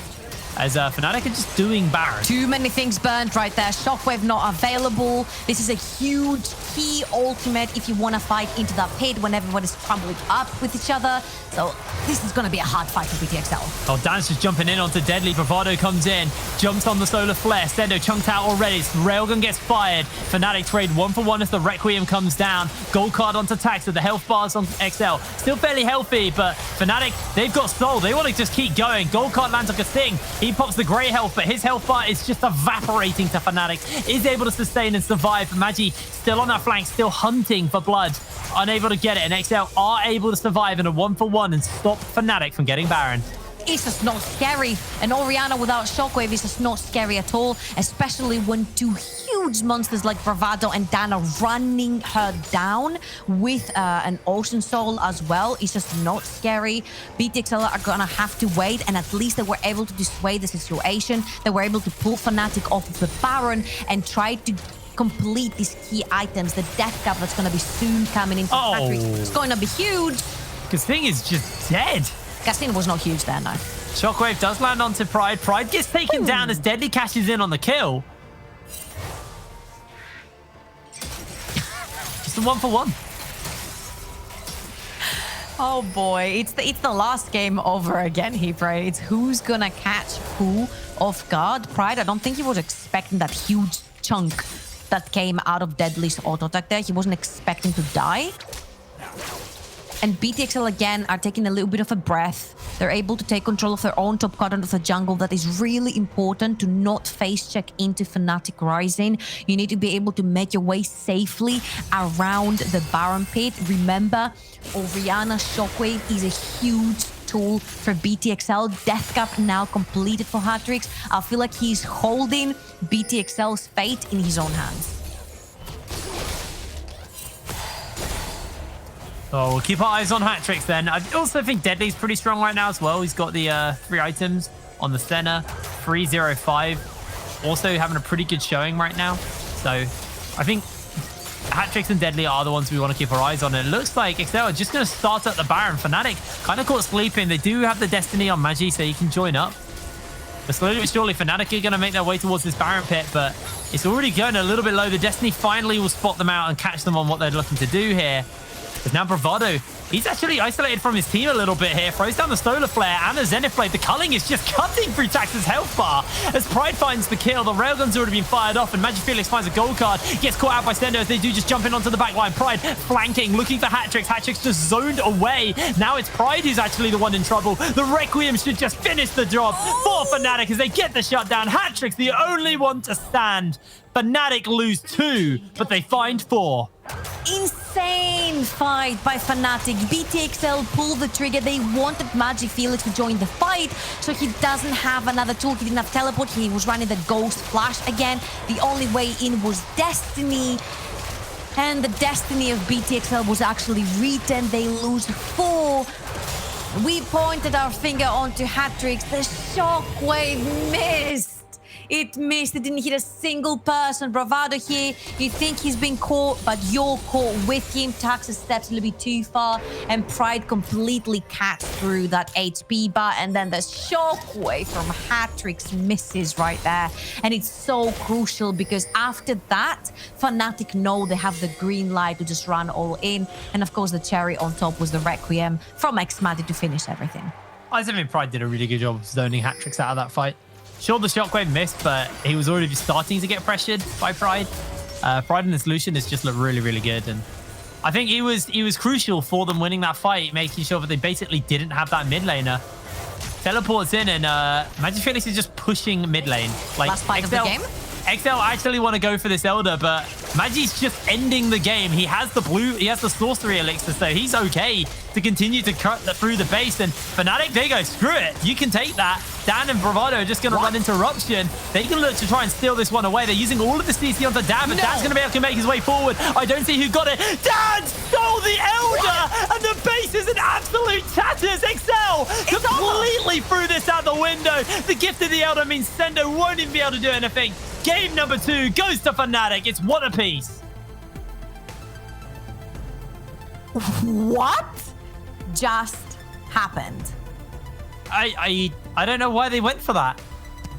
as FNATIC are just doing Baron. Too many things burned right there. Shockwave not available. This is a huge key ultimate if you want to fight into that pit when everybody's crumbling up with each other. So this is going to be a hard fight for BTXL. Oh, Dan's just jumping in onto Deadly. Bravado comes in, jumps on the solar flare. Sendo chunked out already. Railgun gets fired. FNATIC trade 1-for-1 as the Requiem comes down. Gold card onto Tax with the health bars on XL. Still fairly healthy, but FNATIC, they've got soul. They want to just keep going. Gold card lands like a thing. He pops the grey health, but his health bar is just evaporating to FNATIC. Is able to sustain and survive. Magi still on that flank, still hunting for blood. Unable to get it, and XL are able to survive in a 1-for-1 and stop FNATIC from getting Baron. It's just not scary. And Orianna without Shockwave is just not scary at all, especially when two huge monsters like Bravado and Dan are running her down with an Ocean Soul as well. It's just not scary. BTXL are gonna have to wait, and at least they were able to dissuade the situation. They were able to pull FNATIC off of the Baron and try to complete these key items. The death cap that's going to be soon coming into Patrick. It's going to be huge. Because Thing is just dead. Casino was not huge there, no. Shockwave does land onto Pride. Pride gets taken down as Deadly cashes in on the kill. Just a 1-for-1. Oh boy, it's the last game over again, Hebrate. It's who's gonna catch who off guard. Pride, I don't think he was expecting that huge chunk that came out of Deadly's auto attack there. He wasn't expecting to die. And BTXL again are taking a little bit of a breath. They're able to take control of their own top quadrant of the jungle. That is really important, to not face check into FNATIC Rising. You need to be able to make your way safely around the Baron pit. Remember, Orianna Shockwave is a huge tool for BTXL. Death Cap now completed for Hatrix. I feel like he's holding BTXL's fate in his own hands. Oh, we'll keep our eyes on Hatrix then. I also think Deadly's pretty strong right now as well. He's got the 3 items on the Senna, 305. Also having a pretty good showing right now. So I think Hatrix and Deadly are the ones we want to keep our eyes on. And it looks like XL are just going to start at the Baron. FNATIC kind of caught sleeping. They do have the Destiny on Magi, so you can join up. But slowly but surely, FNATIC are going to make their way towards this Baron pit, but it's already going a little bit low. The Destiny finally will spot them out and catch them on what they're looking to do here. Because now Bravado, he's actually isolated from his team a little bit here. Throws down the Solar Flare and the Zenith Blade. The culling is just cutting through Tax's health bar. As Pride finds the kill, the Railgun's already been fired off, and Magic Felix finds a gold card. Gets caught out by Sendo as they do just jump in onto the back line. Pride flanking, looking for Hatrix. Hatrix just zoned away. Now it's Pride who's actually the one in trouble. The Requiem should just finish the job for FNATIC as they get the shutdown. Hatrix the only one to stand. FNATIC lose 2, but they find 4. Insane fight by FNATIC. BTXL pulled the trigger. They wanted Magic Felix to join the fight, so he doesn't have another tool. He didn't have teleport. He was running the Ghost Flash again. The only way in was Destiny. And the destiny of BTXL was actually written. They lose 4. We pointed our finger onto hat-tricks. The shockwave missed. It missed. It didn't hit a single person. Bravado here. You think he's been caught, but you're caught with him. Tax's steps a little bit too far, and Pride completely cuts through that HP bar. And then the shockwave from hat-tricks misses right there. And it's so crucial because after that, FNATIC know they have the green light to just run all in. And of course, the cherry on top was the Requiem from Xmadi to finish everything. I think Pride did a really good job of zoning hat-tricks out of that fight. Sure, the shockwave missed, but he was already starting to get pressured by Pride. Pride and the solution has just looked really, really good. And I think he was crucial for them winning that fight, making sure that they basically didn't have that mid laner. Teleports in and Magic Felix is just pushing mid lane. Like, Last fight of the game? XL actually want to go for this Elder, but Magi's just ending the game. He has the sorcery elixir, so he's okay to continue to cut through the base. And FNATIC, they go, screw it. You can take that. Dan and Bravado are just going to run into Eruption. They can look to try and steal this one away. They're using all of the CC onto Dan, but Dan's going to be able to make his way forward. I don't see who got it. Dan stole the Elder, and the base is in absolute tatters. XL completely threw this out the window. The gift of the Elder means Sendo won't even be able to do anything. Game number 2 goes to FNATIC. It's 1 apiece. What just happened? I don't know why they went for that.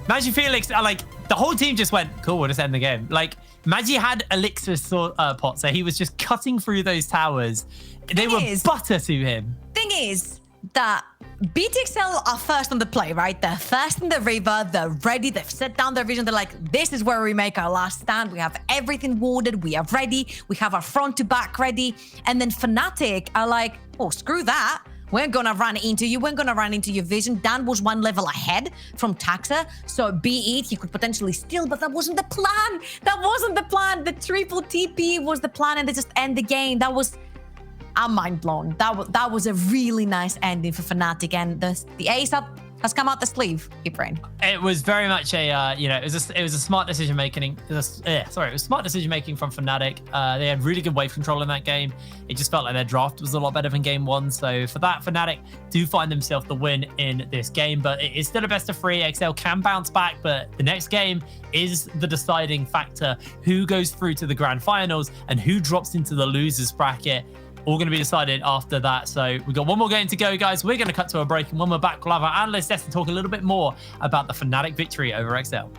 Magi Felix, like, the whole team just went, cool, we'll just end the game. Like, Magi had elixir pot, so he was just cutting through those towers. They were butter to him. Thing is that BTXL are first on the play, right? They're first in the river. They're ready. They've set down their vision. They're like, this is where we make our last stand. We have everything warded. We are ready. We have our front to back ready. And then FNATIC are like, oh, screw that. We're going to run into you. We're going to run into your vision. Dan was 1 level ahead from Taxa. So be it, he could potentially steal, but that wasn't the plan. That wasn't the plan. The triple TP was the plan, and they just end the game. That was... I'm mind blown. That was a really nice ending for FNATIC, and the ace up has come out the sleeve. Brain. It was very much a it was a smart decision making. It was smart decision making from FNATIC. They had really good wave control in that game. It just felt like their draft was a lot better than game 1. So for that, FNATIC do find themselves the win in this game, but it is still a best of 3. XL can bounce back, but the next game is the deciding factor. Who goes through to the grand finals and who drops into the losers bracket? All going to be decided after that. So we've got 1 more game to go, guys. We're going to cut to a break, and when we're back, we'll have our analyst desk to talk a little bit more about the FNATIC victory over XL.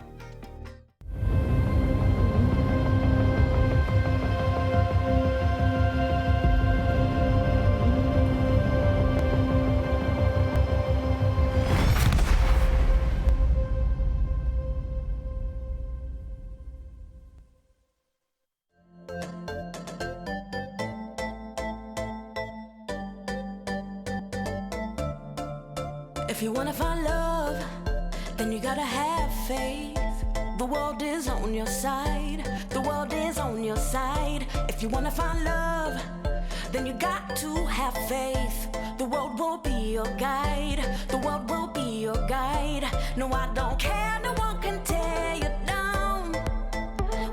If you wanna find love, then you gotta have faith. The world is on your side. The world is on your side. If you wanna find love, then you got to have faith. The world will be your guide. The world will be your guide. No, I don't care. No one can tear you down.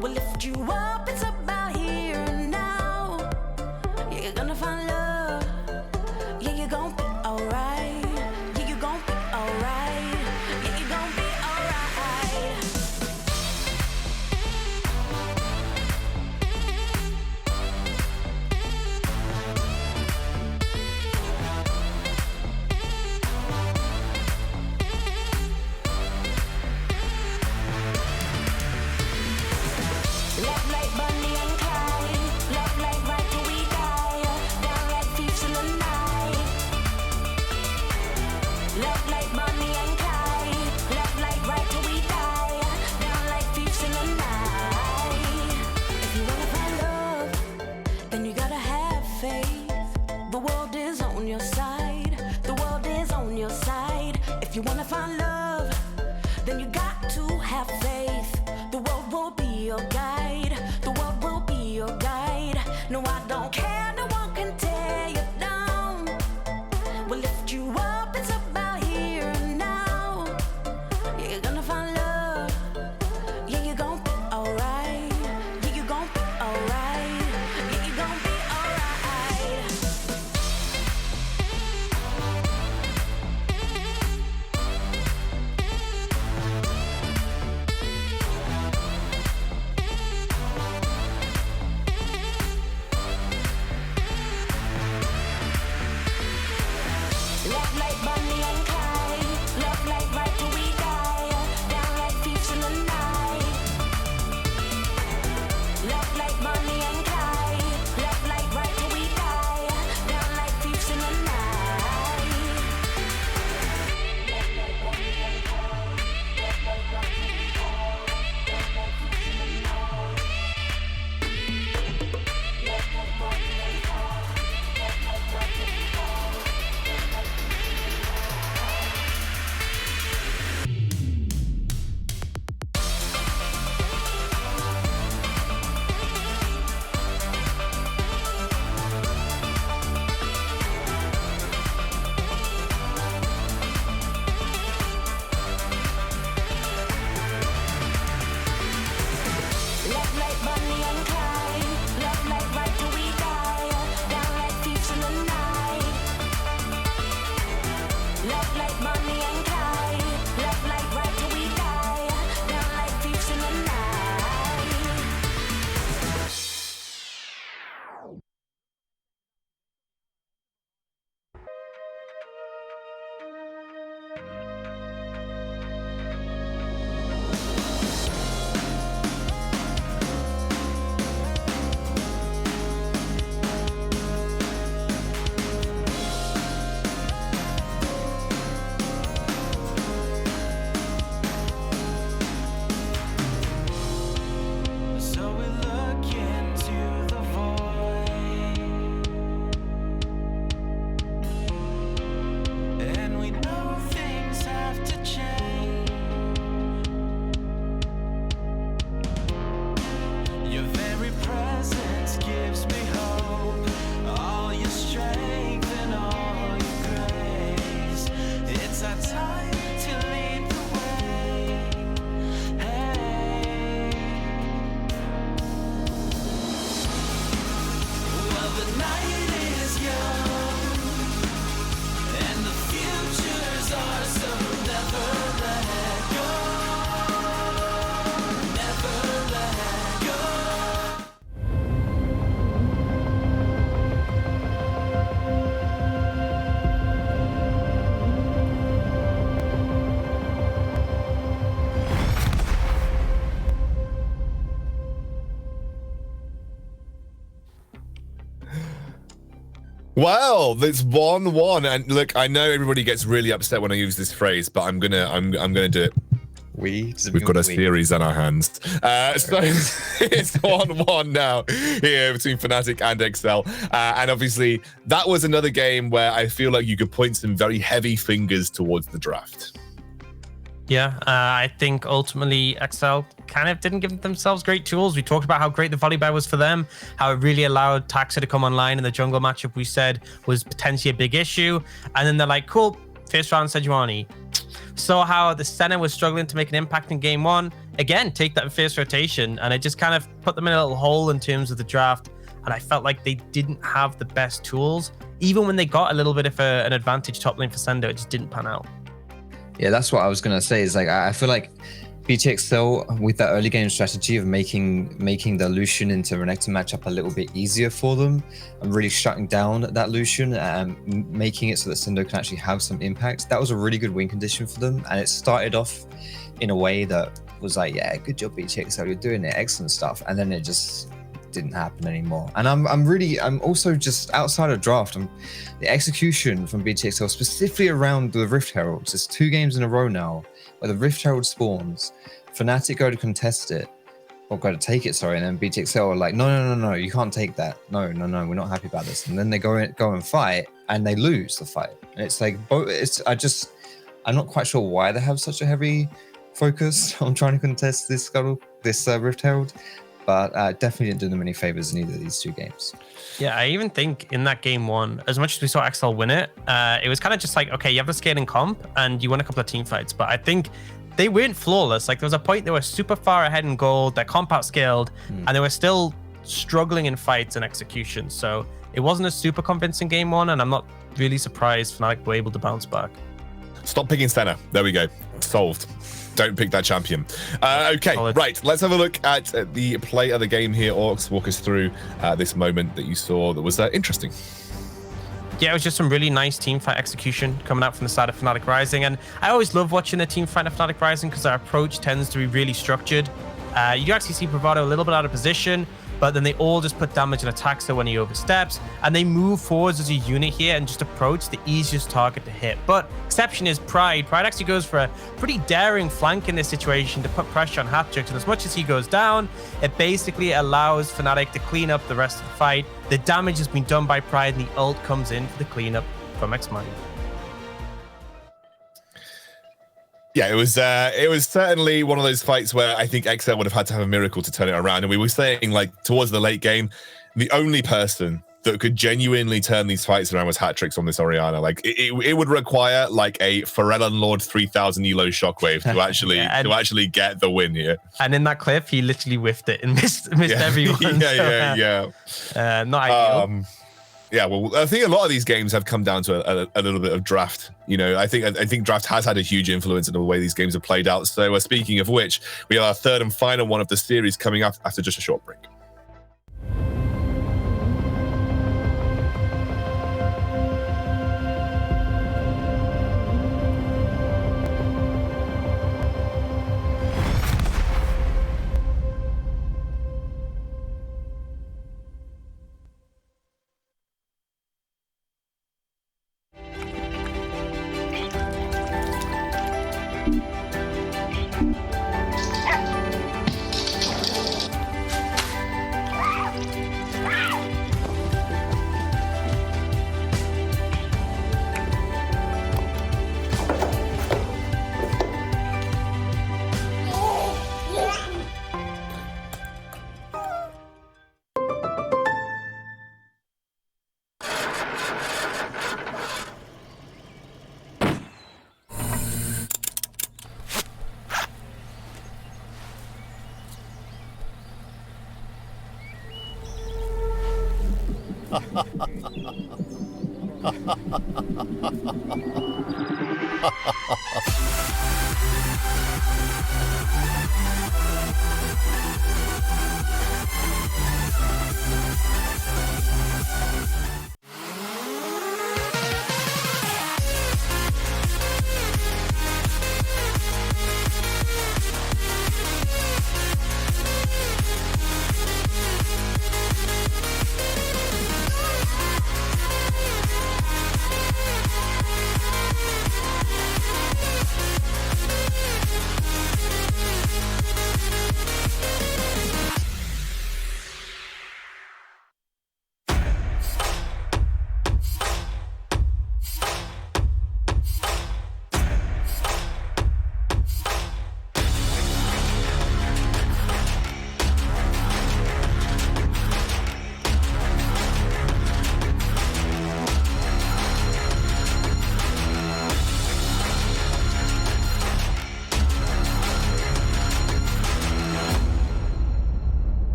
We'll lift you up. It's about here and now. Yeah, you're gonna find love. Yeah, you're gonna be alright. If you wanna find love, then you got to have faith. The world will be your guide. The world will be your guide. No, I don't care. No one can tear you down. We'll lift you up. It's about here and now. Yeah, you're gonna find love. Yeah, you're gonna be alright. Yeah, you're gonna be alright. Money and Clyde, left like right till we die, down like thieves in the night. So we look into the void, and we know things have to change. Your very presence gives me hope, all your strength and all your grace. It's our time to lead the way. Hey. Well, the night is young, and the futures are so never let go. Never let go. Well, it's 1-1, and look, I know everybody gets really upset when I use this phrase, but I'm gonna do it. We've got a series on our hands. So it's 1-1 now here between FNATIC and XL. And obviously, that was another game where I feel like you could point some very heavy fingers towards the draft. Yeah, I think ultimately XL kind of didn't give themselves great tools. We talked about how great the volley bear was for them, how it really allowed Taxa to come online in the jungle matchup we said was potentially a big issue. And then they're like, cool, first round Sejuani. Saw how the center was struggling to make an impact in game one. Again, take that first rotation, and it just kind of put them in a little hole in terms of the draft. And I felt like they didn't have the best tools. Even when they got a little bit of an advantage top lane for Sendo, it just didn't pan out. Yeah, that's what I was gonna say. Is like I feel like BTXL with that early game strategy of making the Lucian into Renekton matchup a little bit easier for them, and really shutting down that Lucian and making it so that Sendo can actually have some impact. That was a really good win condition for them, and it started off in a way that was like, yeah, good job BTXL, you're doing it, excellent stuff, and then it just didn't happen anymore. And I'm also just outside of draft. The execution from BTXL, specifically around the Rift Heralds, it's 2 games in a row now where the Rift Herald spawns, FNATIC go to contest it, or go to take it, sorry, and then BTXL are like, no, you can't take that. No, we're not happy about this. And then they go and fight, and they lose the fight. And it's like, I'm not quite sure why they have such a heavy focus on trying to contest this Rift Herald. But definitely didn't do them any favors in either of these 2 games. Yeah, I even think in that game one, as much as we saw XL win it, it was kind of just like, okay, you have the scaling comp and you won a couple of team fights, but I think they weren't flawless. Like there was a point they were super far ahead in gold, their comp outscaled, and they were still struggling in fights and execution. So it wasn't a super convincing game one, and I'm not really surprised FNATIC were able to bounce back. Stop picking Senna. There we go. Solved. Don't pick that champion. Okay, right. Let's have a look at the play of the game here. Orcs, walk us through this moment that you saw that was interesting. Yeah, it was just some really nice team fight execution coming out from the side of FNATIC Rising. And I always love watching the team fight of FNATIC Rising because their approach tends to be really structured. You do actually see Bravado a little bit out of position, but then they all just put damage and attacks when he oversteps, and they move forwards as a unit here and just approach the easiest target to hit. But exception is Pride. Pride actually goes for a pretty daring flank in this situation to put pressure on Hattrix, and as much as he goes down, it basically allows FNATIC to clean up the rest of the fight. The damage has been done by Pride, and the ult comes in for the cleanup from X-Money. Yeah, it was certainly one of those fights where I think XL would have had to have a miracle to turn it around. And we were saying, like, towards the late game, the only person that could genuinely turn these fights around was Hattrix on this Orianna. Like, it would require like a Pharrell Lord 3000 Elo shockwave to actually get the win here. And in that clip, he literally whiffed it and missed everyone. Yeah. Not ideal. Yeah, well, I think a lot of these games have come down to a little bit of draft. You know, I think draft has had a huge influence in the way these games have played out. So speaking of which, we have our third and final one of the series coming up after just a short break.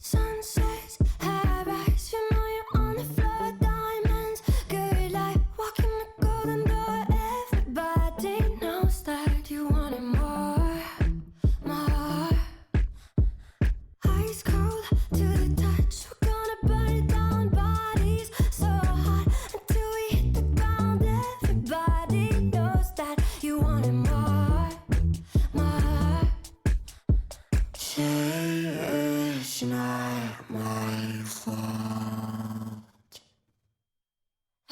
Sunsets, high rise, you know you're on the floor, diamonds, good light, walking the golden door. Everybody knows that you wanted more, more. Ice cold to the touch, we're gonna burn it down, bodies so hot until we hit the ground. Everybody knows that you wanted more, more. Say it's not my fault.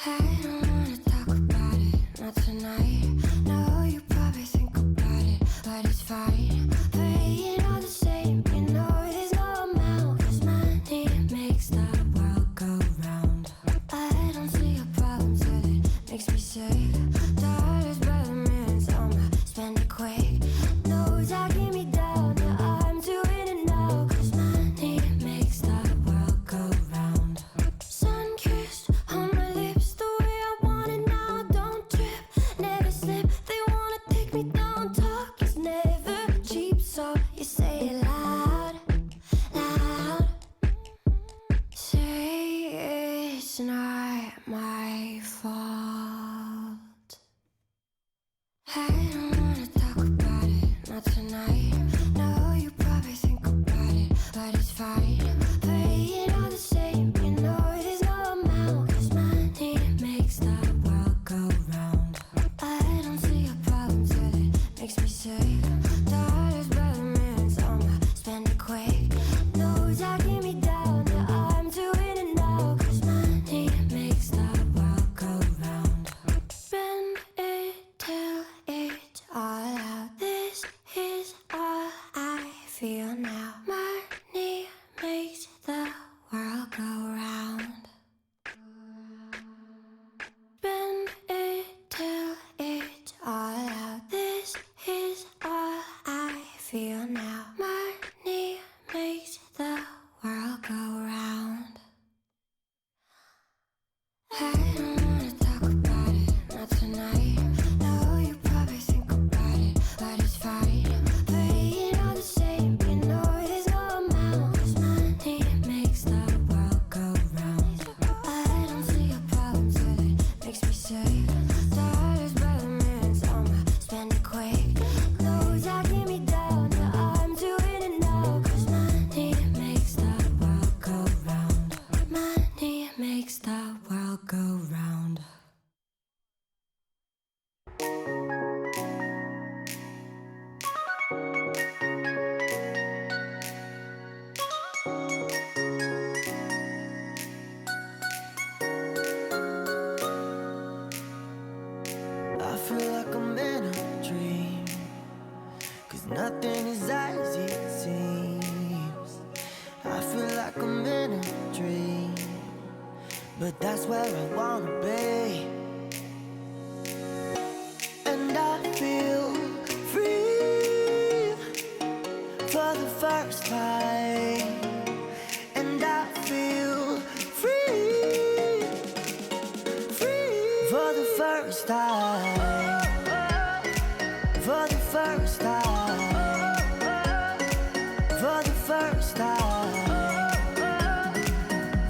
I don't wanna talk about it, not tonight. No, you probably think about it, but it's fine. Playing all the same, you know there's no amount, 'cause money makes the world go round. I don't see a problem till it makes me sick. Dollars by the minutes, I'ma spend it quick. No talking me down, yeah, I'm doing it now, 'cause money makes the world go round. Sun-kissed on my lips, the way I want it now. Don't trip, never slip. They wanna take me down. Talk is never cheap, so you say it loud, loud. Say it's not my fault. I don't wanna talk about it, not tonight. No, you probably think about it, but it's fine. Playing all the same, you know there's no amount, 'cause money makes the world go round. I don't see a problem till it makes me sick. Dollars by the minutes, I'ma spend it quick. No talking me down, yeah, I'm doing it now, 'cause money makes the world go round. Spend it till it's all out. This is all I feel now. Money makes the world go round. Spend it till it's all out. This is all I feel now. Money makes the world go round. I don't wanna talk about it, not tonight. No, you probably think about it, but it's fine. Playing all the same, you know there's no amount, 'cause money look around. I feel like I'm in a dream, 'cause nothing is as it seems. I feel like I'm in a dream, but that's where I wanna be. And I feel free for the first time. And I feel free, free for the first time. For the first time. For the first time.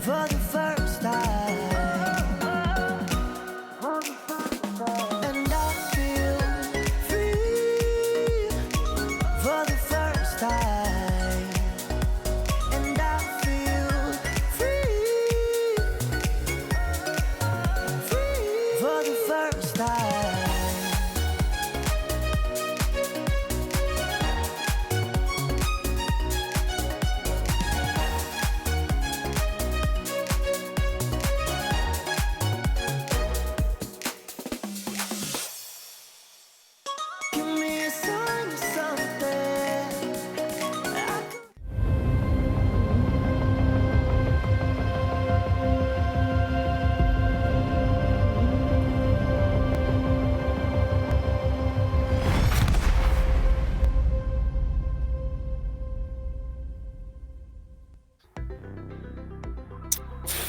For the first time. And I feel free for the first time. And I feel free, free for the first time. Give me a sign of something.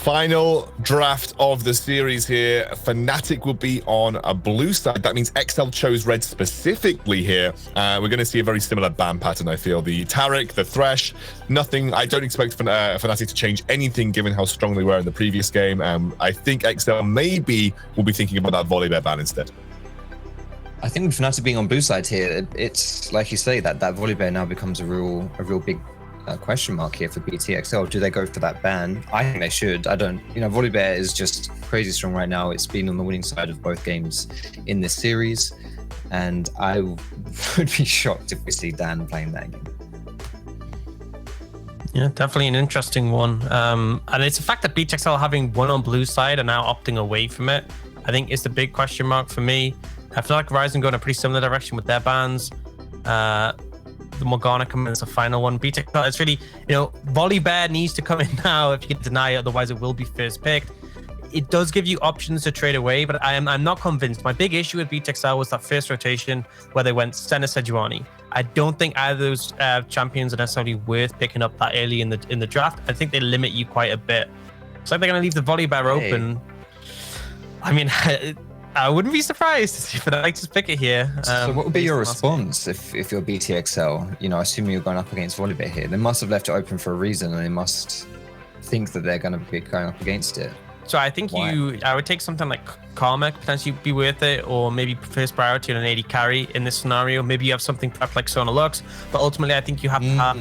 Final draft of the series here. FNATIC will be on a blue side. That means XL chose red specifically here. We're going to see a very similar ban pattern, I feel. The Taric, the Thresh, nothing. I don't expect FNATIC to change anything given how strong they were in the previous game. I think XL maybe will be thinking about that Volibear ban instead. I think with FNATIC being on blue side here, it's like you say, that Volibear now becomes a real big question mark here for BTXL. Do they go for that ban? I think they should. I don't. Volibear is just crazy strong right now. It's been on the winning side of both games in this series, and I would be shocked if we see Dan playing that game. Yeah, definitely an interesting one. And it's the fact that BTXL having one on blue side and now opting away from it, I think is the big question mark for me. I feel like Horizon going a pretty similar direction with their bans. The Morgana coming as the final one. BTXL, it's really, Volibear needs to come in now if you can deny it, otherwise it will be first picked. It does give you options to trade away, but I'm not convinced. My big issue with BTXL was that first rotation where they went Senna Sejuani. I don't think either of those champions are necessarily worth picking up that early in the draft. I think they limit you quite a bit. It's like they're going to leave the Volibear open. I mean, I wouldn't be surprised to see if I'd like to pick it here. So what would be your response if you're BTXL? Assuming you're going up against Volibear here, they must have left it open for a reason, and they must think that they're going to be going up against it. So I think I would take something like Karma, potentially be worth it, or maybe first priority on an 80 carry in this scenario. Maybe you have something prepped like Sona Lux, but ultimately I think you have to have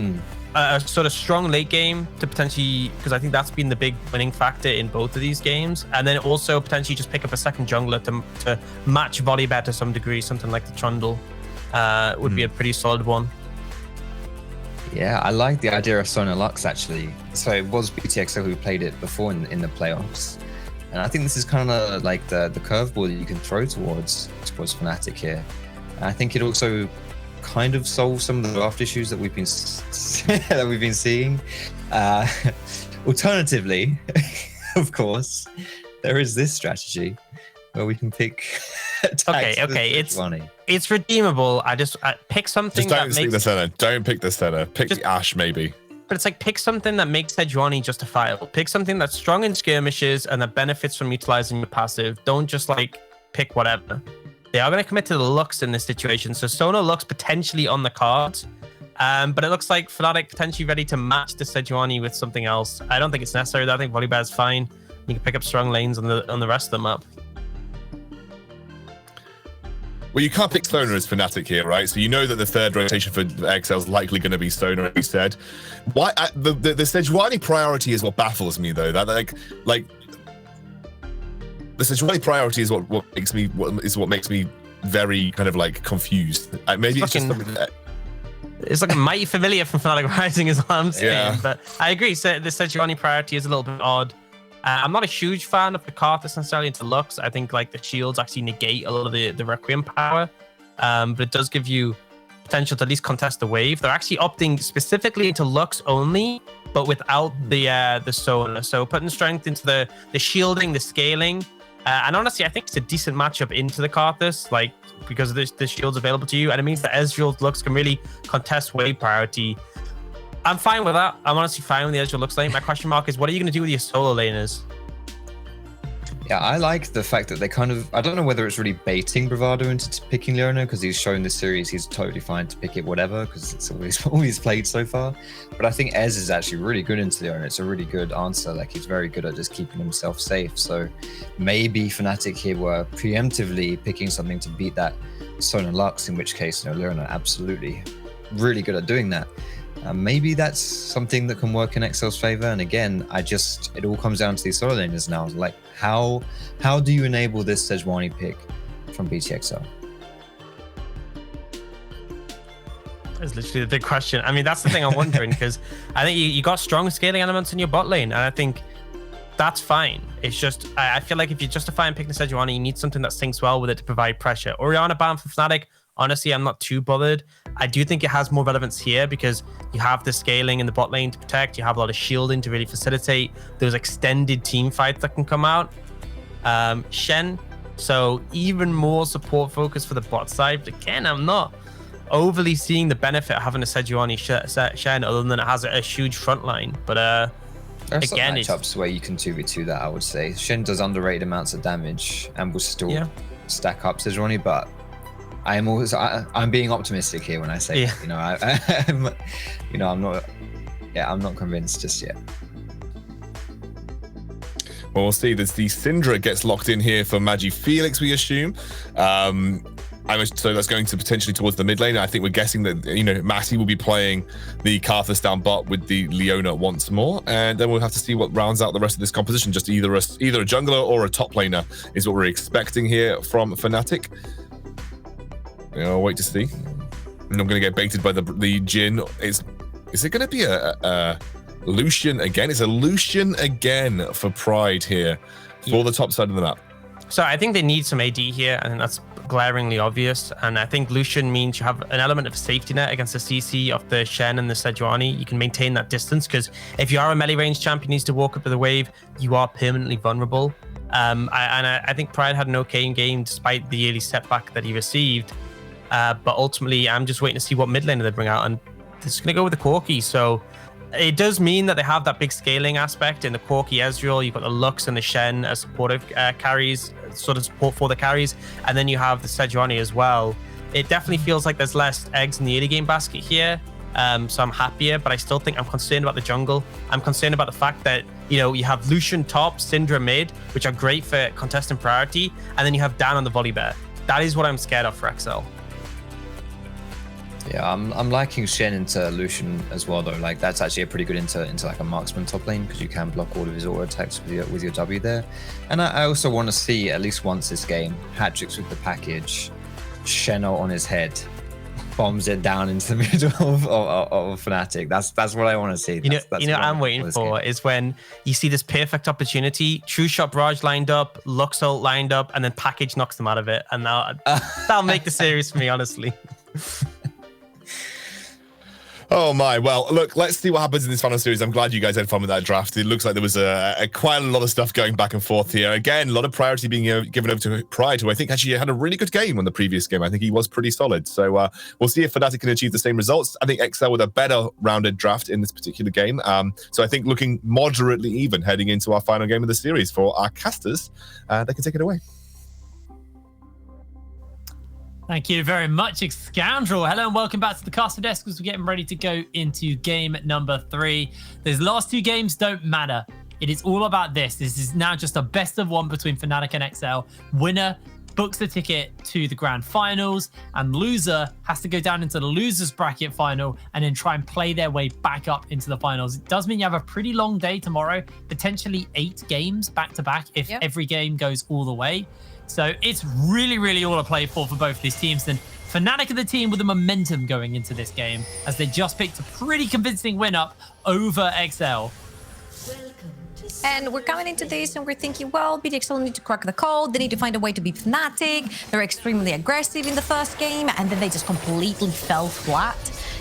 a sort of strong late game to potentially, because I think that's been the big winning factor in both of these games. And then also potentially just pick up a second jungler to match Volibear to some degree. Something like the Trundle would be a pretty solid one. Yeah, I like the idea of Sona Lux actually. So it was BTXL who played it before in the playoffs. And I think this is kind of like the curveball that you can throw towards FNATIC here. And I think it also kind of solves some of the draft issues that we've been seeing. Alternatively, of course, there is this strategy where we can pick. Okay, it's redeemable. I pick something. Just don't pick the center. Don't pick the center. Pick the Ashe maybe. But it's like, pick something that makes Sejuani justifiable. Pick something that's strong in skirmishes and that benefits from utilizing your passive. Don't just like pick whatever. They are going to commit to the Lux in this situation. So Sona Lux potentially on the cards. But it looks like FNATIC potentially ready to match the Sejuani with something else. I don't think it's necessary though. I think Volibear is fine. You can pick up strong lanes on the rest of them up. Well, you can't pick Sona as FNATIC here, right? So you know that the third rotation for XL is likely going to be Sona, as you said. Why the Sejuani priority is what baffles me, though. That like the Sejuani priority is what makes me very kind of like confused. Maybe it's just something that. It's like a mighty familiar from Fnatic Rising is what I'm saying. Yeah. But I agree. So the Sejuani priority is a little bit odd. I'm not a huge fan of the Karthus necessarily into Lux. I think like the shields actually negate a lot of the Requiem power. But it does give you potential to at least contest the wave. They're actually opting specifically into Lux only, but without the Solar. So putting strength into the shielding, the scaling. And honestly, I think it's a decent matchup into the Karthus, like because the shield's available to you. And it means that Ezreal's Lux can really contest wave priority. I'm fine with that. I'm honestly fine with the Ezreal Lux lane. My question mark is, what are you going to do with your solo laners? Yeah, I like the fact that they kind of, I don't know whether it's really baiting Bravado into picking Leona, because he's shown this series he's totally fine to pick it whatever, because it's always played so far. But I think Ez is actually really good into Leona. It's a really good answer. Like, he's very good at just keeping himself safe. So maybe Fnatic here were preemptively picking something to beat that Sona Lux, in which case, Leona absolutely really good at doing that. Maybe that's something that can work in Excel's favor. And again, it all comes down to these solo laners now. Like, how do you enable this Sejuani pick from BTXL? That's literally the big question. I mean, that's the thing I'm wondering, because I think you got strong scaling elements in your bot lane, and I think that's fine. It's just, I feel like if you're justifying picking Sejuani, you need something that syncs well with it to provide pressure. Orianna ban for Fnatic, honestly, I'm not too bothered. I do think it has more relevance here because you have the scaling in the bot lane to protect. You have a lot of shielding to really facilitate those extended team fights that can come out. Shen, so even more support focus for the bot side. But again, I'm not overly seeing the benefit of having a Sejuani Shen other than it has a huge front line. But There's again, some matchups where you can 2v2 that, I would say. Shen does underrated amounts of damage and will still stack up Sejuani, but I'm being optimistic here when I say that. I'm not convinced just yet. Well, we'll see. There's the Syndra gets locked in here for Magi Felix, we assume. So that's going to potentially towards the mid lane. I think we're guessing that, Matty will be playing the Karthus down bot with the Leona once more. And then we'll have to see what rounds out the rest of this composition. Just either a jungler or a top laner is what we're expecting here from Fnatic. I'll wait to see. And I'm going to get baited by the Jhin. Is it going to be a Lucian again? It's a Lucian again for Pride here for the top side of the map. So I think they need some AD here, and that's glaringly obvious. And I think Lucian means you have an element of safety net against the CC of the Shen and the Sejuani. You can maintain that distance, because if you are a melee range champion needs to walk up to the wave, you are permanently vulnerable. I think Pride had an okay game despite the yearly setback that he received. But ultimately, I'm just waiting to see what mid laner they bring out, and they're just going to go with the Corki. So it does mean that they have that big scaling aspect in the Corki Ezreal. You've got the Lux and the Shen as supportive carries, sort of support for the carries, and then you have the Sejuani as well. It definitely feels like there's less eggs in the early game basket here, so I'm happier, but I still think I'm concerned about the jungle. I'm concerned about the fact that, you have Lucian top, Syndra mid, which are great for contesting priority, and then you have Dan on the volley bear. That is what I'm scared of for XL. Yeah, I'm liking Shen into Lucian as well, though. Like, that's actually a pretty good into like a marksman top lane, because you can block all of his auto attacks with your W there. And I also want to see, at least once this game, hat-tricks with the package, Shen on his head, bombs it down into the middle of Fnatic. That's what I want to see. That's what I'm waiting for is when you see this perfect opportunity, True Shot Barrage lined up, Lux ult lined up, and then package knocks them out of it. And that'll make the series for me, honestly. Oh my, well, look, let's see what happens in this final series. I'm glad you guys had fun with that draft. It looks like there was quite a lot of stuff going back and forth here. Again, a lot of priority being given over to Pride, who I think actually had a really good game on the previous game. I think he was pretty solid. So we'll see if Fnatic can achieve the same results. I think XL with a better rounded draft in this particular game. So I think looking moderately even heading into our final game of the series for our casters. They can take it away. Thank you very much, Scoundrel. Hello and welcome back to the caster desk as we're getting ready to go into game number 3. These last 2 games don't matter. It is all about this. This is now just a best of 1 between Fnatic and XL. Winner books a ticket to the grand finals, and loser has to go down into the losers bracket final and then try and play their way back up into the finals. It does mean you have a pretty long day tomorrow, potentially 8 games back to back if every game goes all the way. So it's really, really all to play for both these teams. And FNATIC are the team with the momentum going into this game, as they just picked a pretty convincing win up over XL. And we're coming into this and we're thinking, well, BTXL need to crack the code. They need to find a way to beat FNATIC. They're extremely aggressive in the first game, and then they just completely fell flat.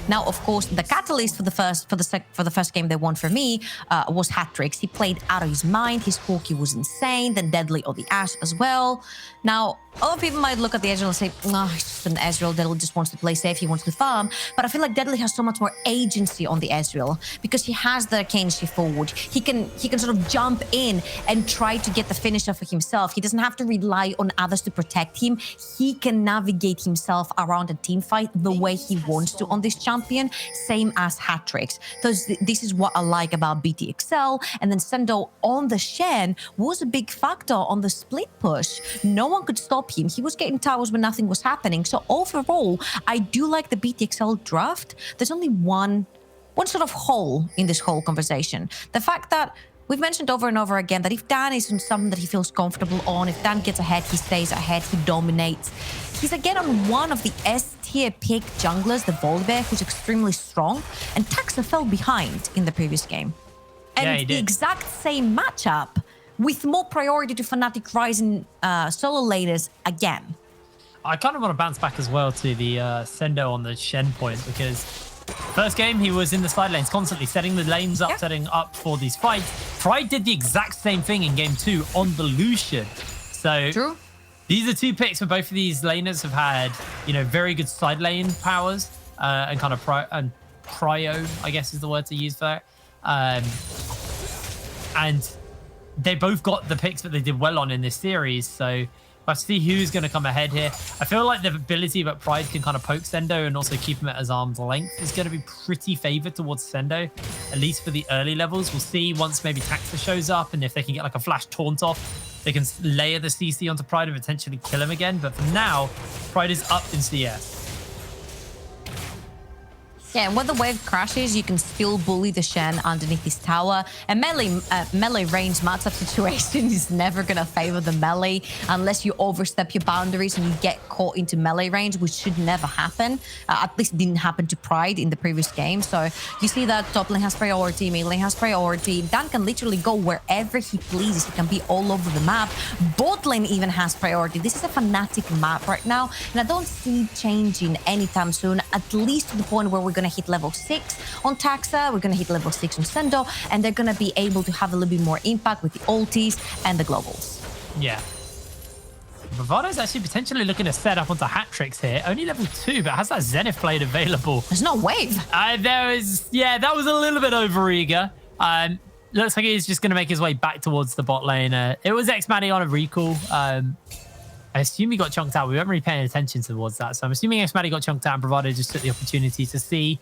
Now, of course, the catalyst for the first game they won for me was hat-tricks. He played out of his mind. His hockey was insane. Then Deadly on the Ash as well. Now, a lot of people might look at the Ezreal and say, oh, it's just an Ezreal. Deadly just wants to play safe. He wants to farm. But I feel like Deadly has so much more agency on the Ezreal because he has the arcane shift forward. He can sort of jump in and try to get the finisher for himself. He doesn't have to rely on others to protect him. He can navigate himself around a team fight the way he wants to on this champion, same as hat-tricks. So this is what I like about BTXL. And then Sendo on the Shen was a big factor on the split push. No one could stop him. He was getting towers when nothing was happening. So overall, I do like the BTXL draft. There's only one sort of hole in this whole conversation. The fact that we've mentioned over and over again that if Dan is on something that he feels comfortable on, if Dan gets ahead, he stays ahead, he dominates. He's again on one of the S-tier pick junglers, the Volibear, who's extremely strong, and Taxa fell behind in the previous game. And the exact same matchup with more priority to FNATIC Rising solo laners again. I kind of want to bounce back as well to the Sendo on the Shen point, because first game he was in the side lanes constantly setting the lanes up, setting up for these fights. Pride did the exact same thing in game 2 on the Lucian. So true. These are 2 picks where both of these laners have had, very good side lane powers and kind of prio, I guess is the word to use for that. And they both got the picks that they did well on in this series. So we'll see who's going to come ahead here. I feel like the ability that Pride can kind of poke Sendo and also keep him at his arm's length is going to be pretty favored towards Sendo, at least for the early levels. We'll see once maybe Taxa shows up, and if they can get like a flash taunt off, they can layer the CC onto Pride and potentially kill him again. But for now, Pride is up in CS. Yeah, and when the wave crashes, you can still bully the Shen underneath his tower. And melee range matchup situation is never going to favor the melee unless you overstep your boundaries and you get caught into melee range, which should never happen. At least didn't happen to Pride in the previous game. So you see that top lane has priority, mid lane has priority. Dan can literally go wherever he pleases. He can be all over the map. Bot lane even has priority. This is a FNATIC map right now, and I don't see it changing anytime soon, at least to the point where we're going to hit level 6 on Taxa, we're going to hit level 6 on Sendo, and they're going to be able to have a little bit more impact with the ultis and the globals. Yeah. Bravado's actually potentially looking to set up onto hat-tricks here. Only level 2, but has that Zenith blade available? There's no wave. That was a little bit over-eager. Looks like he's just going to make his way back towards the bot lane. It was X-Maddie on a recall. I assume he got chunked out. We weren't really paying attention towards that. So I'm assuming X-Maddie got chunked out and Bravado just took the opportunity to see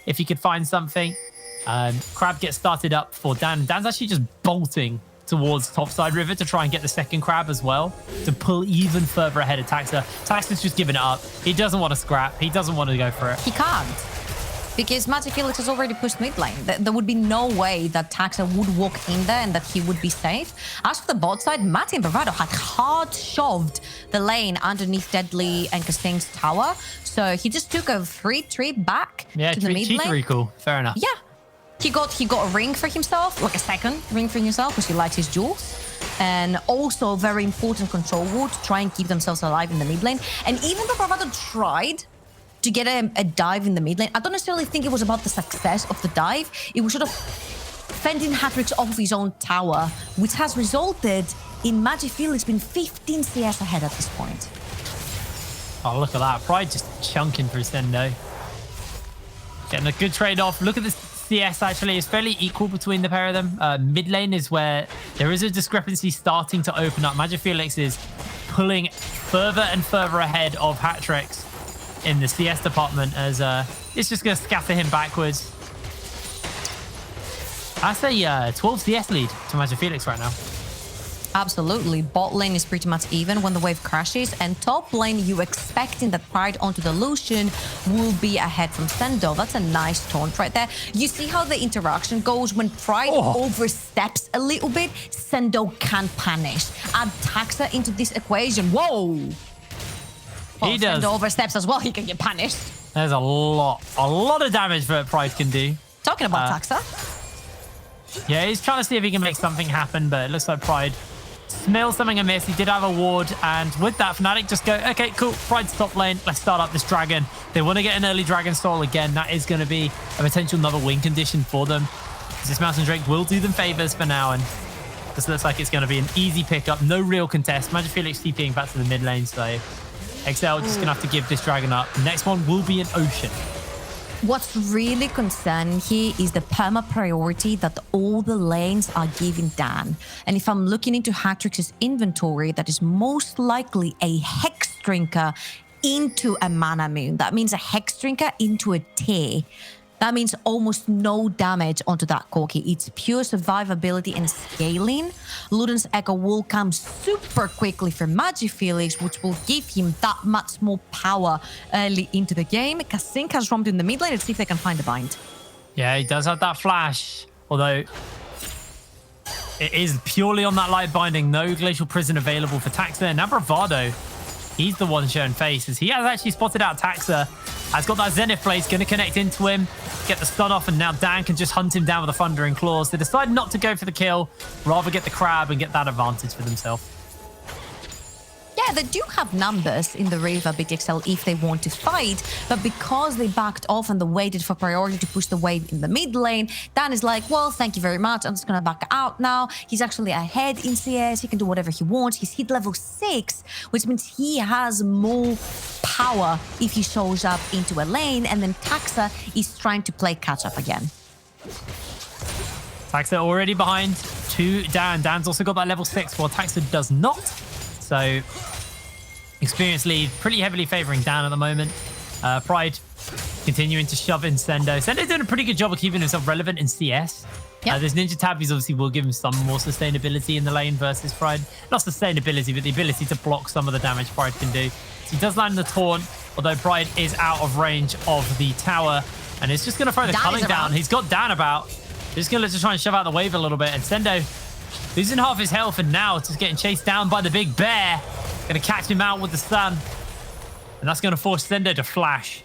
if he could find something. Crab gets started up for Dan. Dan's actually just bolting towards topside river to try and get the second crab as well, to pull even further ahead of Taxa. Taxa's just giving it up. He doesn't want to scrap. He doesn't want to go for it. He can't, because Magic Felix has already pushed mid lane. There would be no way that Taxa would walk in there and that he would be safe. As for the bot side, Mati and Bravado had hard shoved the lane underneath Deadly and Castaigne's tower. So he just took a 3-tree back to the mid lane. Recall. Fair enough. Yeah. He got a ring for himself, like a second ring for himself, because he likes his jewels. And also very important control ward to try and keep themselves alive in the mid lane. And even though Bravado tried to get a dive in the mid lane, I don't necessarily think it was about the success of the dive. It was sort of fending hat-tricks off his own tower, which has resulted in Magic Felix being 15 CS ahead at this point. Oh, look at that. Pride just chunking through Sendo. Getting a good trade-off. Look at this CS, actually. It's fairly equal between the pair of them. Mid lane is where there is a discrepancy starting to open up. Magic Felix is pulling further and further ahead of hat-tricks in the CS department, as it's just going to scatter him backwards. That's a 12 CS lead to Magic Felix right now. Absolutely. Bot lane is pretty much even when the wave crashes, and top lane, you expecting that Pride onto the Lucian will be ahead from Sendo. That's a nice taunt right there. You see how the interaction goes when Pride oversteps a little bit, Sendo can punish. Add Taxa into this equation. Whoa! Well, He does. Sendo oversteps as well, he can get punished. There's a lot of damage that Pride can do. Talking about Taxa. Yeah, he's trying to see if he can make something happen, but it looks like Pride smelled something amiss. He did have a ward, and with that, Fnatic just go, okay, cool, Pride's top lane. Let's start up this dragon. They want to get an early dragon soul again. That is going to be a potential another win condition for them. This Mountain Drake will do them favors for now, and this looks like it's going to be an easy pickup. No real contest. Imagine Felix TPing back to the mid lane, so XL just going to have to give this dragon up. The next one will be an Ocean. What's really concerning here is the perma priority that all the lanes are giving Dan. And if I'm looking into Hatrix's inventory, that is most likely a Hex Drinker into a Mana Moon. That means a Hex Drinker into a Tear. That means almost no damage onto that Corki. It's pure survivability and scaling. Luden's Echo will come super quickly for Magifelix, which will give him that much more power early into the game. Kasink has roamed in the mid lane. Let's see if they can find a bind. Yeah, he does have that flash, although it is purely on that light binding. No Glacial Prison available for Taxa. And now Bravado, he's the one showing face, as he has actually spotted out Taxa. Has got that Zenith Blaze, going to connect into him, get the stun off, and now Dan can just hunt him down with a Thundering Claws. They decide not to go for the kill, rather get the crab and get that advantage for themselves. Yeah, they do have numbers in the river, BTXL, if they want to fight, but because they backed off and they waited for priority to push the wave in the mid lane, Dan is like, well, thank you very much. I'm just going to back out now. He's actually ahead in CS. He can do whatever he wants. He's hit level 6, which means he has more power if he shows up into a lane, and then Taxa is trying to play catch up again. Taxa already behind to Dan. Dan's also got that level 6, while Taxa does not. So, experience lead pretty heavily favoring Dan at the moment. Pride continuing to shove in Sendo. Sendo's doing a pretty good job of keeping himself relevant in CS. Yep. This Ninja Tabbies obviously will give him some more sustainability in the lane versus Pride. Not sustainability, but the ability to block some of the damage Pride can do. So he does land the taunt, although Pride is out of range of the tower. And it's just going to throw the culling down. He's got Dan about. Just going to try and shove out the wave a little bit. And Sendo losing half his health, and now just getting chased down by the big bear. Going to catch him out with the stun. And that's going to force Sendo to flash.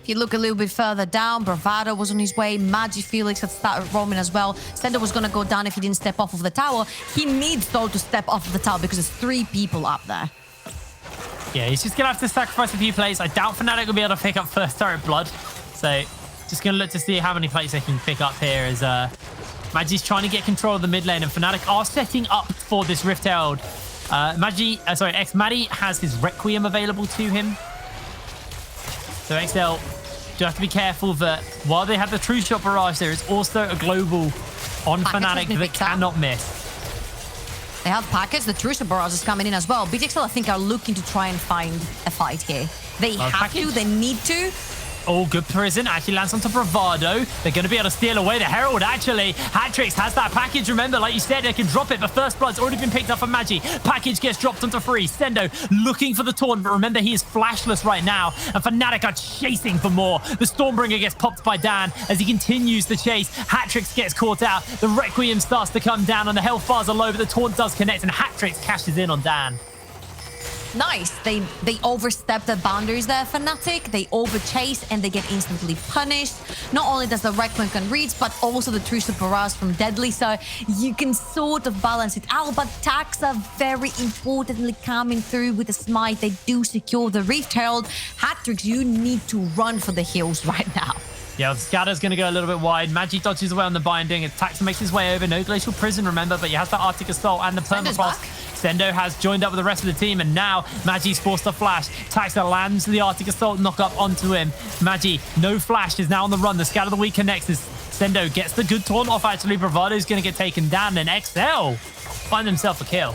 If you look a little bit further down, Bravado was on his way. Magifelix had started roaming as well. Sendo was going to go down if he didn't step off of the tower. He needs, though, to step off of the tower because there's 3 people up there. Yeah, he's just going to have to sacrifice a few plays. I doubt Fnatic will be able to pick up first turret blood. So, just going to look to see how many plays they can pick up here as Magi's trying to get control of the mid lane, and Fnatic are setting up for this Rift Herald. Maddie has his Requiem available to him. So XL do have to be careful that while they have the True Shot Barrage, there is also a global on Fnatic that cannot miss. They have packets. The True Shot Barrage is coming in as well. BTXL, I think, are looking to try and find a fight here. They have to. They need to. Oh, good prison. Actually lands onto Bravado. They're going to be able to steal away the Herald, actually. Hatrix has that package. Remember, like you said, they can drop it, but First Blood's already been picked up for Magi. Package gets dropped onto free. Sendo looking for the taunt, but remember, he is flashless right now, and Fnatic are chasing for more. The Stormbringer gets popped by Dan as he continues the chase. Hatrix gets caught out. The Requiem starts to come down, and the health bars are low, but the taunt does connect, and Hatrix cashes in on Dan. Nice. They overstep the boundaries there, Fnatic. They overchase and they get instantly punished. Not only does the Requiem can reach, but also the True Shot Barrage from Deadly. So you can sort of balance it out. But Taxa very importantly coming through with the smite. They do secure the Rift Herald. Hatrix, you need to run for the hills right now. Yeah, the Scatter's going to go a little bit wide. Magi dodges away on the binding. Taxa makes his way over. No Glacial Prison, remember, but he has that Arctic Assault and the Permafrost. Sendo has joined up with the rest of the team, and now Magi's forced to flash. Taxa lands the Arctic Assault knock up onto him. Magi, no flash, is now on the run. The Scatter of the Week connects as Sendo gets the good taunt off, actually. Bravado's going to get taken down, and XL find themselves a kill.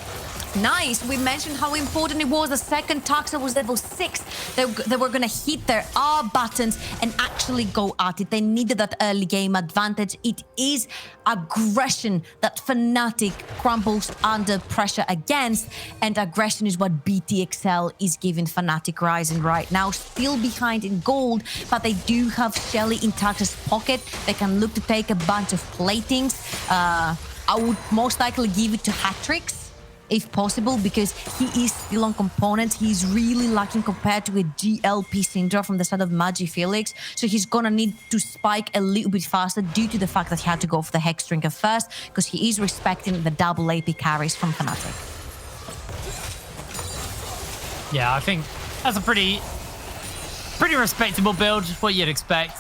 Nice. We mentioned how important it was. The second Taxa was level 6. They were going to hit their R buttons and actually go at it. They needed that early game advantage. It is aggression that FNATIC crumbles under pressure against, and aggression is what BTXL is giving FNATIC Rising right now. Still behind in gold, but they do have Shelly in Taxa's pocket. They can look to take a bunch of platings. I would most likely give it to Hatrix, if possible, because he is still on components. He's really lacking compared to a GLP Syndra from the side of Magi Felix. So he's gonna need to spike a little bit faster due to the fact that he had to go for the Hex Drinker first, because he is respecting the double AP carries from FNATIC. Yeah, I think that's a pretty respectable build, what you'd expect.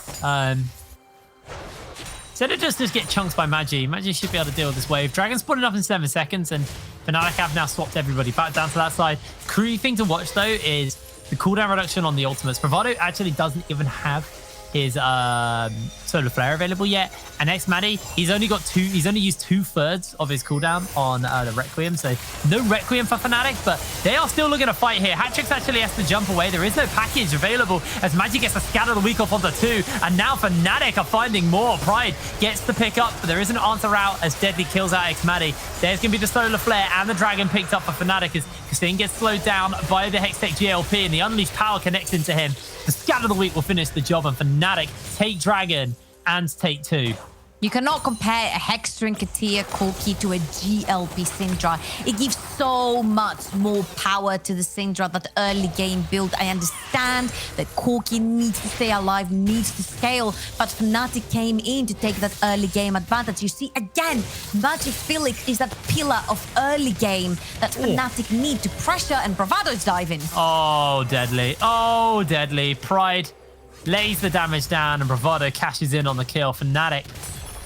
Instead of just get chunked by Magi, Magi should be able to deal with this wave. Dragon spawning up in 7 seconds, and FNATIC have now swapped everybody back down to that side. Key thing to watch, though, is the cooldown reduction on the ultimates. Bravado actually doesn't even have his solar flare available yet, and X-Maddie, he's only used 2/3 of his cooldown on the Requiem, so no Requiem for FNATIC, but they are still looking to fight here. Hatrix actually has to jump away. There is no package available as Magic gets a scatter the week off onto 2, and now FNATIC are finding more. Pride gets the pick up, but there is an answer out as Deadly kills out X-Maddie. There's going to be the solar flare and the dragon picked up for FNATIC as Kassin gets slowed down by the Hextech GLP, and the unleashed power connects into him. The scatter of the week will finish the job, and FNATIC take Dragon and take 2. You cannot compare a Hex Drinker tier Corki to a GLP Syndra. It gives so much more power to the Syndra, that early game build. I understand that Corki needs to stay alive, needs to scale, but FNATIC came in to take that early game advantage. You see, again, Magic Felix is that pillar of early game that FNATIC need to pressure, and Bravado's diving. Oh, Deadly. Oh, Deadly. Pride lays the damage down, and Bravado cashes in on the kill. FNATIC,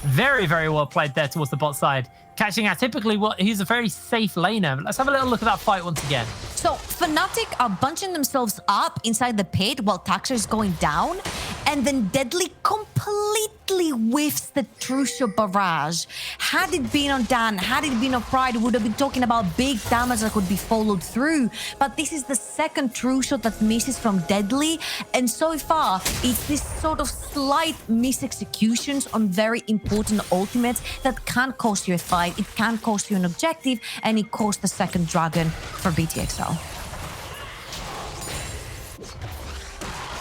very, very well played there towards the bot side. Catching out typically he's a very safe laner. Let's have a little look at that fight once again. So FNATIC are bunching themselves up inside the pit while Taxa is going down, and then Deadly completely whiffs the True Shot barrage. Had it been on Dan, had it been on Pride, we would have been talking about big damage that could be followed through. But this is the second True Shot that misses from Deadly, and so far it's this sort of slight misexecutions on very important ultimates that can cost you a fight. It can cost you an objective, and it cost the second dragon for BTXL.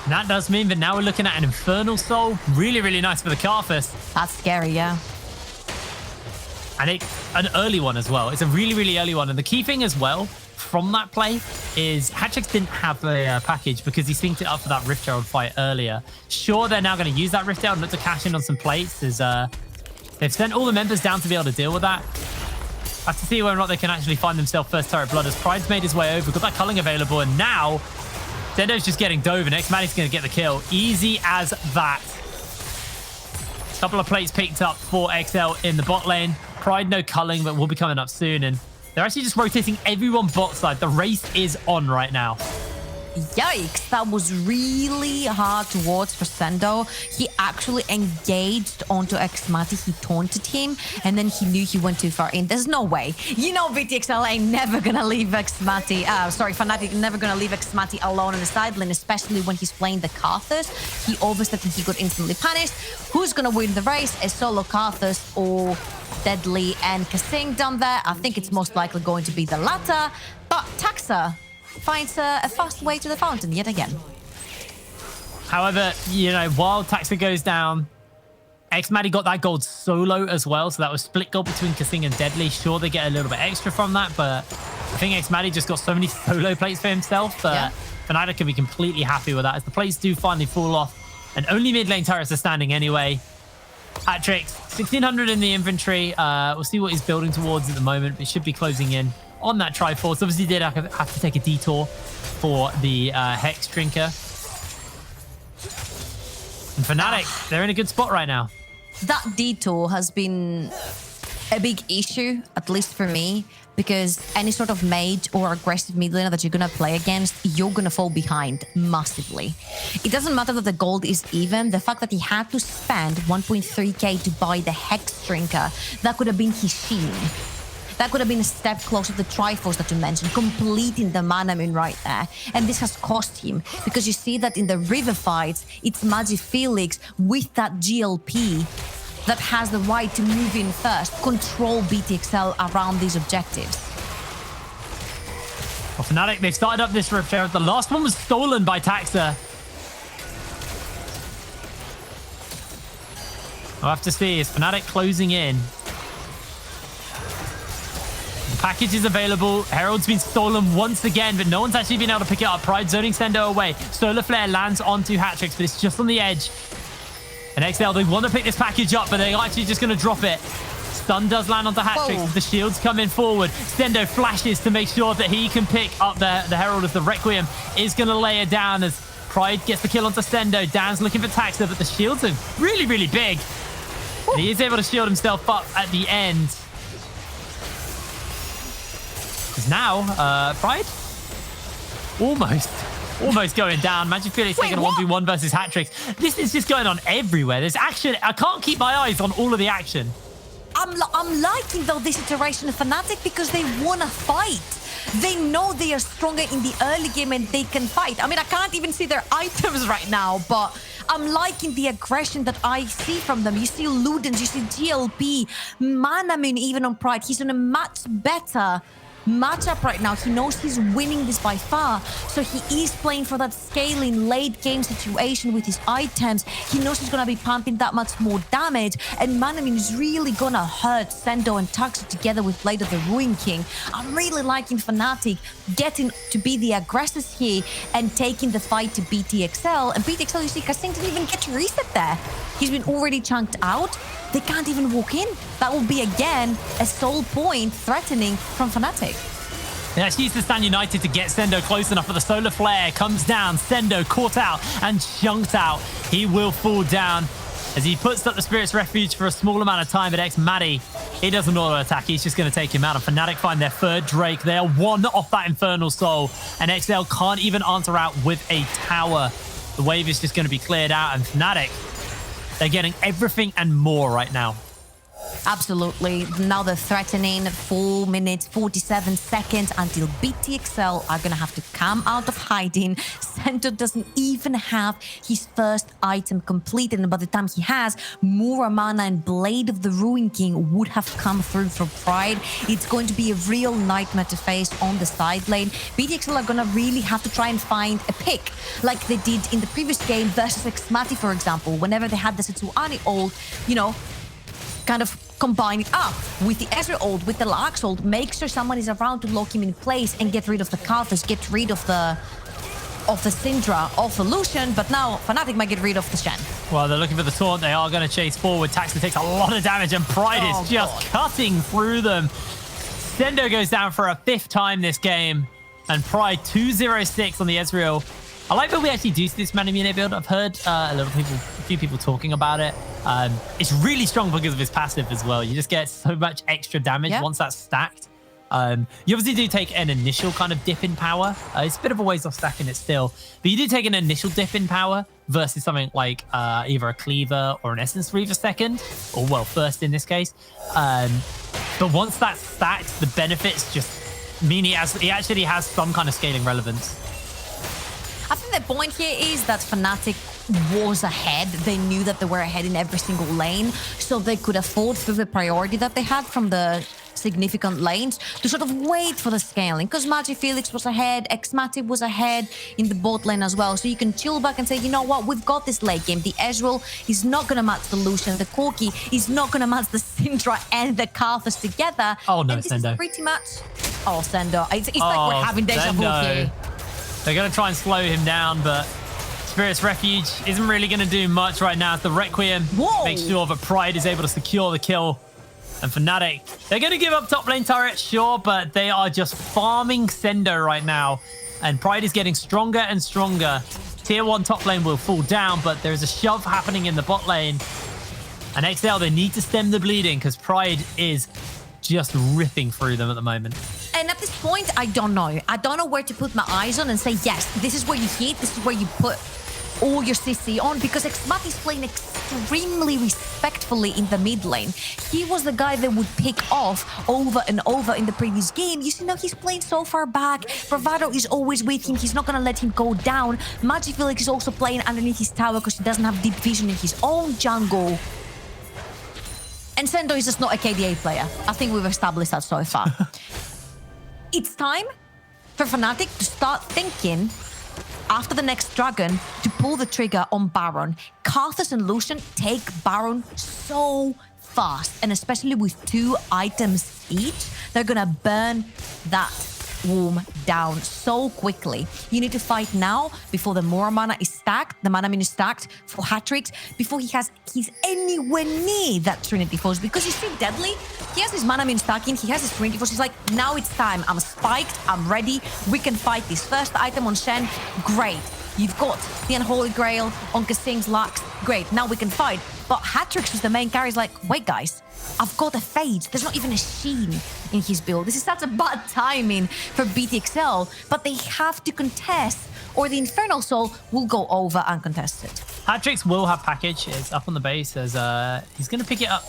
And that does mean that now we're looking at an Infernal Soul. Really, really nice for the Karthus. That's scary, yeah. And it's an early one as well. It's a really, really early one. And the key thing as well from that play is Hatrix didn't have the package because he synced it up for that Rift Herald fight earlier. Sure, they're now going to use that Rift Herald and look to cash in on some plates. They've sent all the members down to be able to deal with that. I have to see whether or not they can actually find themselves first turret blood as Pride's made his way over. Got that culling available, and now Dendo's just getting dove, and X-Maddie's going to get the kill. Easy as that. Couple of plates picked up for XL in the bot lane. Pride no culling, but will be coming up soon. And they're actually just rotating everyone bot side. The race is on right now. Yikes, that was really hard to watch for Sendo. He actually engaged onto X-Mati, he taunted him, and then he knew he went too far in. There's no way. You know BTXL ain't never gonna leave X-Mati, FNATIC never gonna leave X-Mati alone on the sideline, especially when he's playing the Karthus. He overstepped and he got instantly punished. Who's gonna win the race? A solo Karthus or Deadly and Kassin down there? I think it's most likely going to be the latter, but Taxa finds a fast way to the fountain yet again. However, you know, while Taxa goes down, X-Maddie got that gold solo as well, so that was split gold between Kassin and Deadly. Sure, they get a little bit extra from that, but I think X-Maddie just got so many solo plates for himself that FNATIC can be completely happy with that, as the plates do finally fall off, and only mid lane turrets are standing anyway. Hatrix, 1600 in the inventory. We'll see what he's building towards at the moment. It should be closing in on that Triforce. Obviously did have to take a detour for the Hex Drinker. And FNATIC, they're in a good spot right now. That detour has been a big issue, at least for me, because any sort of mage or aggressive mid laner that you're going to play against, you're going to fall behind massively. It doesn't matter that the gold is even. The fact that he had to spend 1.3k to buy the Hex Drinker, that could have been his sheen. That could have been a step closer to the Triforce that you mentioned, completing the Mana Moon right there. And this has cost him, because you see that in the river fights, it's Magi Felix with that GLP that has the right to move in first, control BTXL around these objectives. Well, Fnatic, they've started up this Rift Herald. The last one was stolen by Taxa. We'll have to see. Is Fnatic closing in? The package is available. Herald's been stolen once again, but no one's actually been able to pick it up. Pride zoning Sendo away. Solar Flare lands onto Hatrix, but it's just on the edge. And XL, they want to pick this package up, but they're actually just going to drop it. Stun does land onto Hatrix. The shield's coming forward. Sendo flashes to make sure that he can pick up the Herald as the Requiem is going to lay it down as Pride gets the kill onto Sendo. Dan's looking for Taxa, but the shields are really, really big. And he is able to shield himself up at the end. Because now, Pride almost going down. Magi Felix taking a 1v1 versus Hatrix. This is just going on everywhere. There's action. I can't keep my eyes on all of the action. I'm liking, though, this iteration of Fnatic because they want to fight. They know they are stronger in the early game and they can fight. I mean, I can't even see their items right now, but I'm liking the aggression that I see from them. You see Ludens, you see GLP, Mana Moon even on Pride. He's on a much better matchup right now. He knows he's winning this by far, so he is playing for that scaling late game situation with his items. He knows he's gonna be pumping that much more damage, and Mana Moon is really gonna hurt Sendo and Taxa together with Blade of the Ruin King. I'm really liking Fnatic getting to be the aggressors here and taking the fight to BTXL. And BTXL, you see, Kasing didn't even get to reset there. He's been already chunked out. They can't even walk in. That will be, again, a soul point threatening from Fnatic. They actually used to stand united to get Sendo close enough, but the Solar Flare comes down. Sendo caught out and chunked out. He will fall down as he puts up the Spirit's Refuge for a small amount of time. But Maddie, he doesn't auto attack. He's just going to take him out. And Fnatic find their third Drake. They are one off that Infernal Soul. And XL can't even answer out with a tower. The wave is just going to be cleared out. And Fnatic, they're getting everything and more right now. Absolutely. Now they're threatening 4 minutes, 47 seconds until BTXL are going to have to come out of hiding. Sento doesn't even have his first item completed. And by the time he has, more Mana and Blade of the Ruin King would have come through for Pride. It's going to be a real nightmare to face on the side lane. BTXL are going to really have to try and find a pick like they did in the previous game versus Xmati, for example. Whenever they had the Setsuani ult, you know, kind of combine it up with the Ezreal ult, with the Lux ult, make sure someone is around to lock him in place and get rid of the Karthus, get rid of the Syndra, of the Lucian, but now Fnatic might get rid of the Shen. Well, they're looking for the taunt. They are going to chase forward. Taxa takes a lot of damage, and Pride is just cutting through them. Sendo goes down for a 5th time this game, and Pride 2-0-6 on the Ezreal. I like that we actually do see this Mana Moon build. I've heard a few people talking about it. It's really strong because of his passive as well. You just get so much extra damage once that's stacked. You obviously do take an initial kind of dip in power. It's a bit of a ways off stacking it still, but you do take an initial dip in power versus something like either a Cleaver or an Essence Reaver second, or well, first in this case. But once that's stacked, the benefits just mean he actually has some kind of scaling relevance. I think the point here is that Fnatic was ahead. They knew that they were ahead in every single lane, so they could afford through the priority that they had from the significant lanes to sort of wait for the scaling, because Magi Felix was ahead, Xmati was ahead in the bot lane as well. So you can chill back and say, you know what, we've got this late game. The Ezreal is not going to match the Lucian. The Corki is not going to match the Syndra and the Karthus together. Oh no, and this Sendo. is pretty much... Oh, Sendo. It's like we're having deja vu here. They're going to try and slow him down, but Spirit's Refuge isn't really going to do much right now. The Requiem makes sure that Pride is able to secure the kill. And Fnatic, they're going to give up top lane turret, sure, but they are just farming Sendo right now. And Pride is getting stronger and stronger. Tier 1 top lane will fall down, but there's a shove happening in the bot lane. And XL, they need to stem the bleeding because Pride is just ripping through them at the moment. And at this point, I don't know. I don't know where to put my eyes on and say, yes, this is where you hit, this is where you put all your CC on because Xmat is playing extremely respectfully in the mid lane. He was the guy that would pick off over and over in the previous game. You see now he's playing so far back. Bravado is always with him. He's not going to let him go down. Magifelix is also playing underneath his tower because he doesn't have deep vision in his own jungle. And Sendo is just not a KDA player. I think we've established that so far. It's time for FNATIC to start thinking after the next dragon to pull the trigger on Baron. Karthus and Lucian take Baron so fast, and especially with 2 items each, they're gonna burn that Womb down so quickly. You need to fight now before the Mora mana is stacked, the mana min is stacked for hat-tricks, before he's anywhere near that Trinity Force. Because you see Deadly, he has his mana min stacking, he has his Trinity Force. He's like, now it's time. I'm spiked, I'm ready. We can fight this first item on Shen. Great. You've got the Unholy Grail on Kasing's Lux. Great, now we can fight. But Hatrix, who's the main carry, is like, wait, guys, I've got a Fade. There's not even a Sheen in his build. This is such a bad timing for BTXL, but they have to contest, or the Infernal Soul will go over uncontested. Hatrix will have package. It's up on the base as he's going to pick it up.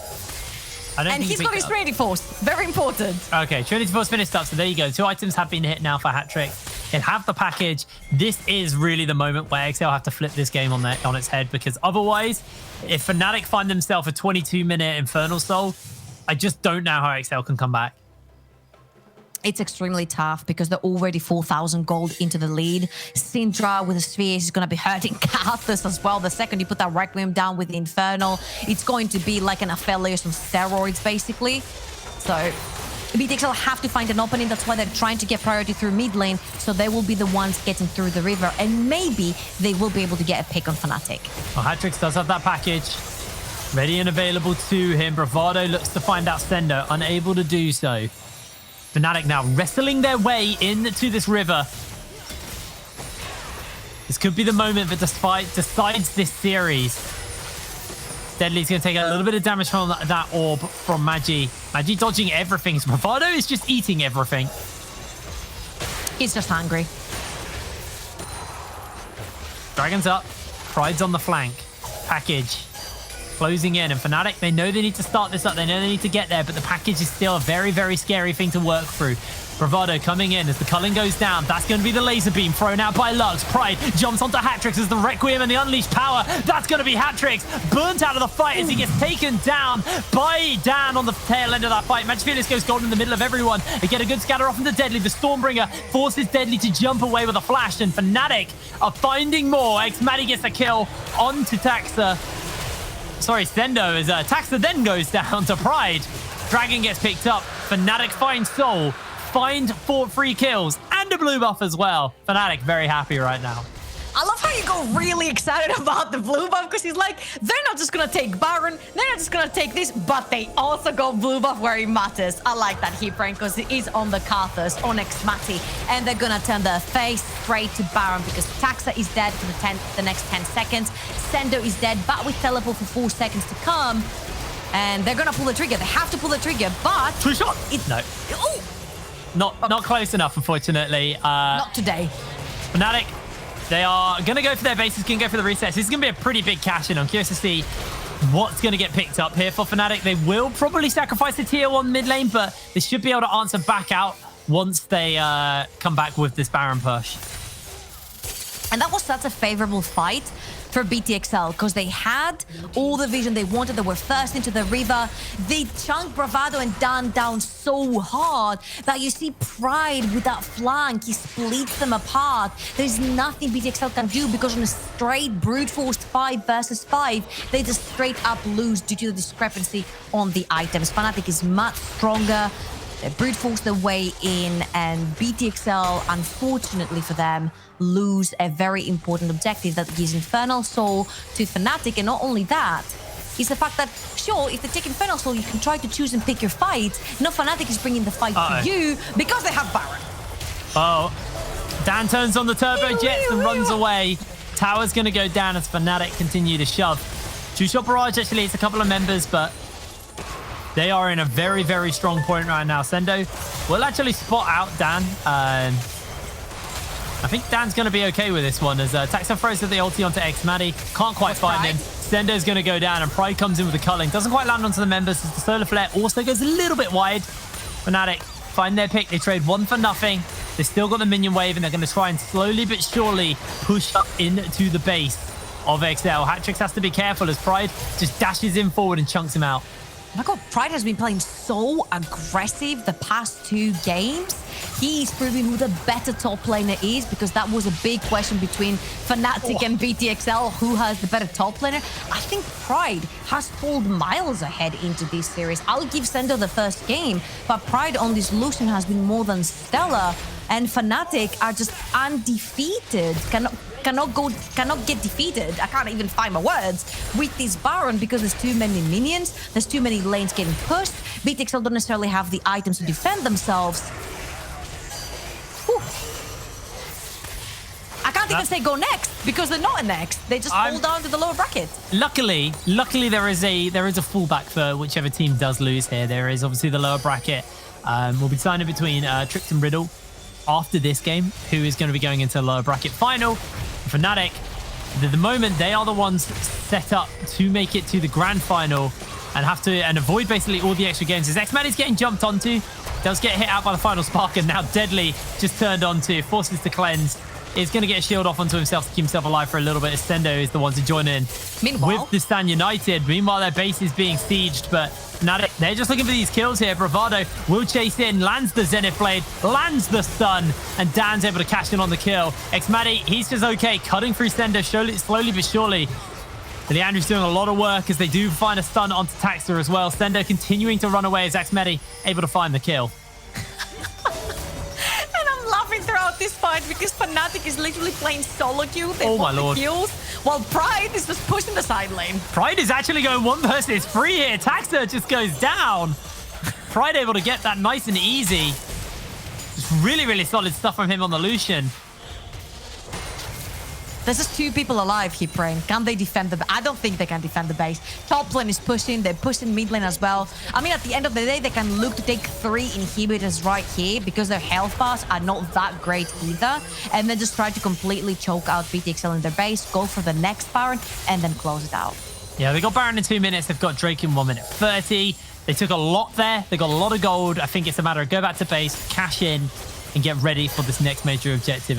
And he's got his Trinity Force. Very important. Okay, Trinity Force finished up. So there you go. 2 items have been hit now for Hatrix. He'll have the package. This is really the moment where XL have to flip this game on its head, because otherwise, if Fnatic find themselves a 22-minute Infernal Soul, I just don't know how XL can come back. It's extremely tough because they're already 4,000 gold into the lead. Syndra with the Spheres is going to be hurting Karthus as well. The second you put that Requiem down with the Infernal, it's going to be like an Aphelios on steroids, basically. So BTXL have to find an opening. That's why they're trying to get priority through mid lane. So they will be the ones getting through the river. And maybe they will be able to get a pick on Fnatic. Well, Hatrix does have that package ready and available to him. Bravado looks to find out Sendo, unable to do so. Fnatic now wrestling their way into this river. This could be the moment that decides this series. Deadly's going to take a little bit of damage from that orb from Magi. Magi dodging everything. So Bravado is just eating everything. He's just hungry. Dragon's up. Pride's on the flank. Package closing in, and Fnatic, they know they need to start this up. They know they need to get there, but the package is still a very, very scary thing to work through. Bravado coming in as the culling goes down. That's going to be the laser beam thrown out by Lux. Pride jumps onto Hatrix as the Requiem and the Unleashed Power. That's going to be Hatrix burnt out of the fight as he gets taken down by Dan on the tail end of that fight. Magifelix goes golden in the middle of everyone. They get a good scatter off into Deadly. The Stormbringer forces Deadly to jump away with a flash, and Fnatic are finding more. Xmatty gets a kill onto Taxa. Sorry, Sendo, as Taxa then goes down to Pride. Dragon gets picked up. Fnatic finds Soul. Find 4 free kills and a blue buff as well. Fnatic very happy right now. I love how you go really excited about the blue buff, because he's like, they're not just going to take Baron, they're not just going to take this, but they also go blue buff where it matters. I like that, Heatbrain, because it is on the Karthus, on Xmatty, and they're going to turn their face straight to Baron because Taxa is dead for the next 10 seconds. Sendo is dead, but with teleport for 4 seconds to come, and they're going to pull the trigger. They have to pull the trigger, but... True shot! No. Oh! Not close enough, unfortunately. Not today. Fnatic, they are going to go for their bases, going to go for the resets. This is going to be a pretty big cash-in. I'm curious to see what's going to get picked up here for Fnatic. They will probably sacrifice the tier 1 mid lane, but they should be able to answer back out once they come back with this Baron push. And that was such a favorable fight for BTXL because they had all the vision they wanted. They were first into the river. They chunked Bravado and Dan down so hard that you see Pride with that flank. He splits them apart. There's nothing BTXL can do because on a straight brute force 5 versus 5, they just straight up lose due to the discrepancy on the items. Fnatic is much stronger. They brute force their way in, and BTXL, unfortunately for them, lose a very important objective that gives Infernal Soul to Fnatic. And not only that, is the fact that, sure, if they take Infernal Soul, you can try to choose and pick your fights. No, Fnatic is bringing the fight to you because they have Baron. Oh, Dan turns on the turbo jets and runs away. Tower's going to go down as Fnatic continue to shove. Two-shot barrage, actually, it's a couple of members, but they are in a very, very strong point right now. Sendo will actually spot out Dan. I think Dan's going to be okay with this one as Taxa throws the ulti onto X-Maddie. Can't quite find him. Sendo's going to go down and Pride comes in with the culling. Doesn't quite land onto the members as the solar flare also goes a little bit wide. FNATIC find their pick. They trade one for nothing. They've still got the minion wave and they're going to try and slowly but surely push up into the base of XL. Hatrix has to be careful as Pride just dashes in forward and chunks him out. Oh my God, Pride has been playing so aggressive the past 2 games. He's proving who the better top laner is because that was a big question between FNATIC and BTXL. Who has the better top laner? I think Pride has pulled miles ahead into this series. I'll give Sendo the first game, but Pride on this Lucian has been more than stellar. And FNATIC are just undefeated. Cannot get defeated. I can't even find my words with this Baron because there's too many minions. There's too many lanes getting pushed. BTXL don't necessarily have the items to defend themselves. Whew. I can't even say go next because they're not next. They just hold on to the lower bracket. Luckily there is a fallback for whichever team does lose here. There is obviously the lower bracket. We'll be deciding between Trix and Riddle after this game, who is going to be going into the lower bracket final. FNATIC, at the moment, they are the ones set up to make it to the grand final and avoid basically all the extra games. As X-Man is getting jumped onto, does get hit out by the final spark, and now Deadly just turned onto, forces to cleanse. Is going to get a shield off onto himself to keep himself alive for a little bit. Sendo is the one to join in. Meanwhile, with the Stan United. Meanwhile, their base is being sieged, but FNATIC, they're just looking for these kills here. Bravado will chase in, lands the Zenith Blade, lands the stun, and Dan's able to cash in on the kill. X-Maddie, he's just okay, cutting through Sendo slowly but surely. But the Andrew's doing a lot of work as they do find a stun onto Taxa as well. Sendo continuing to run away as X-Maddie able to find the kill. Throughout this fight because FNATIC is literally playing solo queue. They want the kills while Pride is just pushing the side lane. Pride is actually going 1 versus 3 here. Taxa just goes down. Pride able to get that nice and easy. Just really solid stuff from him on the Lucian. There's just 2 people alive here, Brain. Can they defend the base? I don't think they can defend the base. Top lane is pushing. They're pushing mid lane as well. I mean, at the end of the day, they can look to take 3 inhibitors right here because their health bars are not that great either. And then just try to completely choke out BTXL in their base, go for the next Baron, and then close it out. Yeah, they got Baron in 2 minutes. They've got Drake in 1 minute 30. They took a lot there. They got a lot of gold. I think it's a matter of go back to base, cash in, and get ready for this next major objective.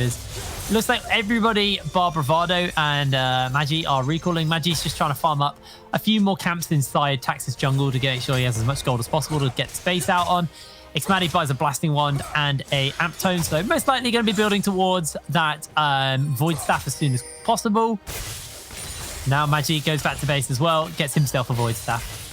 Looks like everybody bar Bravado and Magi are recalling. Magi's just trying to farm up a few more camps inside Tax's jungle to make sure he has as much gold as possible to get space out on. X-Maddie buys a blasting wand and a amp tone, so most likely going to be building towards that void staff as soon as possible. Now Magi goes back to base as well, gets himself a void staff.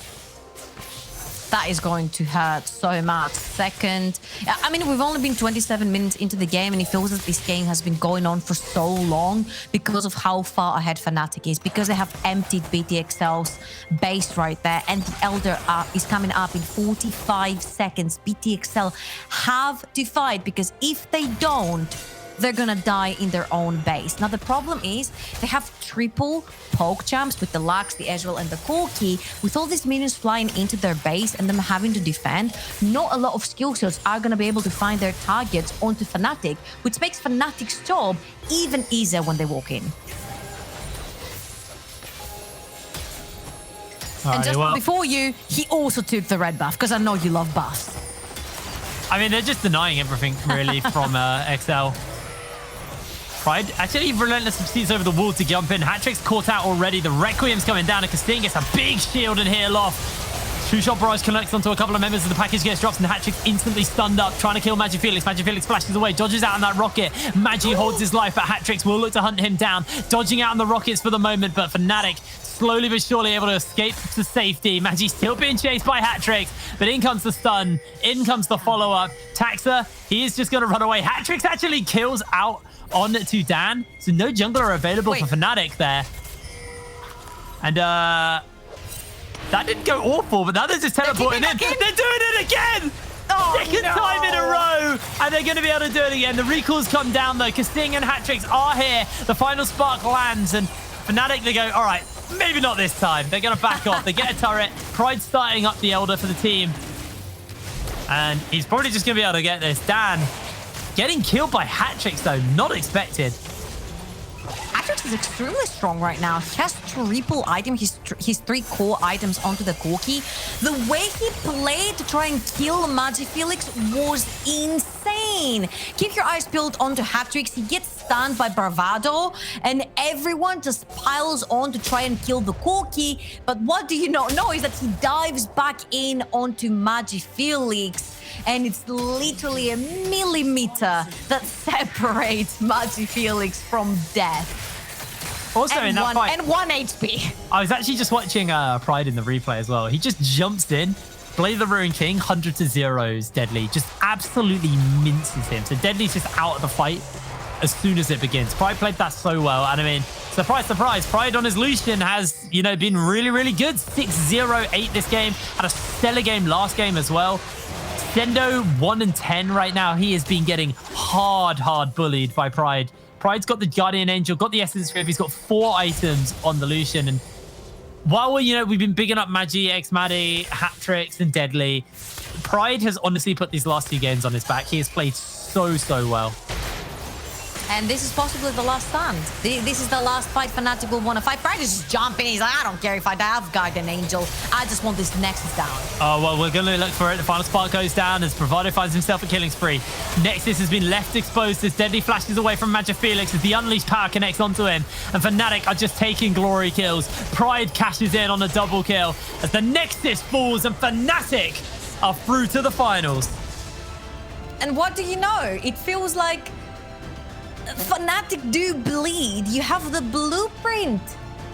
That is going to hurt so much. Second, I mean, we've only been 27 minutes into the game, and it feels that this game has been going on for so long because of how far ahead FNATIC is, because they have emptied BTXL's base right there, and the Elder is coming up in 45 seconds. BTXL have to fight, because if they don't, they're gonna die in their own base. Now, the problem is they have triple poke champs with the Lux, the Ezreal, and the Corki. With all these minions flying into their base and them having to defend, not a lot of skill shots are gonna be able to find their targets onto FNATIC, which makes FNATIC's job even easier when they walk in. And just before you, he also took the red buff, because I know you love buffs. I mean, they're just denying everything, really, from XL. Pride actually relentless proceeds over the wall to jump in. Hatrix caught out already. The Requiem's coming down, and Casting gets a big shield in here, Loft. Two-shot barrage connects onto a couple of members of the package, gets dropped, and Hatrix instantly stunned up, trying to kill Magi Felix. Magi Felix flashes away, dodges out on that rocket. Magi holds his life, but Hatrix will look to hunt him down, dodging out on the rockets for the moment, but FNATIC slowly but surely able to escape to safety. Magi still being chased by Hatrix, but in comes the stun, in comes the follow-up. Taxa, he is just going to run away. Hatrix actually kills out on to Dan, so no jungler available for FNATIC there. And that didn't go awful, but now they're just teleporting in. They're doing it again! Second time in a row, and they're going to be able to do it again. The recalls come down though. Casting and Hatrix are here. The final spark lands, and FNATIC, they go, all right, maybe not this time. They're going to back off. They get a turret. Pride starting up the Elder for the team. And he's probably just going to be able to get this. Dan Getting killed by hat-tricks, though, not expected. FNATIC is extremely strong right now. He has triple item, his 3 core items onto the Corki. The way he played to try and kill Magifelix was insane. Keep your eyes peeled onto hat-tricks. He gets stunned by Bravado, and everyone just piles on to try and kill the Corki. But what do you not know is that he dives back in onto Magifelix, and it's literally a millimeter that separates Magifelix from death. Also, in that fight, and 1 HP. I was actually just watching Pride in the replay as well. He just jumps in, Blade of the Ruined King, 100 to 0s, Deadly. Just absolutely minces him. So Deadly's just out of the fight as soon as it begins. Pride played that so well. And I mean, surprise, surprise, Pride on his Lucian has, you know, been really, really good. 6-0-8 this game. Had a stellar game last game as well. Sendo 1-10 right now. He has been getting hard bullied by Pride. Pride's got the Guardian Angel, got the Essence Rift. He's got 4 items on the Lucian. And while we've been bigging up Magi, X-Maddie, hat-tricks, and Deadly, Pride has honestly put these last 2 games on his back. He has played so well. And this is possibly the last stand. This is the last fight FNATIC will want to fight. Pride is just jumping. He's like, I don't care if I have Guardian Angel. I just want this Nexus down. Oh, well, we're going to look for it. The final spark goes down as Bravado finds himself a killing spree. Nexus has been left exposed as Deadly flashes away from Magifelix as the unleashed power connects onto him. And FNATIC are just taking glory kills. Pride cashes in on a double kill as the Nexus falls and FNATIC are through to the finals. And what do you know? It feels like FNATIC do bleed. You have the blueprint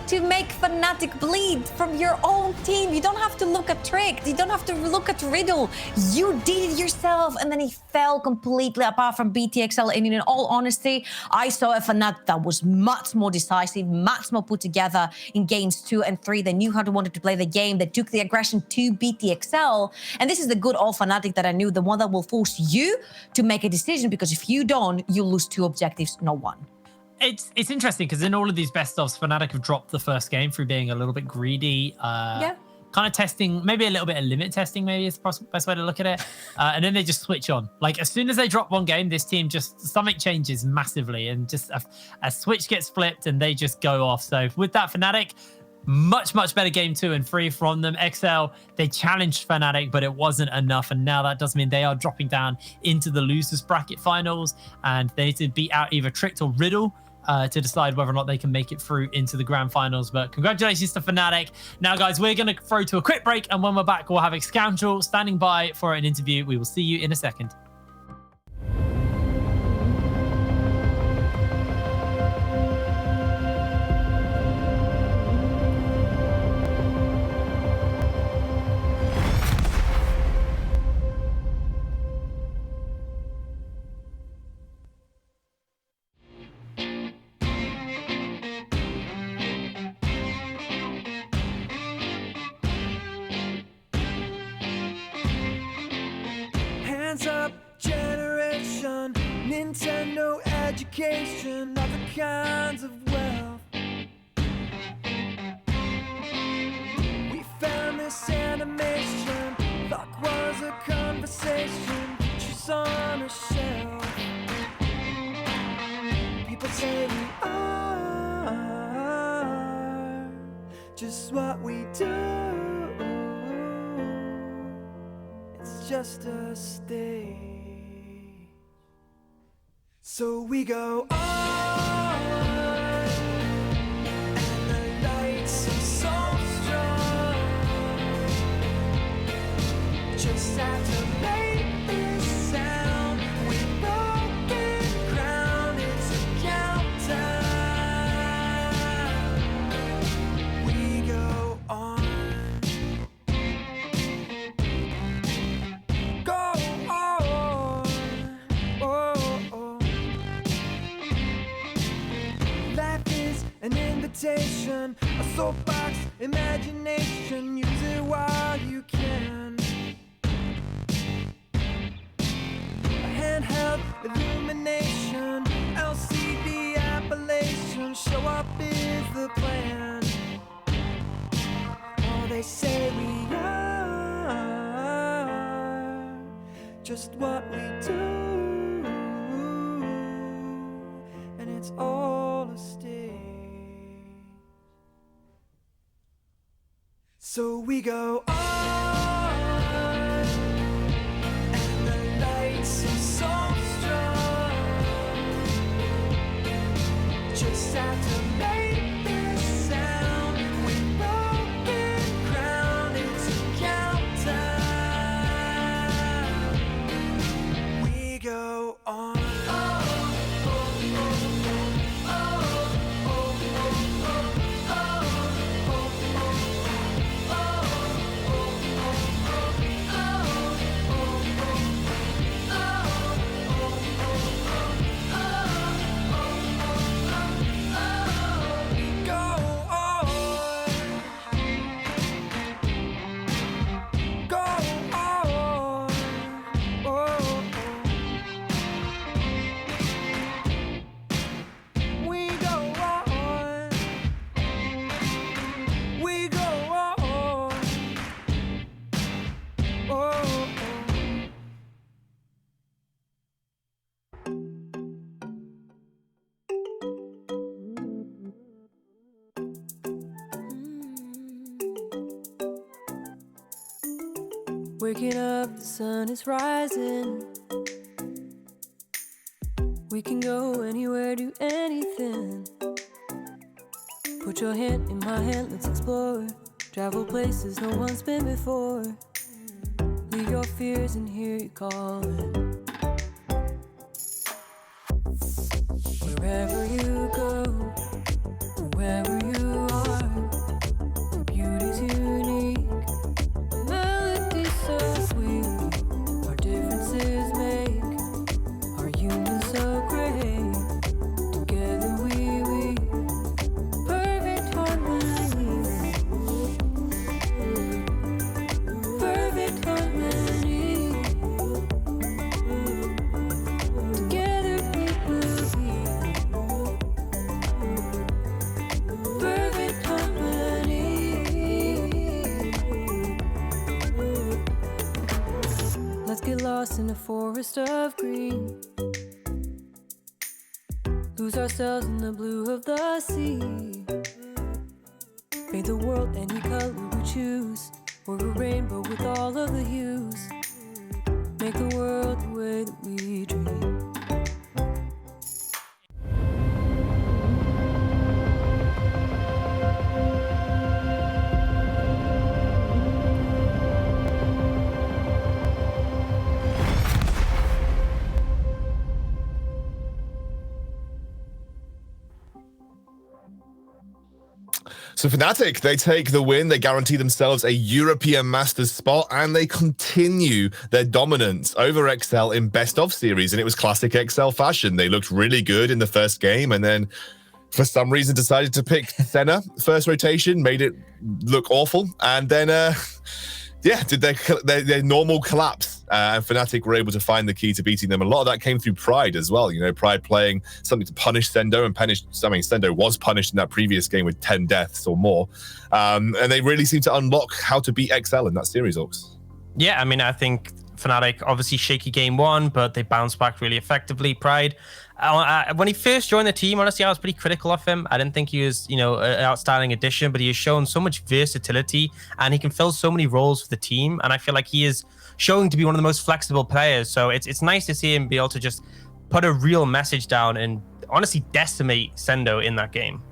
to make FNATIC bleed from your own team. You don't have to look at Trick. You don't have to look at Riddle. You did it yourself, and then he fell completely apart from BTXL. And in all honesty, I saw a FNATIC that was much more decisive, much more put together in games 2 and 3. They knew how to wanted to play the game. They took the aggression to BTXL. And this is the good old FNATIC that I knew, the one that will force you to make a decision, because if you don't, you lose 2 objectives, not 1. It's interesting because in all of these best ofs, FNATIC have dropped the first game through being a little bit greedy. Kind of testing, maybe a little bit of limit testing, maybe is the best way to look at it. And then they just switch on. Like, as soon as they drop one game, this team just, something changes massively, and just a switch gets flipped and they just go off. So with that, FNATIC, much better game 2 and 3 from them. XL, they challenged FNATIC, but it wasn't enough. And now that does mean they are dropping down into the losers bracket finals, and they need to beat out either Tricked or Riddle to decide whether or not they can make it through into the grand finals. But congratulations to FNATIC. Now, guys, we're going to throw to a quick break, and when we're back, we'll have Excoundrel standing by for an interview. We will see you in a second. Up generation, Nintendo education, other kinds of wealth. We found this animation, thought was a conversation, pictures on a shelf. People say we are just what we do. It's just a stage. So we go on, and the lights are so strong. Just have to make this sound. We've broken ground, it's a countdown. We go on. An invitation, a soapbox, imagination. Use it while you can. A handheld illumination, LCD appellation. Show up is the plan. Oh, they say we are just what we do. it's all a stage. So we go on, and the lights are so strong. Just have to make this sound. We broken ground, it's a countdown. We go on. Waking up, the sun is rising. We can go anywhere, do anything. Put your hand in my hand, let's explore. Travel places no one's been before. Leave your fears and hear you calling. Wherever you go, wherever you are, your beauty's unique. So sweet, our differences make our union so great. Together we perfect harmony, perfect harmony. Together we will be perfect harmony. Let's get lost in a forest of green. Lose ourselves in the blue of the sea. Paint the world any color we choose, or a rainbow with all of the hues. Make the world the way that we dream. So FNATIC, they take the win, they guarantee themselves a European Masters spot, and they continue their dominance over XL in best of series. And it was classic XL fashion. They looked really good in the first game, and then for some reason decided to pick Senna first rotation, made it look awful, and then yeah, did their normal collapse. And FNATIC were able to find the key to beating them. A lot of that came through Pride as well. You know, Pride playing something to punish Sendo, and Sendo was punished in that previous game with 10 deaths or more. And they really seem to unlock how to beat XL in that series, Orcs. Yeah, I mean, I think FNATIC, obviously shaky game one, but they bounced back really effectively. Pride, when he first joined the team, honestly, I was pretty critical of him. I didn't think he was, an outstanding addition, but he has shown so much versatility and he can fill so many roles for the team. And I feel like he is showing to be one of the most flexible players. So it's nice to see him be able to just put a real message down and honestly decimate Sendo in that game.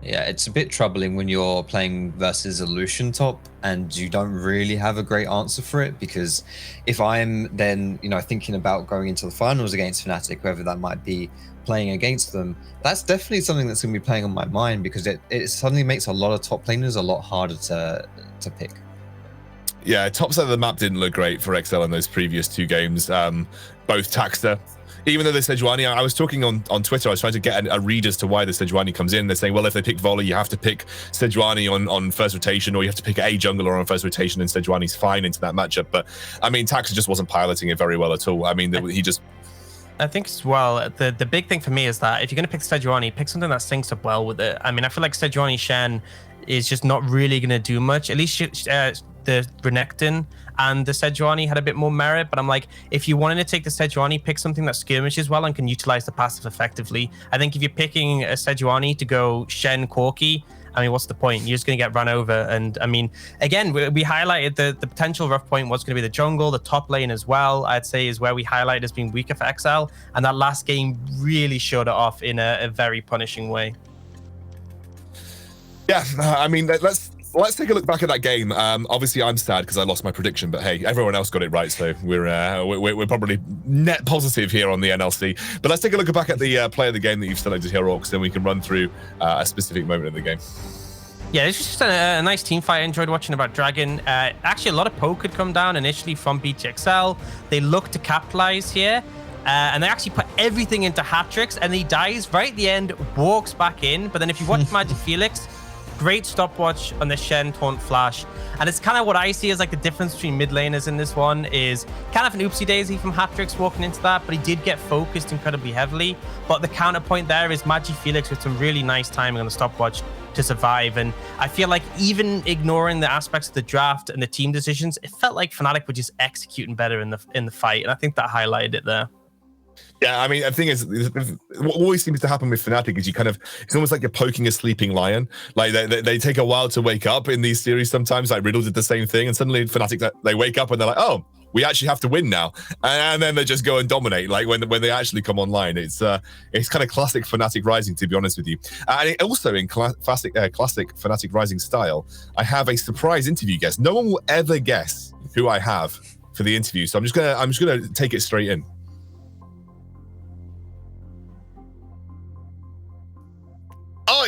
Yeah, it's a bit troubling when you're playing versus a Lucian top and you don't really have a great answer for it, because if I'm then, thinking about going into the finals against FNATIC, whoever that might be, playing against them, that's definitely something that's going to be playing on my mind, because it suddenly makes a lot of top laners a lot harder to pick. Yeah, top side of the map didn't look great for XL in those previous two games. Both Taxter, even though the Sejuani, I was talking on Twitter, I was trying to get a read as to why the Sejuani comes in. They're saying, well, if they pick Volley, you have to pick Sejuani on first rotation, or you have to pick a jungler on first rotation, and Sejuani's fine into that matchup. But, I mean, Taxter just wasn't piloting it very well at all. I mean, he just... I think as well, the big thing for me is that if you're going to pick Sejuani, pick something that syncs up well with it. I mean, I feel like Sejuani Shen, is just not really going to do much. At least the Renekton and the Sejuani had a bit more merit, but I'm like, if you wanted to take the Sejuani, pick something that skirmishes well and can utilize the passive effectively. I think if you're picking a Sejuani to go Shen Corki, I mean, what's the point? You're just going to get run over. And I mean, again, we highlighted the potential rough point was going to be the jungle, the top lane as well, I'd say is where we highlighted as being weaker for XL. And that last game really showed it off in a very punishing way. Yeah, I mean, let's take a look back at that game. Obviously, I'm sad because I lost my prediction, but hey, everyone else got it right, so we're probably net positive here on the NLC. But let's take a look back at the play of the game that you've selected here, Orcs, then we can run through a specific moment in the game. Yeah, it's just a nice team fight. I enjoyed watching about Dragon. Actually, a lot of poke had come down initially from BTXL. They look to capitalize here. And they actually put everything into hat tricks, and he dies right at the end, walks back in. But then if you watch Magic Felix, great stopwatch on the Shen taunt flash. And it's kind of what I see as like the difference between mid laners in this one is kind of an oopsie daisy from Hatrix walking into that, but he did get focused incredibly heavily. But the counterpoint there is Magic Felix with some really nice timing on the stopwatch to survive. And I feel like even ignoring the aspects of the draft and the team decisions, it felt like Fnatic were just executing better in the fight. And I think that highlighted it there. Yeah, I mean, the thing is, what always seems to happen with Fnatic is it's almost like you're poking a sleeping lion. Like they take a while to wake up in these series sometimes. Like Riddle did the same thing, and suddenly Fnatic, they wake up and they're like, oh, we actually have to win now, and then they just go and dominate. Like when they actually come online, it's kind of classic Fnatic Rising, to be honest with you. And also in classic Fnatic Rising style, I have a surprise interview guest. No one will ever guess who I have for the interview, so I'm just gonna take it straight in. Oh,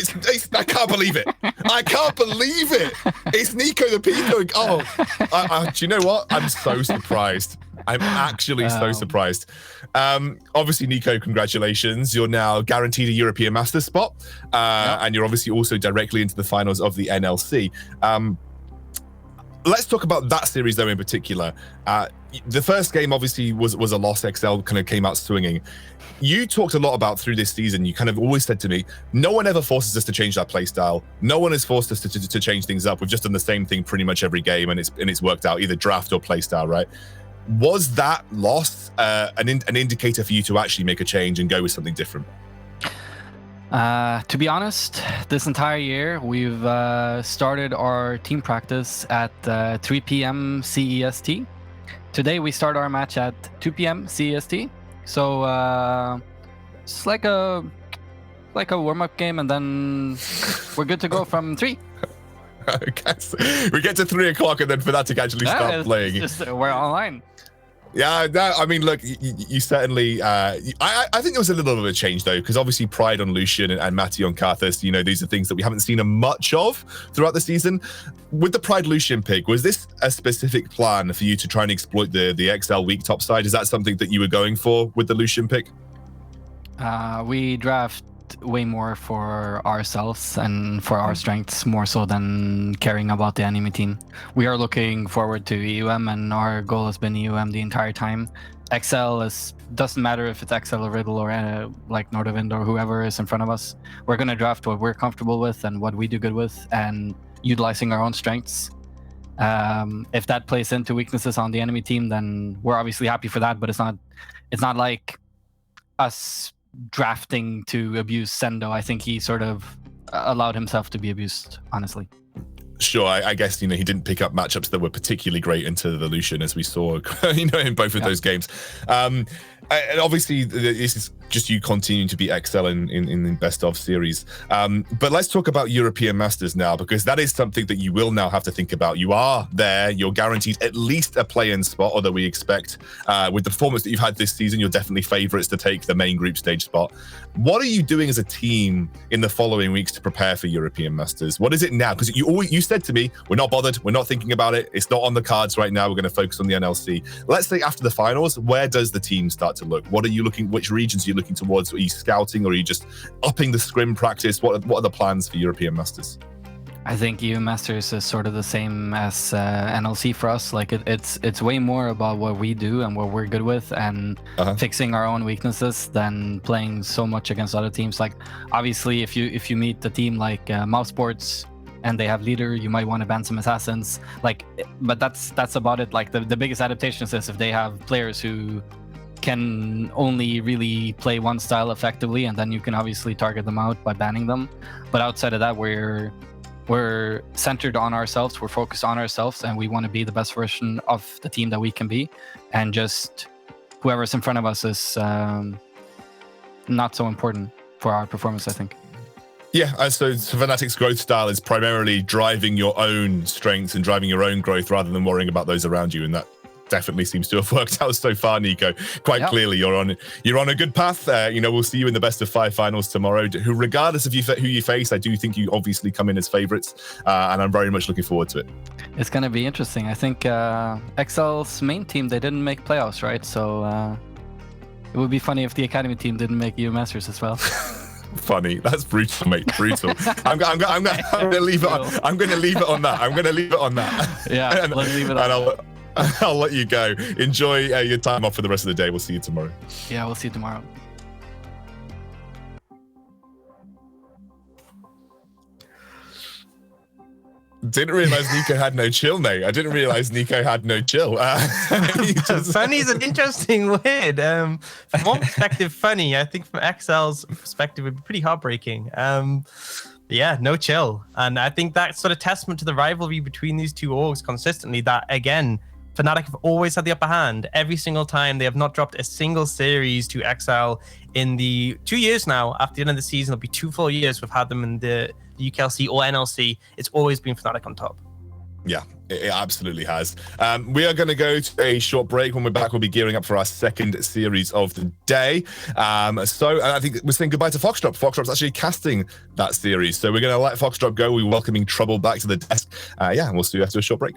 I can't believe it. I can't believe it. It's Nico the Peacock. Oh, do you know what? I'm so surprised. I'm actually so surprised. Obviously, Nico, congratulations. You're now guaranteed a European Masters spot. And you're obviously also directly into the finals of the NLC. Let's talk about that series, though, in particular. The first game, obviously, was a loss. XL kind of came out swinging. You talked a lot about through this season, you kind of always said to me, no one ever forces us to change that play style. No one has forced us to change things up. We've just done the same thing pretty much every game, and it's worked out, either draft or play style, right? Was that loss an indicator for you to actually make a change and go with something different? To be honest, this entire year, we've started our team practice at 3 p.m. CEST. Today, we start our match at 2 p.m. CEST. So it's like a warm-up game, and then we're good to go from 3. Okay. We get to 3 o'clock, and then Fnatic actually start playing. We're online. Yeah, I mean, look, you certainly. I think there was a little bit of a change though, because obviously Pride on Lucian and Matty on Karthus. You know, these are things that we haven't seen much of throughout the season. With the Pride Lucian pick, was this a specific plan for you to try and exploit the XL weak top side? Is that something that you were going for with the Lucian pick? We draft way more for ourselves and for our strengths, more so than caring about the enemy team. We are looking forward to EUM, and our goal has been EUM the entire time. XL doesn't matter if it's XL or Riddle or like Nordavind or whoever is in front of us. We're going to draft what we're comfortable with and what we do good with, and utilizing our own strengths. If that plays into weaknesses on the enemy team, then we're obviously happy for that, but it's not like us drafting to abuse Sendo. I think he sort of allowed himself to be abused, honestly. Sure, I guess, you know, he didn't pick up matchups that were particularly great into the Lucian, as we saw, you know, in both of those games. And obviously, this is just you continuing to be XL in the best of series. But let's talk about European Masters now, because that is something that you will now have to think about. You are there, you're guaranteed at least a play-in spot, although we expect with the performance that you've had this season, you're definitely favorites to take the main group stage spot. What are you doing as a team in the following weeks to prepare for European Masters? What is it now? Because you said to me, we're not bothered, we're not thinking about it, it's not on the cards right now, we're going to focus on the NLC. Let's say after the finals, where does the team start to look? What are you looking, which regions are you looking towards? Are you scouting, or are you just upping the scrim practice? What are the plans for European Masters? I think EU Masters is sort of the same as NLC for us. Like it's way more about what we do and what we're good with, and fixing our own weaknesses than playing so much against other teams. Like obviously, if you meet the team like Mouse Sports, and they have leader, you might want to ban some assassins. Like, but that's about it. Like the biggest adaptation is if they have players who can only really play one style effectively, and then you can obviously target them out by banning them. But outside of that, we're centered on ourselves, we're focused on ourselves, and we want to be the best version of the team that we can be. And just whoever's in front of us is not so important for our performance, I think. Yeah, so Fnatic's growth style is primarily driving your own strengths and driving your own growth rather than worrying about those around you, and that definitely seems to have worked out so far, Nico. Quite clearly, you're on a good path. We'll see you in the best of 5 finals tomorrow. Who, regardless of who you face, I do think you obviously come in as favorites, and I'm very much looking forward to it. It's going to be interesting. I think XL's main team, they didn't make playoffs, right? So it would be funny if the academy team didn't make EU Masters as well. Funny. That's brutal, mate. Brutal. I'm gonna leave it on. I'm gonna leave it on that. Yeah, let's leave it on. I'll let you go. Enjoy your time off for the rest of the day. We'll see you tomorrow. Yeah, we'll see you tomorrow. Didn't realize Nico had no chill, mate. I didn't realize Nico had no chill. Funny's an interesting word. From one perspective, funny. I think from XL's perspective, it would be pretty heartbreaking. Yeah, no chill. And I think that's sort of testament to the rivalry between these two orgs consistently, that, again, Fnatic have always had the upper hand. Every single time, they have not dropped a single series to XL in the 2 years now. After the end of the season, it'll be 2 full years we've had them in the UKLC or NLC. It's always been Fnatic on top. Yeah, it absolutely has. We are going to go to a short break. When we're back, we'll be gearing up for our second series of the day. So I think we're saying goodbye to Foxdrop. Foxdrop's actually casting that series. So we're going to let Foxdrop go. We're welcoming Trouble back to the desk. Yeah, and we'll see you after a short break.